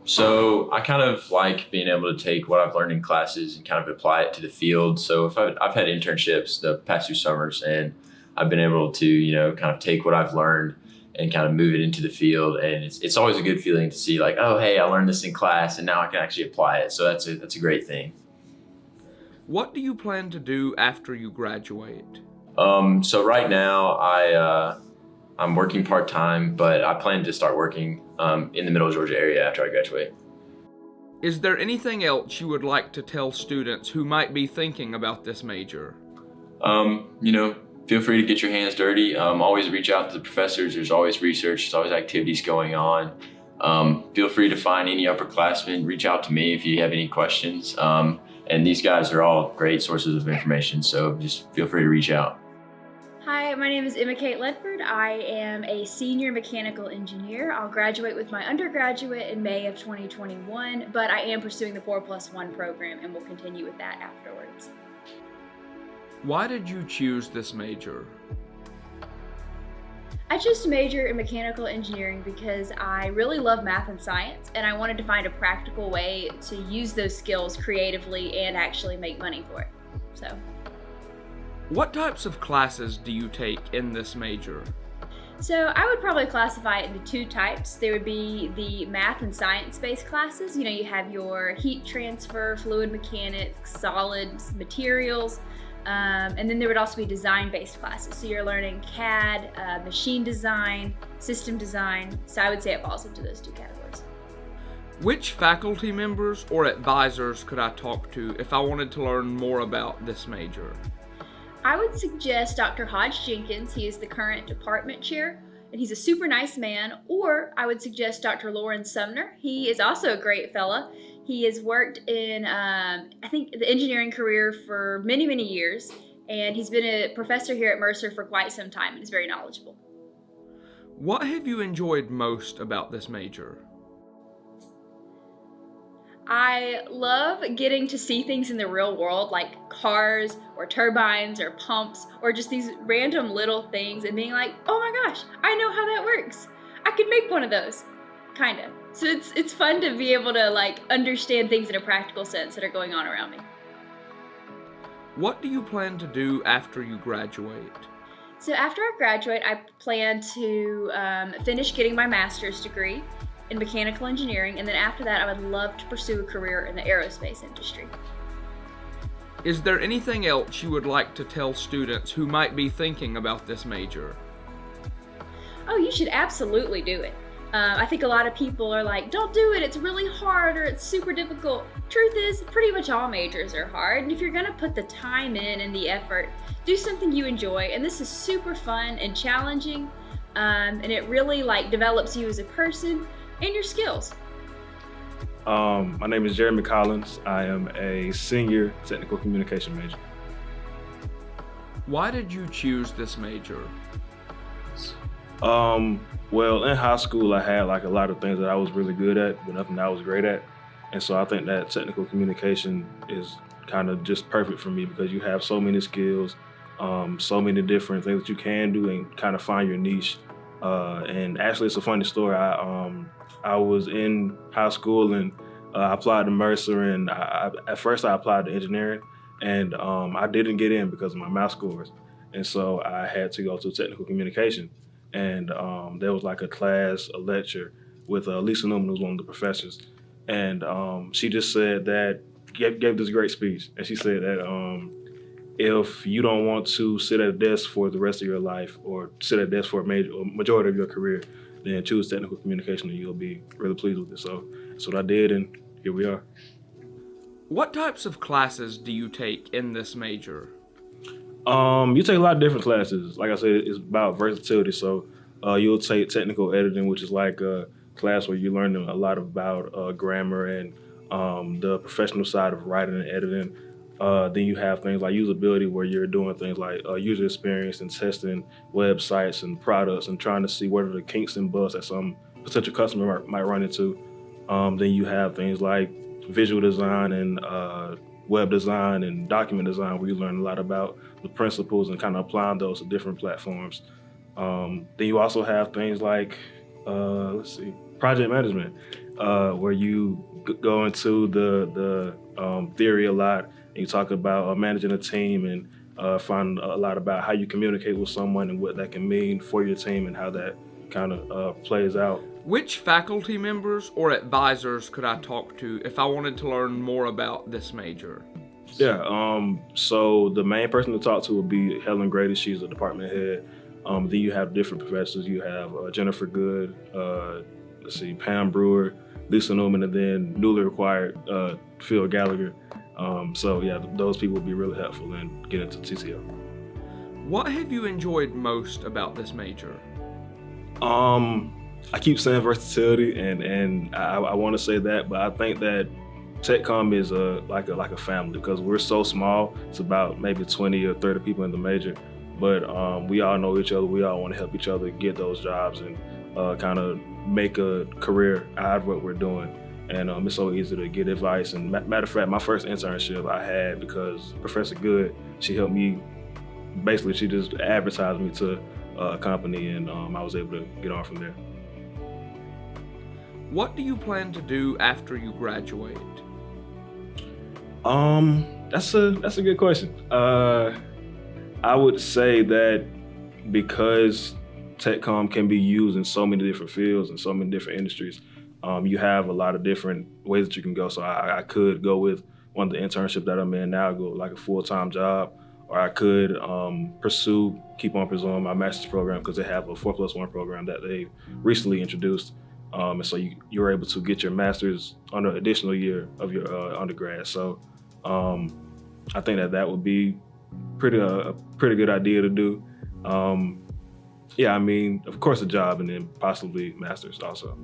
So I kind of like being able to take what I've learned in classes and kind of apply it to the field. So if I've had internships the past 2 summers, and I've been able to, kind of take what I've learned and kind of move it into the field. And it's always a good feeling to see like, oh, hey, I learned this in class and now I can actually apply it. So that's a great thing. What do you plan to do after you graduate? So right now I'm working part-time, but I plan to start working in the Middle Georgia area after I graduate. Is there anything else you would like to tell students who might be thinking about this major? Feel free to get your hands dirty. Always reach out to the professors. There's always research. There's always activities going on. Feel free to find any upperclassmen. Reach out to me if you have any questions. And these guys are all great sources of information, so just feel free to reach out. Hi, my name is Emma Kate Ledford. I am a senior mechanical engineer. I'll graduate with my undergraduate in May of 2021, but I am pursuing the 4+1 program and will continue with that afterwards. Why did you choose this major? I chose to major in mechanical engineering because I really love math and science, and I wanted to find a practical way to use those skills creatively and actually make money for it. So. What types of classes do you take in this major? So I would probably classify it into two types. There would be the math and science-based classes. You know, you have your heat transfer, fluid mechanics, solids, materials, and then there would also be design-based classes. So you're learning CAD, machine design, system design. So I would say it falls into those two categories. Which faculty members or advisors could I talk to if I wanted to learn more about this major? I would suggest Dr. Hodge Jenkins. He is the current department chair, and he's a super nice man. Or I would suggest Dr. Lauren Sumner. He is also a great fella. He has worked in, I think, the engineering career for many, many years, and he's been a professor here at Mercer for quite some time, and is very knowledgeable. What have you enjoyed most about this major? I love getting to see things in the real world, like cars or turbines or pumps or just these random little things, and being like, oh my gosh, I know how that works. I could make one of those, kind of. So it's fun to be able to like understand things in a practical sense that are going on around me. What do you plan to do after you graduate? So after I graduate, I plan to finish getting my master's degree in mechanical engineering, and then after that I would love to pursue a career in the aerospace industry. Is there anything else you would like to tell students who might be thinking about this major? Oh, you should absolutely do it. I think a lot of people are like, don't do it, it's really hard or it's super difficult. Truth is, pretty much all majors are hard, and if you're gonna put the time in and the effort, do something you enjoy, and this is super fun and challenging, and it really like develops you as a person and your skills. My name is Jeremy Collins. I am a senior technical communication major. Why did you choose this major? Well, in high school, I had like a lot of things that I was really good at, but nothing I was great at. And so I think that technical communication is kind of just perfect for me because you have so many skills, so many different things that you can do and kind of find your niche. And actually, it's a funny story. I was in high school and I applied to Mercer, and at first I applied to engineering, and I didn't get in because of my math scores. And so I had to go to technical communication. And there was like a lecture with Lisa Newman, who's one of the professors. And she just said that, gave this great speech. And she said that if you don't want to sit at a desk for the rest of your life or sit at a desk for a majority of your career, then choose technical communication and you'll be really pleased with it. So that's what I did, and here we are. What types of classes do you take in this major? You take a lot of different classes. Like I said, it's about versatility. So you'll take technical editing, which is like a class where you learn a lot about grammar and the professional side of writing and editing. Then you have things like usability, where you're doing things like user experience and testing websites and products and trying to see what are the kinks and bugs that some potential customer might run into. Then you have things like visual design and web design and document design, where you learn a lot about the principles and kind of applying those to different platforms. Then you also have things like, project management, where you go into the theory a lot, and you talk about managing a team and find a lot about how you communicate with someone and what that can mean for your team and how that kind of plays out. Which faculty members or advisors could I talk to if I wanted to learn more about this major? Yeah, so the main person to talk to would be Helen Grady. She's the department head. Then you have different professors. You have Jennifer Good, Pam Brewer, Lisa Newman, and then newly required Phil Gallagher. So yeah, those people would be really helpful in getting into TCO. What have you enjoyed most about this major? I keep saying versatility, and I want to say that, but I think that TechCom is like a family because we're so small. It's about maybe 20 or 30 people in the major, but we all know each other. We all want to help each other get those jobs and kind of make a career out of what we're doing. And it's so easy to get advice. And matter of fact, my first internship I had because Professor Good, she helped me. Basically, she just advertised me to a company, and I was able to get on from there. What do you plan to do after you graduate? That's a good question. I would say that because TechCom can be used in so many different fields and so many different industries, you have a lot of different ways that you can go. So I could go with one of the internships that I'm in now, go like a full-time job, or I could keep on pursuing my master's program because they have a 4+1 program that they recently introduced. And so you're able to get your master's on an additional year of your undergrad. So I think that would be a pretty good idea to do. Yeah, I mean, of course a job and then possibly master's also.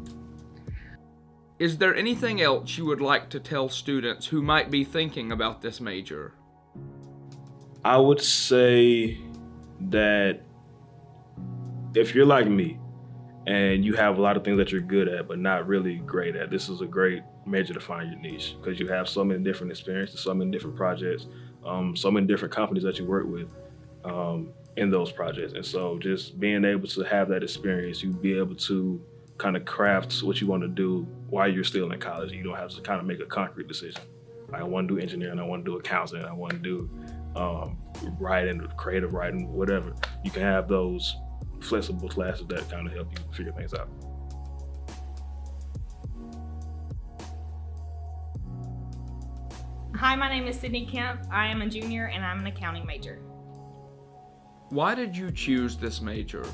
Is there anything else you would like to tell students who might be thinking about this major? I would say that if you're like me and you have a lot of things that you're good at but not really great at, this is a great major to find your niche because you have so many different experiences, so many different projects, so many different companies that you work with in those projects. And so just being able to have that experience, you'll be able to kind of craft what you want to do while you're still in college. You don't have to kind of make a concrete decision. Like, I want to do engineering, I want to do accounting, I want to do writing, creative writing, whatever. You can have those flexible classes that kind of help you figure things out. Hi, my name is Sydney Kemp. I am a junior and I'm an accounting major. Why did you choose this major?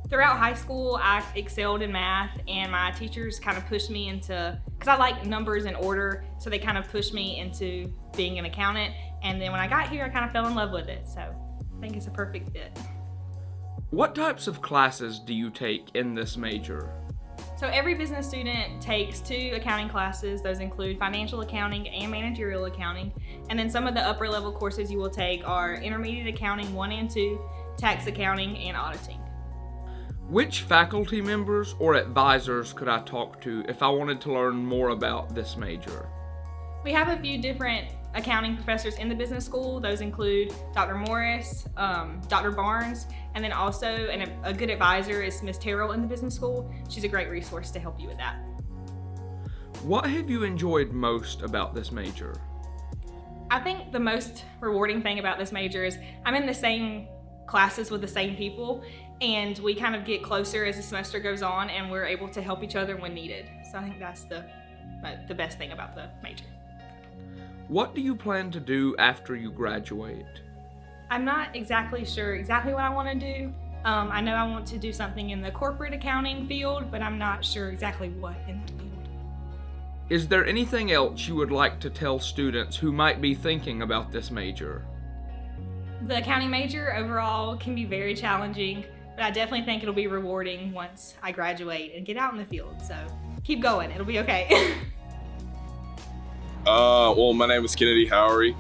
Throughout high school, I excelled in math, and my teachers kind of pushed me into, because I like numbers and order, so they kind of pushed me into being an accountant. And then when I got here, I kind of fell in love with it. So I think it's a perfect fit. What types of classes do you take in this major? So every business student takes 2 accounting classes. Those include financial accounting and managerial accounting. And then some of the upper level courses you will take are intermediate accounting 1 and 2, tax accounting, and auditing. Which faculty members or advisors could I talk to if I wanted to learn more about this major? We have a few different accounting professors in the business school. Those include Dr. Morris, Dr. Barnes, and then also a good advisor is Ms. Terrell in the business school. She's a great resource to help you with that. What have you enjoyed most about this major? I think the most rewarding thing about this major is I'm in the same classes with the same people, and we kind of get closer as the semester goes on, and we're able to help each other when needed. So I think that's the best thing about the major. What do you plan to do after you graduate? I'm not exactly sure exactly what I want to do. I know I want to do something in the corporate accounting field, but I'm not sure exactly what in that field. Is there anything else you would like to tell students who might be thinking about this major? The accounting major overall can be very challenging, but I definitely think it'll be rewarding once I graduate and get out in the field. So keep going, it'll be okay. Well, my name is Kennedy Howery.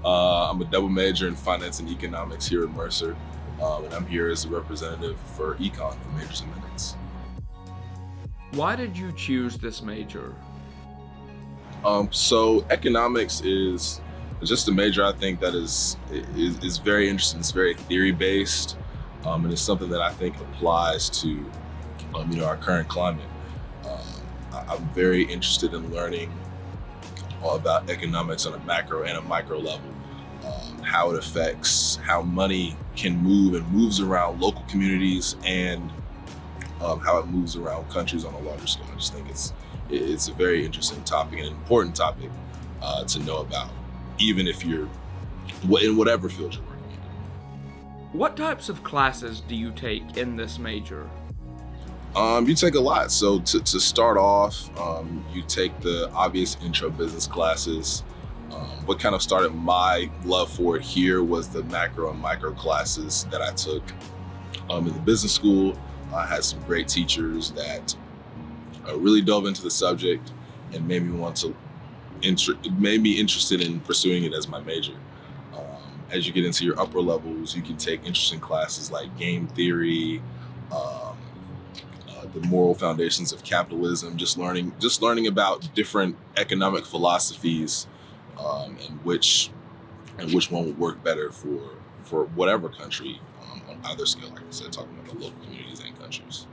I'm a double major in finance and economics here at Mercer, and I'm here as a representative for econ for Majors and Minutes. Why did you choose this major? So economics is just a major I think that is very interesting. It's very theory based, and it's something that I think applies to our current climate. I'm very interested in learning about economics on a macro and a micro level, how it affects how money can move and moves around local communities, and how it moves around countries on a larger scale. I just think it's a very interesting topic and an important topic to know about, even if you're in whatever field you're working in. What types of classes do you take in this major? You take a lot. So to start off, you take the obvious intro business classes. What kind of started my love for it here was the macro and micro classes that I took in the business school. I had some great teachers that really dove into the subject and made me want to interested in pursuing it as my major. As you get into your upper levels, you can take interesting classes like game theory, the moral foundations of capitalism, just learning about different economic philosophies, and which one would work better for whatever country, on either scale, like I said, talking about the local communities and countries.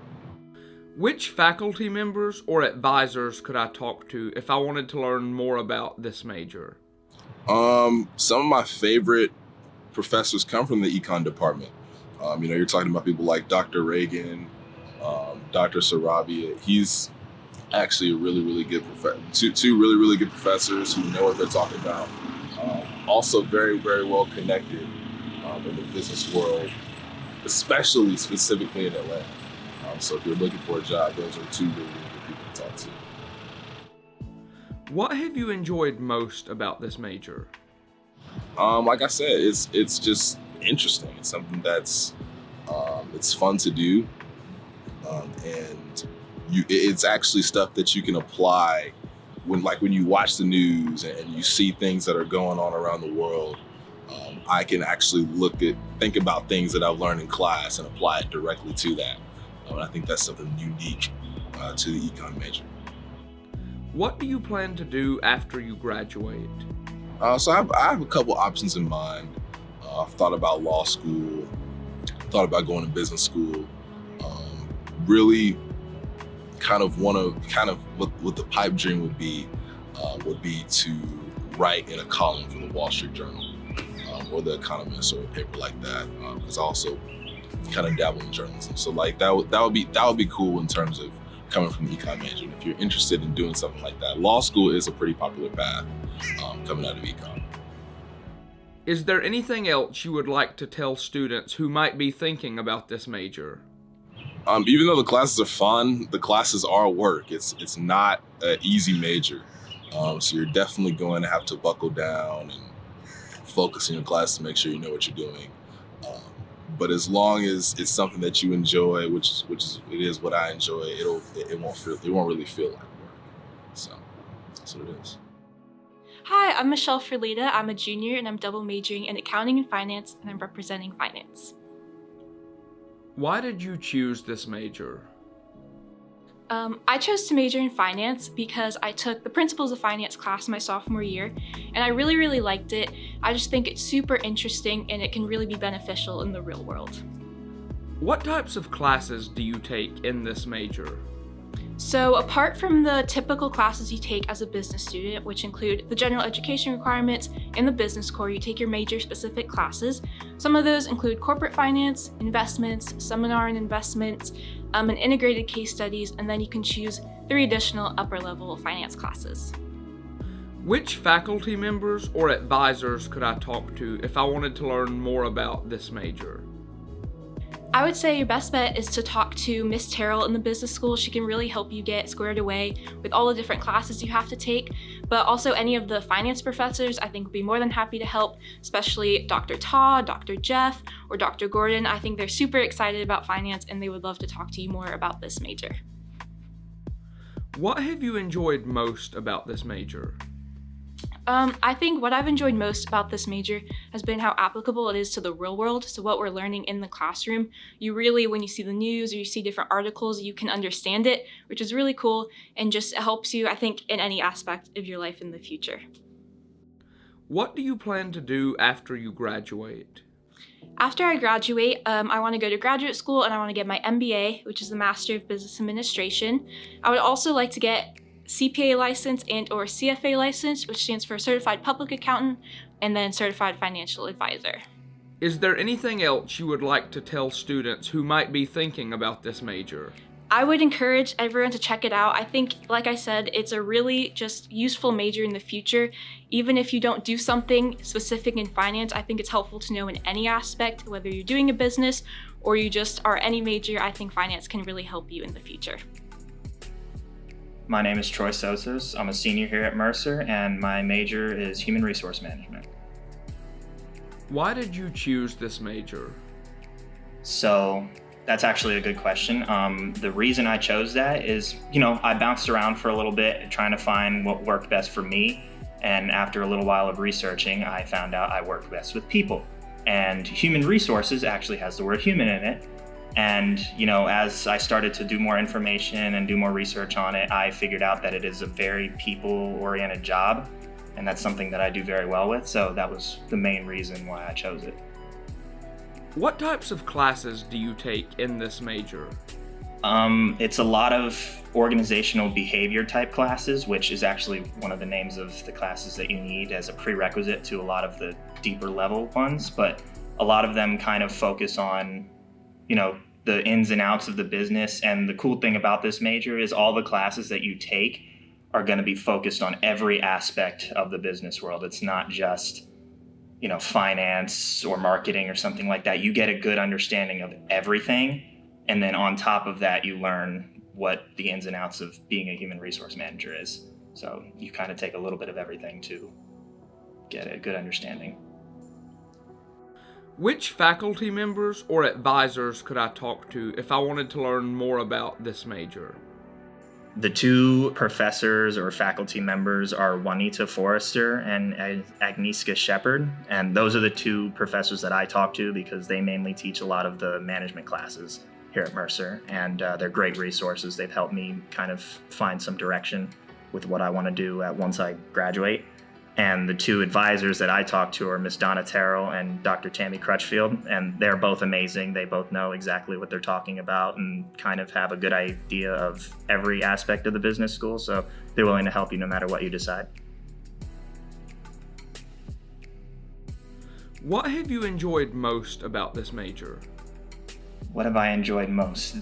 Which faculty members or advisors could I talk to if I wanted to learn more about this major? Some of my favorite professors come from the econ department. You're talking about people like Dr. Reagan, Dr. Sarabia. He's actually a really, really good two really, really good professors who know what they're talking about. Also very, very well connected in the business world, specifically in Atlanta. So if you're looking for a job, those are two really, really good people to talk to. What have you enjoyed most about this major? Like I said, it's just interesting. It's something that's it's fun to do, and it's actually stuff that you can apply when you watch the news and you see things that are going on around the world. I can actually think about things that I've learned in class and apply it directly to that. And I think that's something unique to the econ major. What do you plan to do after you graduate? So I have a couple options in mind. I've thought about law school, thought about going to business school. Really kind of what the pipe dream would be to write in a column for the Wall Street Journal, or the Economist, or a paper like that, because I also kind of dabble in journalism. So like that would be cool in terms of coming from the econ major. And if you're interested in doing something like that, law school is a pretty popular path coming out of econ. Is there anything else you would like to tell students who might be thinking about this major? Even though the classes are fun, the classes are work. It's not an easy major. So you're definitely going to have to buckle down and focus in your class to make sure you know what you're doing. But as long as it's something that you enjoy, which is what I enjoy, it won't really feel like work. So that's what it is. Hi, I'm Michelle Ferlita. I'm a junior and I'm double majoring in accounting and finance, and I'm representing finance. Why did you choose this major? I chose to major in finance because I took the Principles of Finance class my sophomore year, and I really, really liked it. I just think it's super interesting and it can really be beneficial in the real world. What types of classes do you take in this major? So apart from the typical classes you take as a business student, which include the general education requirements and the business core, you take your major specific classes. Some of those include corporate finance, investments, seminar and investments, and integrated case studies, and then you can choose 3 additional upper level finance classes. Which faculty members or advisors could I talk to if I wanted to learn more about this major? I would say your best bet is to talk to Miss Terrell in the business school. She can really help you get squared away with all the different classes you have to take, but also any of the finance professors I think would be more than happy to help, especially Dr. Todd, Dr. Jeff, or Dr. Gordon. I think they're super excited about finance and they would love to talk to you more about this major. What have you enjoyed most about this major? I think what I've enjoyed most about this major has been how applicable it is to the real world. So what we're learning in the classroom, you really, when you see the news or you see different articles, you can understand it, which is really cool and just helps you, I think, in any aspect of your life in the future. What do you plan to do after you graduate? After I graduate, I want to go to graduate school and I want to get my MBA, which is the Master of Business Administration. I would also like to get CPA license and or CFA license, which stands for Certified Public Accountant, and then Certified Financial Advisor. Is there anything else you would like to tell students who might be thinking about this major? I would encourage everyone to check it out. I think, like I said, it's a really just useful major in the future. Even if you don't do something specific in finance, I think it's helpful to know in any aspect, whether you're doing a business or you just are any major. I think finance can really help you in the future. My name is Troy Sosos. I'm a senior here at Mercer, and my major is Human Resource Management. Why did you choose this major? So that's actually a good question. The reason I chose that is, I bounced around for a little bit trying to find what worked best for me. And after a little while of researching, I found out I work best with people. And human resources actually has the word human in it. And, as I started to do more information and do more research on it, I figured out that it is a very people-oriented job. And that's something that I do very well with. So that was the main reason why I chose it. What types of classes do you take in this major? It's a lot of organizational behavior type classes, which is actually one of the names of the classes that you need as a prerequisite to a lot of the deeper level ones. But a lot of them kind of focus on, the ins and outs of the business. And the cool thing about this major is all the classes that you take are going to be focused on every aspect of the business world. It's not just, finance or marketing or something like that. You get a good understanding of everything. And then on top of that, you learn what the ins and outs of being a human resource manager is. So you kind of take a little bit of everything to get a good understanding. Which faculty members or advisors could I talk to if I wanted to learn more about this major? The two professors or faculty members are Juanita Forrester and Agnieszka Shepard. And those are the two professors that I talk to because they mainly teach a lot of the management classes here at Mercer. And they're great resources. They've helped me kind of find some direction with what I want to do once I graduate. And the two advisors that I talk to are Ms. Donna Terrell and Dr. Tammy Crutchfield, and they're both amazing. They both know exactly what they're talking about and kind of have a good idea of every aspect of the business school, so they're willing to help you no matter what you decide. What have you enjoyed most about this major? What have I enjoyed most?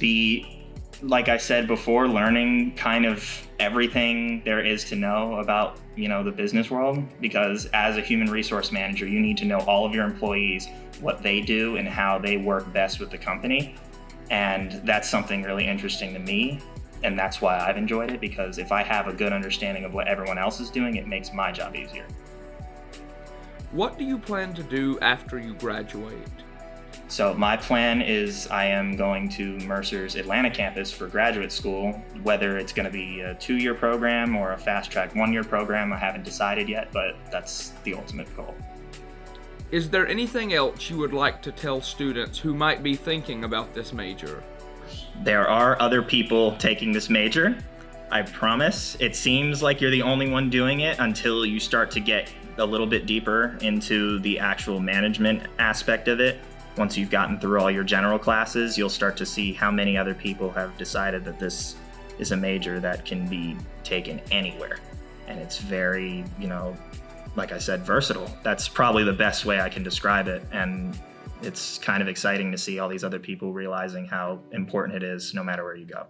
Like I said before, learning kind of everything there is to know about, the business world, because as a human resource manager, you need to know all of your employees, what they do and how they work best with the company. And that's something really interesting to me. And that's why I've enjoyed it, because if I have a good understanding of what everyone else is doing, it makes my job easier. What do you plan to do after you graduate? So my plan is I am going to Mercer's Atlanta campus for graduate school, whether it's going to be a 2-year program or a fast-track 1-year program. I haven't decided yet, but that's the ultimate goal. Is there anything else you would like to tell students who might be thinking about this major? There are other people taking this major. I promise. It seems like you're the only one doing it until you start to get a little bit deeper into the actual management aspect of it. Once you've gotten through all your general classes, you'll start to see how many other people have decided that this is a major that can be taken anywhere. And it's very, like I said, versatile. That's probably the best way I can describe it. And it's kind of exciting to see all these other people realizing how important it is no matter where you go.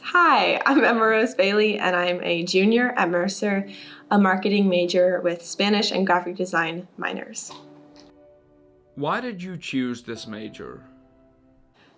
Hi, I'm Emma Rose Bailey, and I'm a junior at Mercer, a marketing major with Spanish and graphic design minors. Why did you choose this major?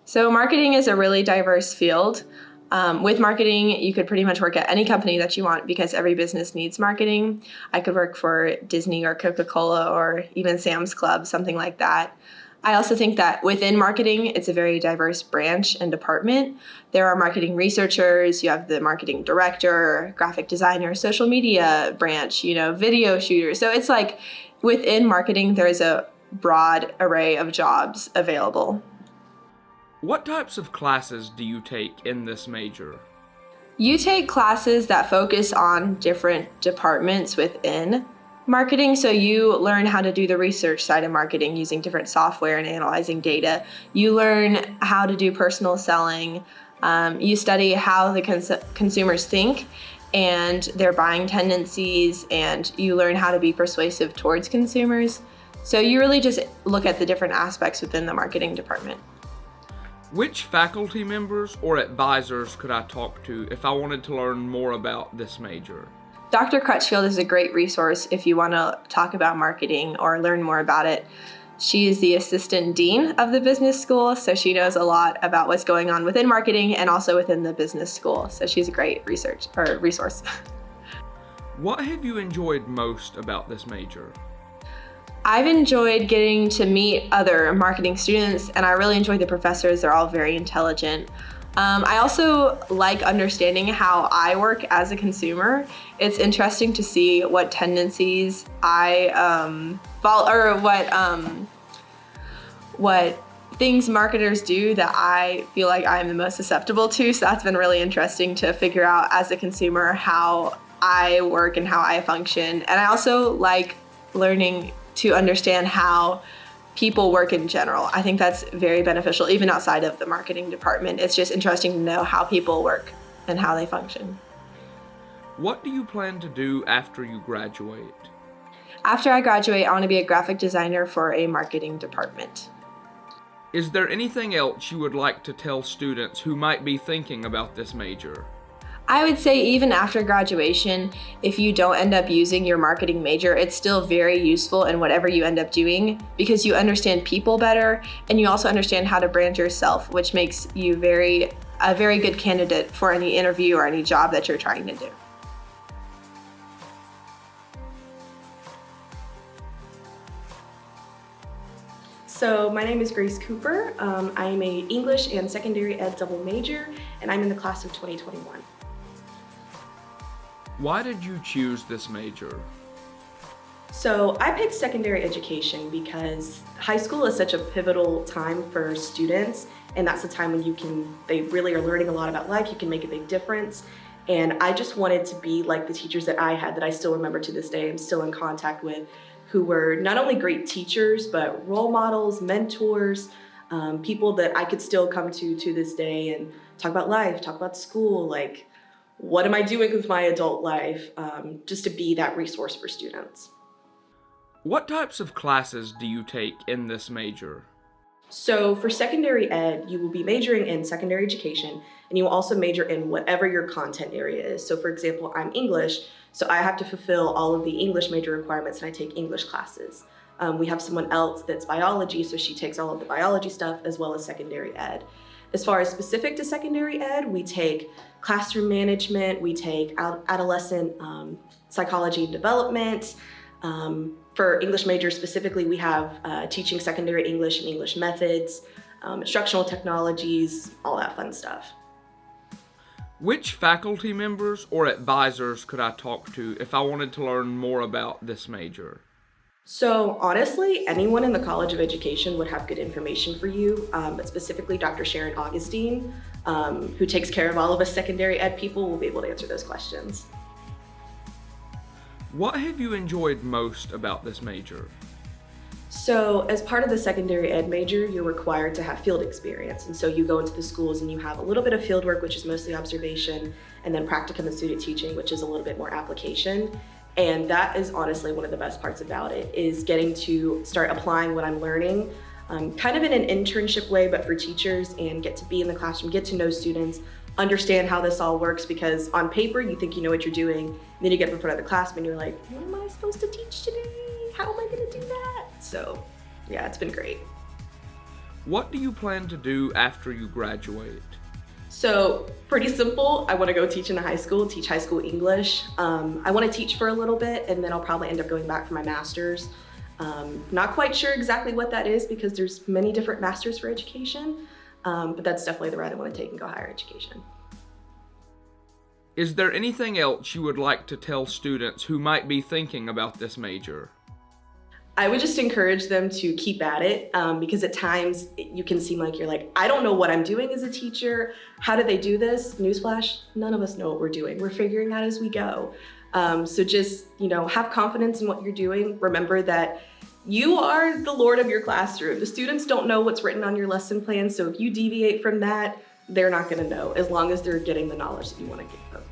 So marketing is a really diverse field. With marketing, you could pretty much work at any company that you want because every business needs marketing. I could work for Disney or Coca-Cola or even Sam's Club, something like that. I also think that within marketing, it's a very diverse branch and department. There are marketing researchers, you have the marketing director, graphic designer, social media branch, video shooters. So it's like within marketing, there's a broad array of jobs available. What types of classes do you take in this major? You take classes that focus on different departments within marketing. So you learn how to do the research side of marketing using different software and analyzing data. You learn how to do personal selling. You study how the consumers think and their buying tendencies, and you learn how to be persuasive towards consumers. So you really just look at the different aspects within the marketing department. Which faculty members or advisors could I talk to if I wanted to learn more about this major? Dr. Crutchfield is a great resource if you want to talk about marketing or learn more about it. She is the assistant dean of the business school, so she knows a lot about what's going on within marketing and also within the business school. So she's a great resource. What have you enjoyed most about this major? I've enjoyed getting to meet other marketing students, and I really enjoy the professors. They're all very intelligent. I also like understanding how I work as a consumer. It's interesting to see what tendencies I follow, or what things marketers do that I feel like I'm the most susceptible to. So that's been really interesting to figure out as a consumer how I work and how I function. And I also like learning to understand how people work in general. I think that's very beneficial, even outside of the marketing department. It's just interesting to know how people work and how they function. What do you plan to do after you graduate? After I graduate, I want to be a graphic designer for a marketing department. Is there anything else you would like to tell students who might be thinking about this major? I would say even after graduation, if you don't end up using your marketing major, it's still very useful in whatever you end up doing because you understand people better and you also understand how to brand yourself, which makes you a very good candidate for any interview or any job that you're trying to do. So my name is Grace Cooper. I am a English and Secondary Ed double major, and I'm in the class of 2021. Why did you choose this major? So I picked secondary education because high school is such a pivotal time for students, and that's the time when they really are learning a lot about life. You can make a big difference. And I just wanted to be like the teachers that I had that I still remember to this day. I'm still in contact with, who were not only great teachers, but role models, mentors, people that I could still come to this day and talk about life, talk about school, like, what am I doing with my adult life, just to be that resource for students. What types of classes do you take in this major? So for secondary ed, you will be majoring in secondary education, and you will also major in whatever your content area is. So for example, I'm English, so I have to fulfill all of the English major requirements and I take English classes. We have someone else that's biology, so she takes all of the biology stuff as well as secondary ed. As far as specific to secondary ed, we take classroom management, we take adolescent psychology and development. For English majors specifically, we have teaching secondary English and English methods, instructional technologies, all that fun stuff. Which faculty members or advisors could I talk to if I wanted to learn more about this major? So honestly, anyone in the College of Education would have good information for you, but specifically Dr. Sharon Augustine, who takes care of all of us secondary ed people, will be able to answer those questions. What have you enjoyed most about this major? So as part of the secondary ed major, you're required to have field experience. And so you go into the schools and you have a little bit of field work, which is mostly observation, and then practicum and student teaching, which is a little bit more application. And that is honestly one of the best parts about it, is getting to start applying what I'm learning, kind of in an internship way, but for teachers, and get to be in the classroom, get to know students, understand how this all works, because on paper, you think you know what you're doing, and then you get in front of the classroom and you're like, what am I supposed to teach today? How am I gonna do that? So yeah, it's been great. What do you plan to do after you graduate? So pretty simple. I want to go teach in a high school, teach high school English. I want to teach for a little bit, and then I'll probably end up going back for my master's. Not quite sure exactly what that is because there's many different masters for education, but that's definitely the route I want to take and go higher education. Is there anything else you would like to tell students who might be thinking about this major? I would just encourage them to keep at it, because at times you can seem like you're like, I don't know what I'm doing as a teacher. How do they do this? Newsflash, none of us know what we're doing. We're figuring out as we go. So just, have confidence in what you're doing. Remember that you are the Lord of your classroom. The students don't know what's written on your lesson plan, so if you deviate from that, they're not gonna know, as long as they're getting the knowledge that you wanna give them.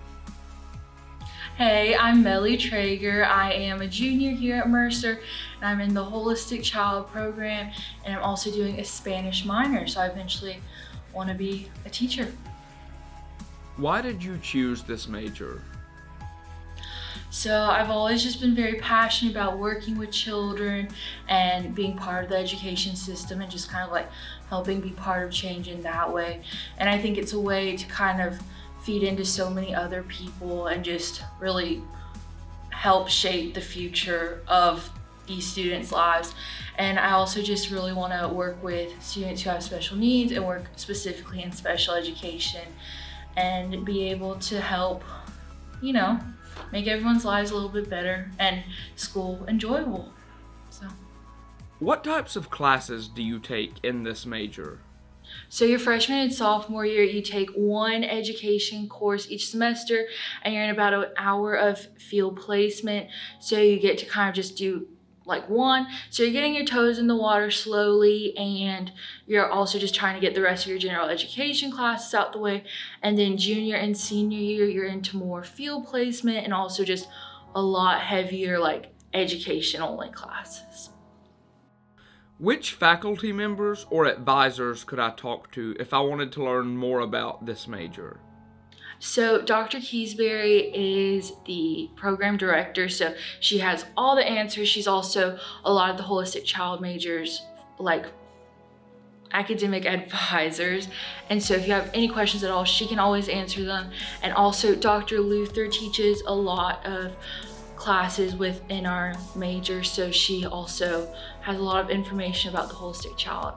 Hey, I'm Melly Traeger. I am a junior here at Mercer, and I'm in the Holistic Child program, and I'm also doing a Spanish minor, so I eventually want to be a teacher. Why did you choose this major? So I've always just been very passionate about working with children and being part of the education system and just kind of like helping be part of change in that way. And I think it's a way to kind of feed into so many other people and just really help shape the future of these students' lives. And I also just really want to work with students who have special needs and work specifically in special education and be able to help, you know, make everyone's lives a little bit better and school enjoyable. So, what types of classes do you take in this major? so your freshman and sophomore year, you take one education course each semester, and you're in about an hour of field placement. So you get to kind of just do like one. So you're getting your toes in the water slowly, and you're also just trying to get the rest of your general education classes out the way. And then junior and senior year, you're into more field placement and also just a lot heavier like education only classes. Which faculty members or advisors could I talk to if I wanted to learn more about this major? So Dr. Keysbury is the program director, so she has all the answers. She's also a lot of the holistic child majors, like academic advisors. And so if you have any questions at all, she can always answer them. And also Dr. Luther teaches a lot of classes within our major, so she also has a lot of information about the holistic child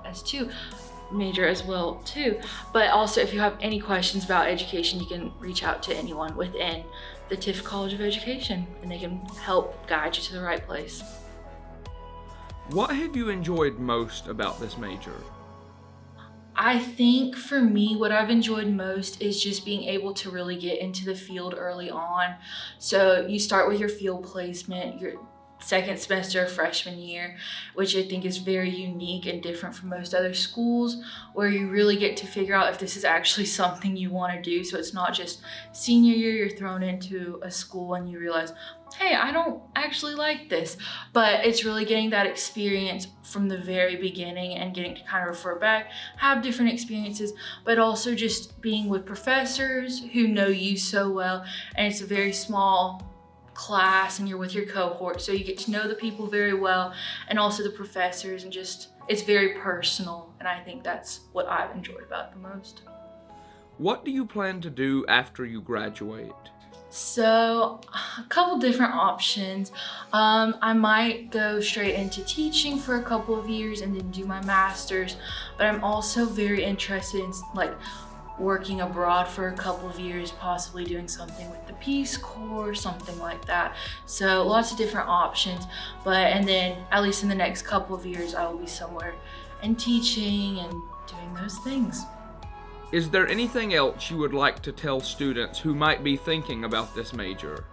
major as well too. But also if you have any questions about education, you can reach out to anyone within the Tift College of Education and they can help guide you to the right place. What have you enjoyed most about this major? I think for me, what I've enjoyed most is just being able to really get into the field early on. So you start with your field placement, your second semester of freshman year, which I think is very unique and different from most other schools, where you really get to figure out if this is actually something you want to do. So it's not just senior year, you're thrown into a school and you realize, hey, I don't actually like this. But it's really getting that experience from the very beginning and getting to kind of refer back, have different experiences, but also just being with professors who know you so well. And it's a very small class and you're with your cohort, so you get to know the people very well and also the professors, and just it's very personal, and I think that's what I've enjoyed about it the most. What do you plan to do after you graduate? So a couple different options. I might go straight into teaching for a couple of years and then do my master's, but I'm also very interested in like working abroad for a couple of years, possibly doing something with the Peace Corps, something like that. So lots of different options, and then at least in the next couple of years, I will be somewhere and teaching and doing those things. Is there anything else you would like to tell students who might be thinking about this major?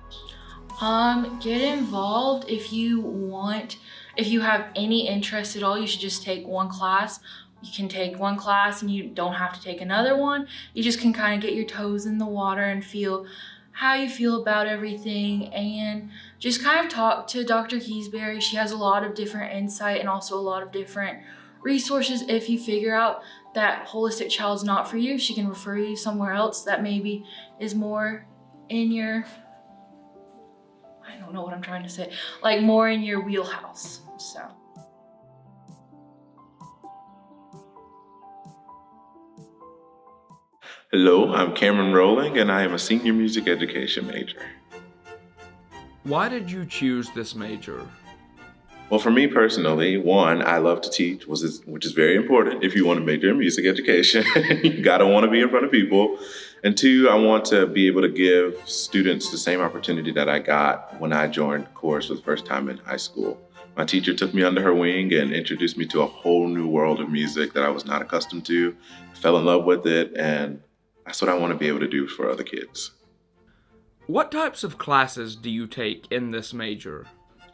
Get involved if you want. If you have any interest at all, you should just take one class. You can take one class and you don't have to take another one. You just can kind of get your toes in the water and feel how you feel about everything, and just kind of talk to Dr. Keysbury. She has a lot of different insight and also a lot of different resources. If you figure out that holistic child's not for you, she can refer you somewhere else that maybe is more in your, I don't know what I'm trying to say, like more in your wheelhouse, so. Hello, I'm Cameron Rowling, and I am a senior music education major. Why did you choose this major? Well, for me personally, one, I love to teach, which is very important. If you want to major in music education, you gotta want to be in front of people. And two, I want to be able to give students the same opportunity that I got when I joined the course for the first time in high school. My teacher took me under her wing and introduced me to a whole new world of music that I was not accustomed to, fell in love with it, and that's what I want to be able to do for other kids. What types of classes do you take in this major?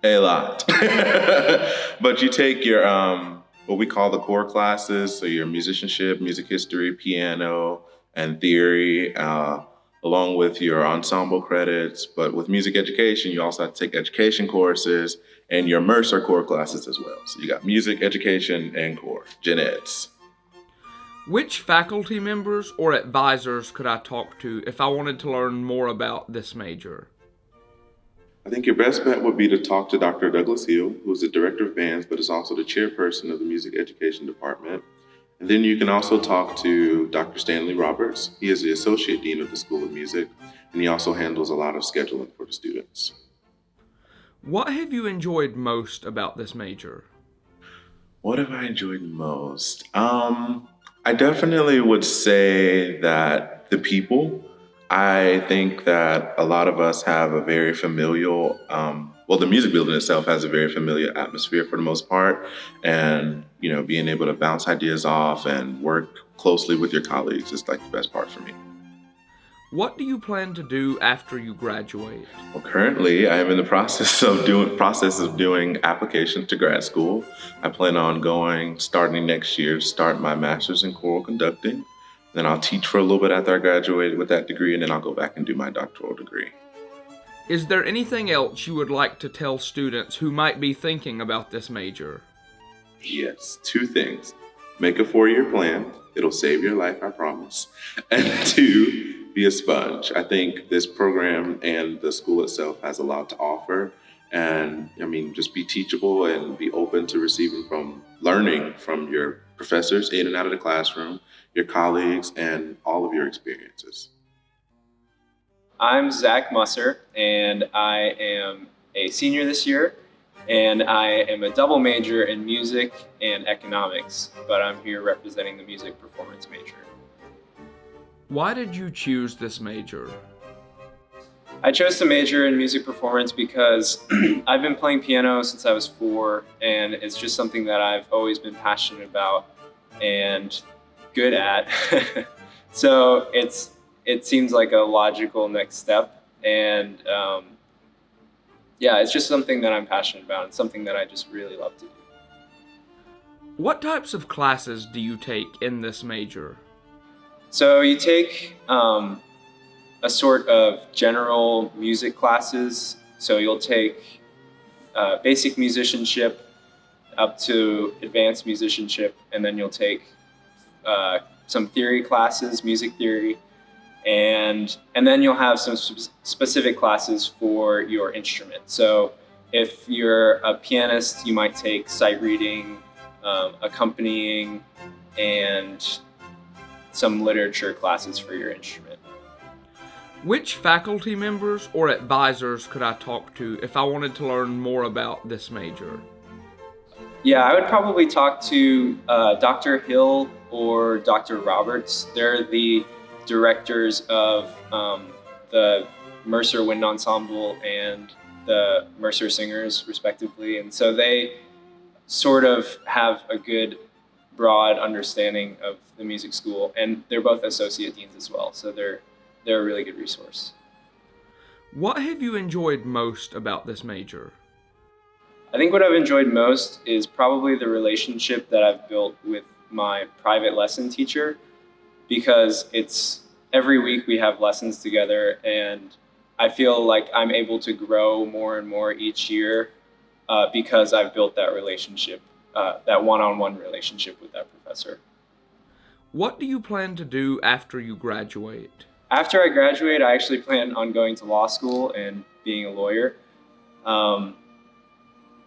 A lot. But you take your, what we call the core classes, so your musicianship, music history, piano, and theory, along with your ensemble credits. But with music education, you also have to take education courses and your Mercer core classes as well. So you got music, education, and core, gen eds. Which faculty members or advisors could I talk to if I wanted to learn more about this major? I think your best bet would be to talk to Dr. Douglas Hill, who is the director of bands, but is also the chairperson of the music education department. And then you can also talk to Dr. Stanley Roberts. He is the associate dean of the School of Music, and he also handles a lot of scheduling for the students. What have you enjoyed most about this major? What have I enjoyed most? I definitely would say that the people. I think that a lot of us have a very familial, the music building itself has a very familiar atmosphere for the most part. And, being able to bounce ideas off and work closely with your colleagues is like the best part for me. What do you plan to do after you graduate? Well, currently, I am in the process of doing applications to grad school. I plan on starting next year, to start my master's in choral conducting. Then I'll teach for a little bit after I graduate with that degree, and then I'll go back and do my doctoral degree. Is there anything else you would like to tell students who might be thinking about this major? Yes, 2 things. Make a 4-year plan. It'll save your life, I promise. And 2, be a sponge. I think this program and the school itself has a lot to offer. And just be teachable and be open to learning from your professors in and out of the classroom, your colleagues, and all of your experiences. I'm Zach Musser, and I am a senior this year, and I am a double major in music and economics, but I'm here representing the music performance major. Why did you choose this major? I chose to major in music performance because I've been playing piano since I was 4, and it's just something that I've always been passionate about and good at. So it seems like a logical next step, and it's just something that I'm passionate about and something that I just really love to do. What types of classes do you take in this major? So you take a sort of general music classes. So you'll take basic musicianship up to advanced musicianship, and then you'll take some theory classes, music theory, and then you'll have some specific classes for your instrument. So if you're a pianist, you might take sight reading, accompanying, and some literature classes for your instrument. Which faculty members or advisors could I talk to if I wanted to learn more about this major? Yeah, I would probably talk to Dr. Hill or Dr. Roberts. They're the directors of the Mercer Wind Ensemble and the Mercer Singers, respectively. And so they sort of have a good, broad understanding of the music school. And they're both associate deans as well, so they're a really good resource. What have you enjoyed most about this major? I think what I've enjoyed most is probably the relationship that I've built with my private lesson teacher, because it's every week we have lessons together, and I feel like I'm able to grow more and more each year because I've built that relationship, that one-on-one relationship with that professor. What do you plan to do after you graduate? After I graduate, I actually plan on going to law school and being a lawyer.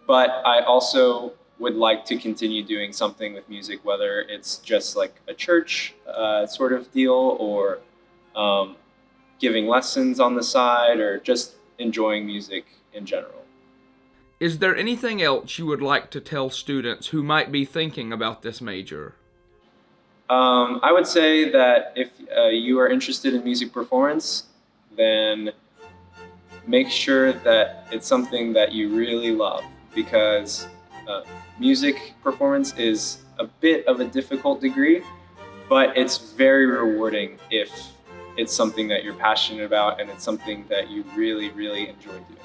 But I also would like to continue doing something with music, whether it's just like a church sort of deal, or giving lessons on the side, or just enjoying music in general. Is there anything else you would like to tell students who might be thinking about this major? I would say that if you are interested in music performance, then make sure that it's something that you really love, because music performance is a bit of a difficult degree, but it's very rewarding if it's something that you're passionate about and it's something that you really, really enjoy doing.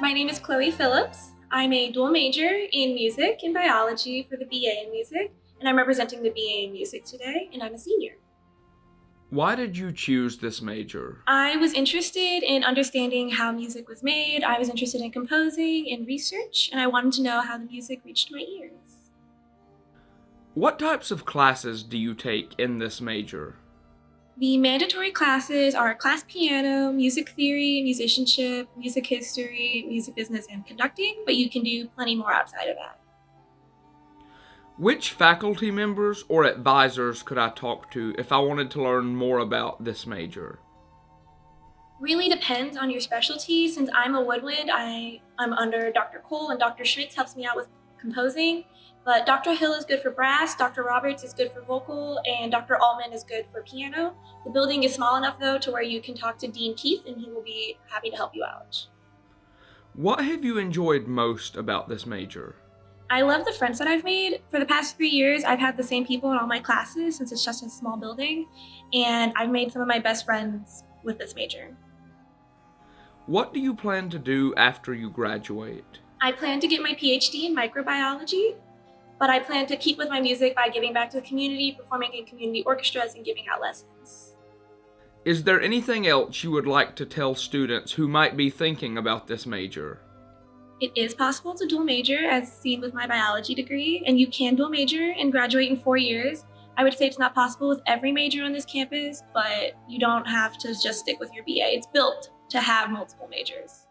My name is Chloe Phillips. I'm a dual major in music and biology for the BA in music, and I'm representing the BA in music today, and I'm a senior. Why did you choose this major? I was interested in understanding how music was made. I was interested in composing and research, and I wanted to know how the music reached my ears. What types of classes do you take in this major? The mandatory classes are class piano, music theory, musicianship, music history, music business, and conducting, but you can do plenty more outside of that. Which faculty members or advisors could I talk to if I wanted to learn more about this major? really depends on your specialty. Since I'm a woodwind, I'm under Dr. Cole, and Dr. Schmitz helps me out with composing. But Dr. Hill is good for brass, Dr. Roberts is good for vocal, and Dr. Altman is good for piano. The building is small enough though to where you can talk to Dean Keith and he will be happy to help you out. What have you enjoyed most about this major? I love the friends that I've made. For the past 3 years, I've had the same people in all my classes since it's just a small building, and I've made some of my best friends with this major. What do you plan to do after you graduate? I plan to get my PhD in microbiology, but I plan to keep with my music by giving back to the community, performing in community orchestras, and giving out lessons. Is there anything else you would like to tell students who might be thinking about this major? It is possible to dual major, as seen with my biology degree, and you can dual major and graduate in 4 years. I would say it's not possible with every major on this campus, but you don't have to just stick with your BA. It's built to have multiple majors.